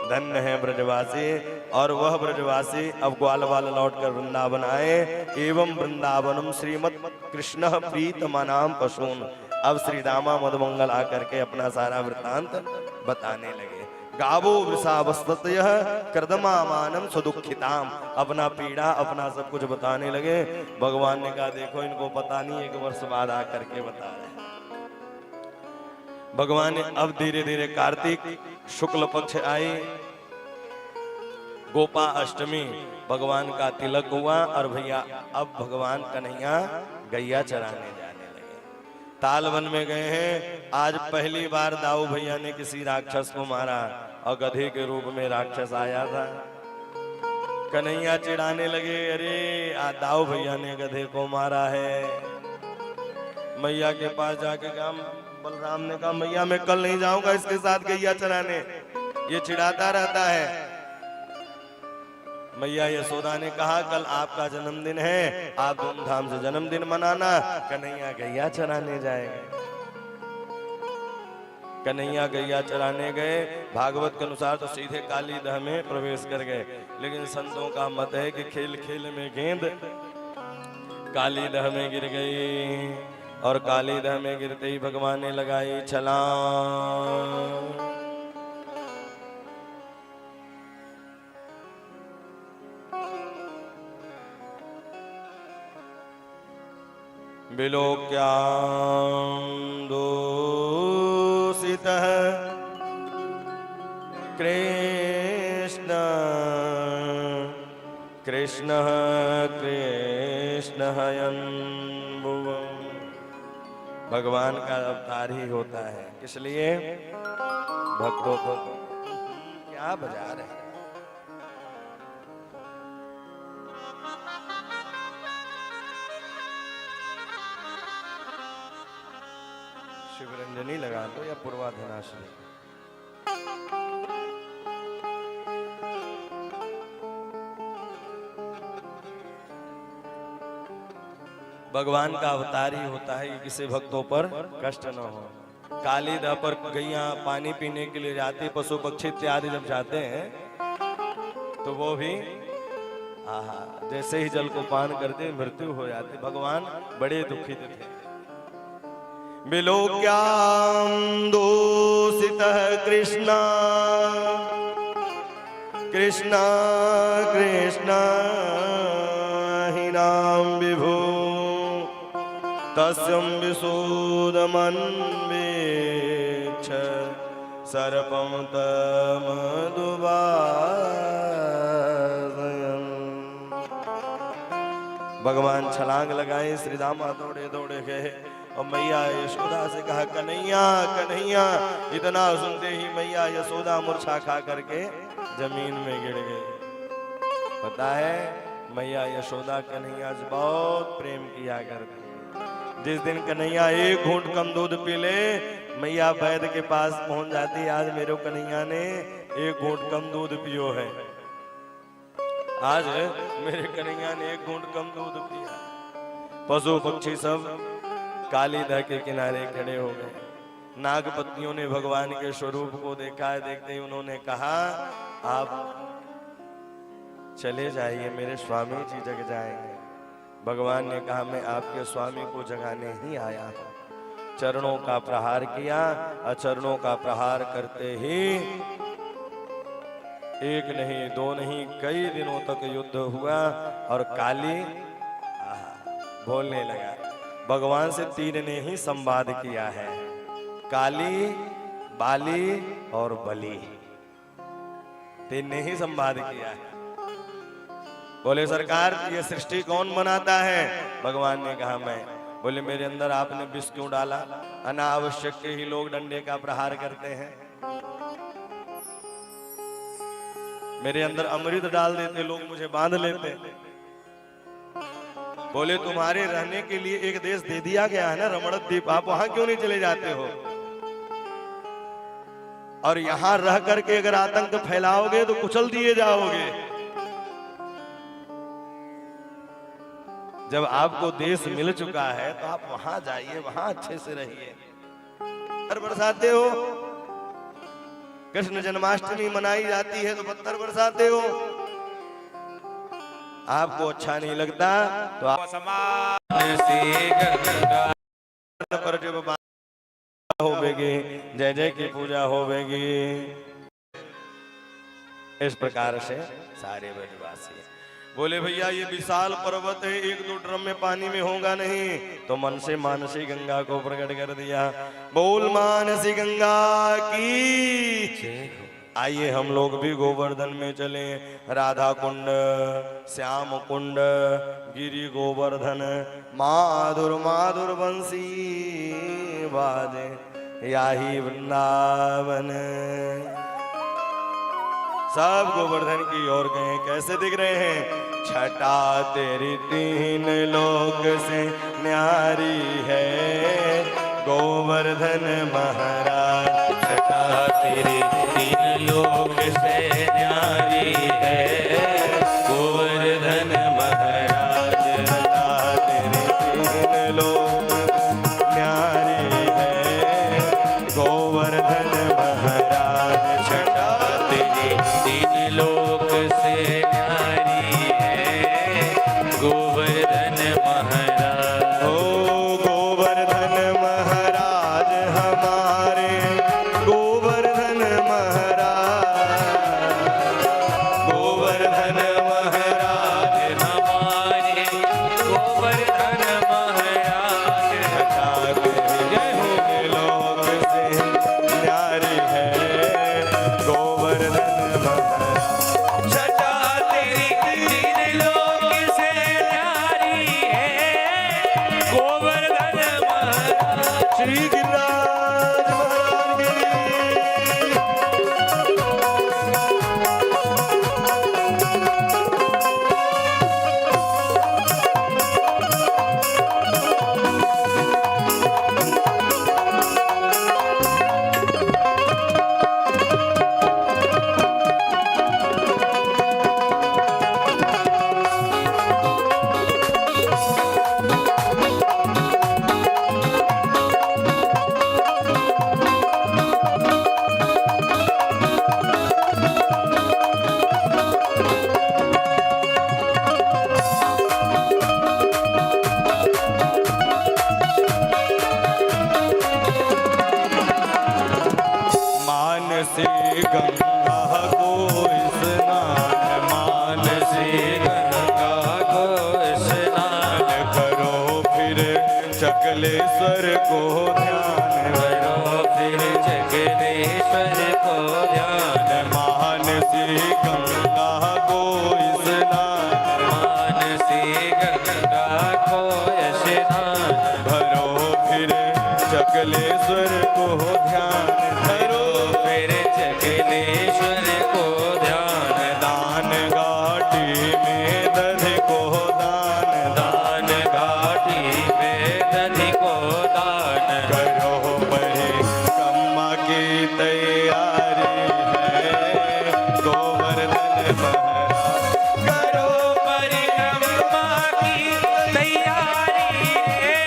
धन्य है ब्रजवासी। और वह ब्रजवासी अब ग्वाल वाल लौट कर वृंदावन आए। एवं वृंदावनम श्रीमद कृष्ण प्रीतमानाम पशून। अब श्री रामा मधुमंगल आकर के अपना सारा वृत्तांत बताने लगे। गावो वृषावस्ततय कर्दमा मानम सुदुखिताम। अपना पीड़ा अपना सब कुछ बताने लगे। भगवान ने कहा देखो इनको पता नहीं, 1 वर्ष बाद आकर के बता रहे। भगवान ने अब धीरे धीरे कार्तिक शुक्ल पक्ष आई, गोपा अष्टमी, भगवान का तिलक हुआ और भैया अब भगवान कन्हैया गैया चराने जाने लगे। तालवन में गए हैं। आज पहली बार दाऊ भैया ने किसी राक्षस को मारा और गधे के रूप में राक्षस आया था। कन्हैया चिढ़ाने लगे, अरे आज दाऊ भैया ने गधे को मारा है। मैया के पास जाके कहा, बलराम ने कहा मैया मैं कल नहीं जाऊंगा इसके साथ गैया चराने, ये चिढ़ाता रहता है। मैया यशोदा ने कहा कल आपका जन्मदिन है, आप धूमधाम से जन्मदिन मनाना। कन्हैया गैया चराने जाएंगे। कन्हैया गैया चराने गए, भागवत के अनुसार तो सीधे काली दह में प्रवेश कर गए, लेकिन संतों का मत है कि खेल खेल में गेंद काली दह में गिर गई, और काली दह में गिरते ही भगवान ने लगाई छलांग। विलोक्यां दूषितः कृष्ण कृष्णः कृष्णः यन्भुवम्। भगवान का अवतार ही होता है, इसलिए भक्तों को क्या बजा रहे हैं। शिवरंजनी लगा दो या पूर्वाधनाश्री। भगवान का अवतार ही होता है कि किसी भक्तों पर कष्ट न हो। काली दह पर गैया पानी पीने के लिए जाती, पशु पक्षी इत्यादि जब जाते हैं तो वो भी आहा जैसे ही जल को पान करते मृत्यु हो जाती। भगवान बड़े दुखित थे। विलोक्यां दूषितः कृष्ण कृष्ण कृष्ण हीनां विभु तस्यं विशोदमन्वेक्ष सर्पं तमदुवासयन्। भगवान छलांग लगाए, श्री रामा दौड़े दौड़े गए और मैया यशोदा से कहा कन्हैया कन्हैया। इतना सुनते ही मैया यशोदा मूर्छा खा करके जमीन में गिर गई। पता है मैया यशोदा कन्हैया से बहुत प्रेम किया करती। जिस दिन कन्हैया एक घूंट कम दूध पी ले, मैया वैद्य के पास पहुंच जाती, आज मेरे कन्हैया ने एक घूंट कम दूध पियो है, आज मेरे कन्हैया ने एक घूंट कम दूध पिया। पशु पक्षी सब काली दह के किनारे खड़े हो गए। नागपत्नियों ने भगवान के स्वरूप को देखा है, देखते ही उन्होंने कहा आप चले जाइए, मेरे स्वामी जी जग जाएंगे। भगवान ने कहा मैं आपके स्वामी को जगाने ही आया हूं। चरणों का प्रहार किया और चरणों का प्रहार करते ही एक नहीं दो नहीं कई दिनों तक युद्ध हुआ और काली बोलने लगा। भगवान से तीन ने ही संवाद किया है, काली, बाली और बलि, तीन ने ही संवाद किया है। बोले सरकार ये सृष्टि कौन बनाता है? भगवान ने कहा मैं। बोले मेरे अंदर आपने विष क्यों डाला? अनावश्यक के ही लोग डंडे का प्रहार करते हैं, मेरे अंदर अमृत डाल देते लोग, मुझे बांध लेते। बोले तुम्हारे रहने के लिए एक देश दे दिया गया है ना, रमणद्वीप, आप वहां क्यों नहीं चले जाते हो? और यहां रह करके अगर आतंक फैलाओगे तो कुचल दिए जाओगे। जब आपको देश मिल चुका है तो आप वहां जाइए, वहां अच्छे से रहिए। पत्थर बरसाते हो, कृष्ण जन्माष्टमी मनाई जाती है तो पत्थर बरसाते हो, आपको अच्छा नहीं लगता तो आप पर जब होवेगी, जय जय की पूजा होवेगी। इस प्रकार से सारे ब्रजवासी बोले भैया ये विशाल पर्वत है, एक दो ड्रम में पानी में होगा नहीं, तो मन से मानसी गंगा को प्रकट कर दिया। बोल मानसी गंगा की। आइए हम लोग भी गोवर्धन में चले। राधा कुंड, श्याम कुंड, गिरी गोवर्धन, माधुर माधुर बंसी बाजे याही वृंदावन। सब गोवर्धन की ओर गए। कैसे दिख रहे हैं? छटा तेरी तीन लोक से न्यारी है गोवर्धन महाराज। छटा तेरी तीन लोक से न्यारी है श्री गिरिराज महाराज की। मानसी गंगा को स्नान, मानसी गंगा को स्नान करो फिर चकलेश्वर को ध्यान, करो फिर चकलेश्वर को ध्यान। मानसी गंगा को स्नान, मानसी गंगा को स्नान भरो फिर चकलेश्वर को ध्यान, धरो फिर चकलेश्वर को ध्यान। दान घाटी में दधि को दान, दान घाटी में दधि को दान करो परिक्रमा की तैयारी है, गोवर्धन महाराज करो परिक्रमा की तैयारी है,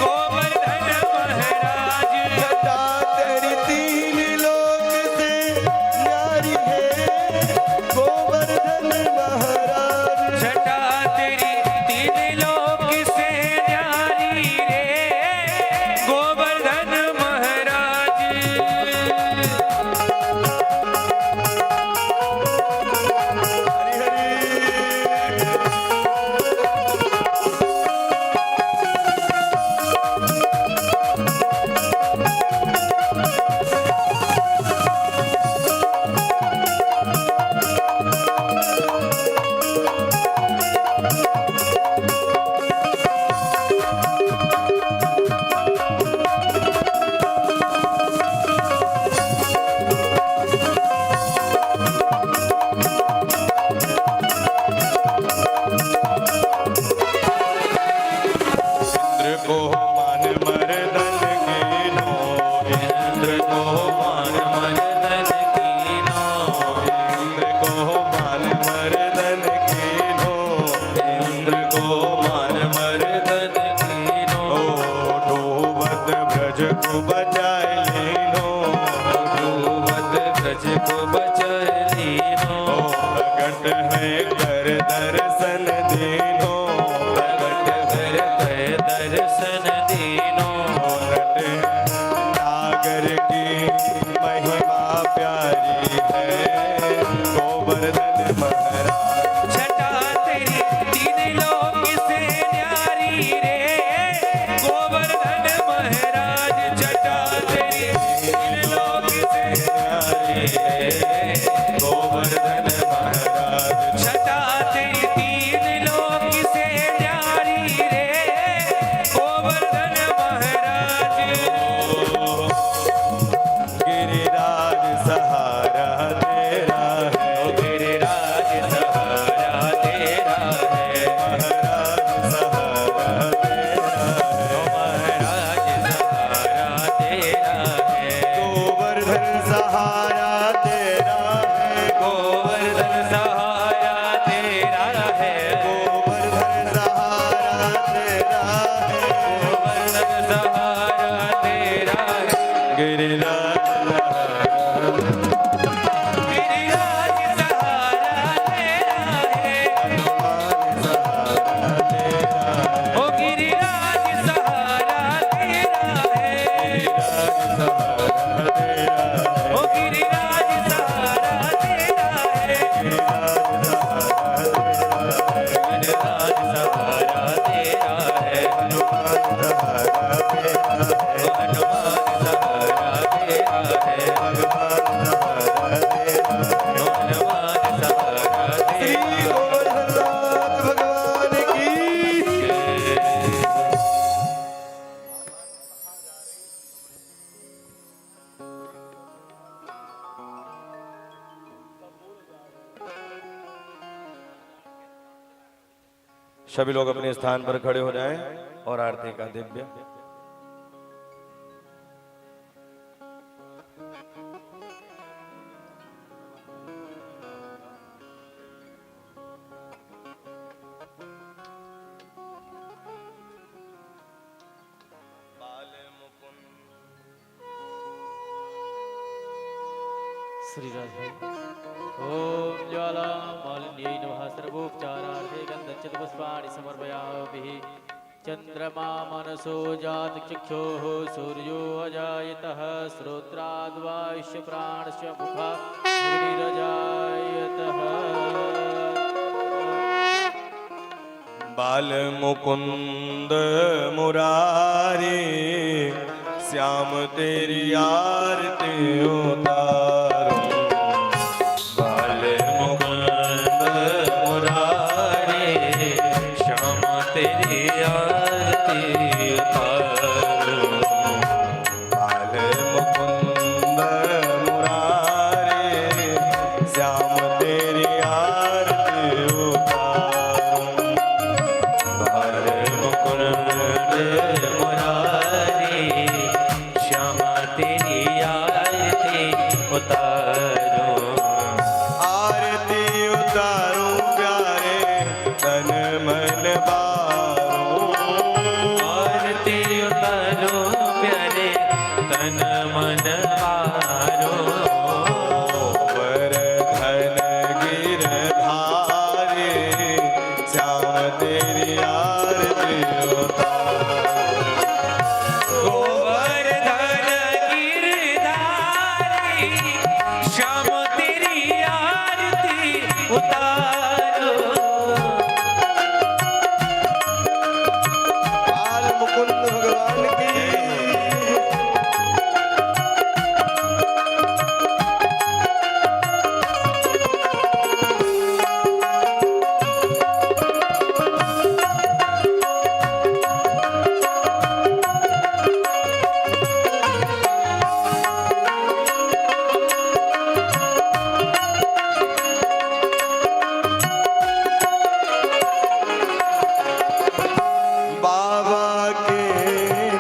गोवर्धन महाराज। जटा तेरी तीन लोक से न्यारी है, गोवर्धन महाराज। छटा तेरी तीन लोक से न्यारी रे, गोवर्धन महाराज। हरि हरि। इंद्र को मान मर्दन कीनो, इंद्र को मान मर्दन कीनो, इंद्र को मान मर्दन कीनो, इंद्र को मान मर्दन कीनो। ढोवत ब्रज को बचाए लीनो, ढोवत ब्रज को बचाए लीनो। प्रगट है कर दर्शन दीनो, प्रगट है दर्शन दीनो। नागर की महिमा प्यारी है, गोवर्धन महाराज। छटा तेरी तीन लोक से न्यारी रे, गोवर्धन महाराज। छटा तेरी तीन लोक से न्यारी रे, गोवर्धन महाराज। छटा तेरी तीन लोक से न्यारी रे, गोवर्धन महाराज। गिरिराज सहारा तेरा है, गिरिराज सहारा तेरा है, महाराज सहारा तेरा है, महाराज सहारा तेरा है, गोवर्धन सहारा तेरा है, गोवर्धन सहारा तेरा है, गोवर्धन सहारा तेरा है, गोवर्धन सहारा तेरा है, गिरिराज गिरिराज सहारा तेरा है, हनुमान सहारा तेरा है, ओ गिरिराज सहारा तेरा है, सहारा तेरा है, ओ गिरिराज सहारा तेरा है, गिरिराज सहारा तेरा है, गिरिराज सहारा तेरा है, हनुमान सहारा तेरा है, हनुमान सहारा तेरा है, भगवान सहारा तेरा है। हनुमान सहारा श्री तेरा गोवर्धननाथ भगवान की। सभी लोग अपने स्थान पर खड़े हो जाएं और आरती का दिव्य श्रीराज भाई ओम ज्वाला मालिन्यै नमः सर्वोपचारार्थे गन्धच्युत पुष्पाणि समर्पयामि चंद्रमा मनसो जात चक्षुः सूर्यो अजायतः श्रोत्राद्वायुष्य प्राणस्य मुखा अग्निरजायतः बाल मुकुंद मुरारी श्याम तेरी आरती उतारो बाल मुकुंद मुरारी श्याम तेरी आरती उतारो बाल मुकुंद मुरारी श्याम तेरी आरती उतारो बाल मुकुंद मुरारी श्याम तेरी आरती उतारो आरती उतारो प्यारे तन मन बारो आरती उतारो प्यारे तन मन हारो वर धन गिरधारी श्याम तेरी आरती उतारो गोवर्धन गिरधारी श्याम तेरी आरती उतारो बाल मुकुंद भगवान की बाबा के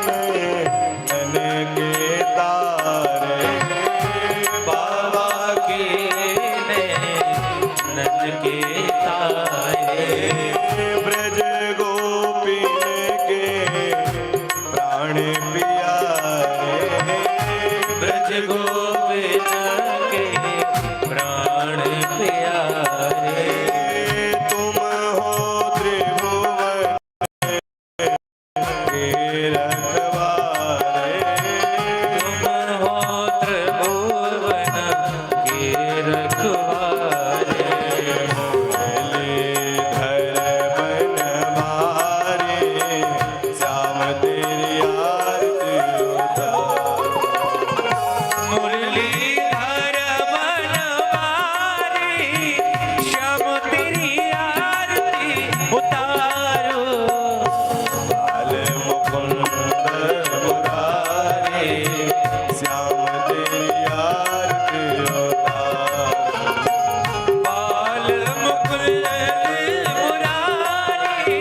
नयन के तारे बाबा के नैन के तारे ब्रज गोपीन के प्राण पियारे ब्रज गोविंद के प्राण प्यारे तुम हो त्रिभुवन के रखवारे तुम हो त्रिभुवन के रखवारे मुरलीधर मन भारे श्याम तेरी आरती उतारो मुरलीधर बनवारी श्याम तेरी आरती उतारो बाल मुकुंद मुरारी श्याम तेरी आरती उतारो बाल मुकुंद मुरारी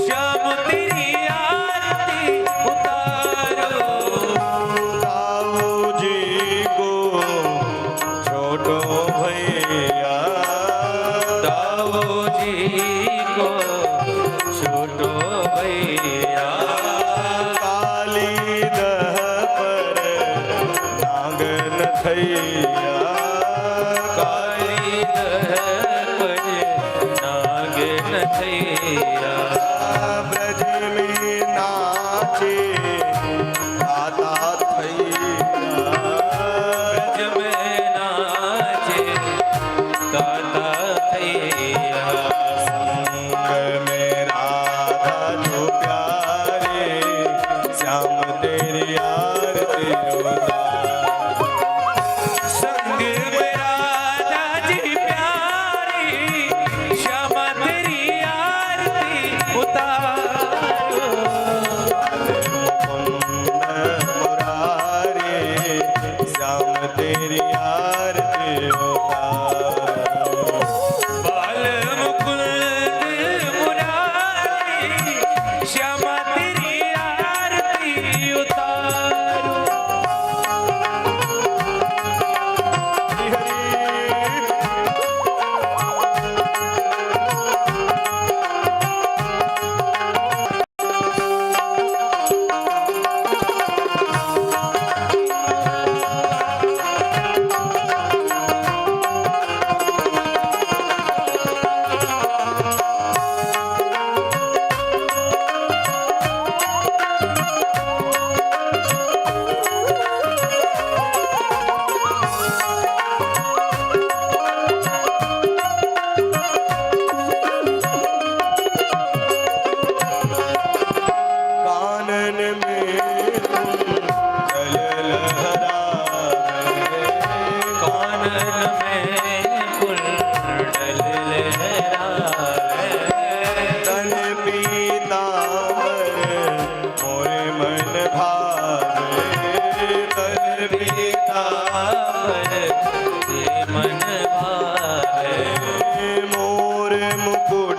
श्याम तेरी आरती उतारो ताऊ जी को छोटो भैया दाऊ जी को छोटो भैया काली दह पर नागन थैया काली दह पर नागिन थैया ब्रज में नाचे आता थैया ब्रज में नाचे गाता थैया संग में राधा जो प्यारे श्याम तेरी आरती उतारो संग में राधा जी प्यारी श्याम तेरी आरती उतारो मुकुंद मुरारी श्याम तेरी आरती उतारो बाल मुकुंद मुरारी श्यामा तेरी आरती उतारूं। कानन में जल लहरावे, कानन में कुंडल लहरावे, तन पीतांबर मोरे मन भावे, तन पीतांबर ये मन भावे, मोर मुकुट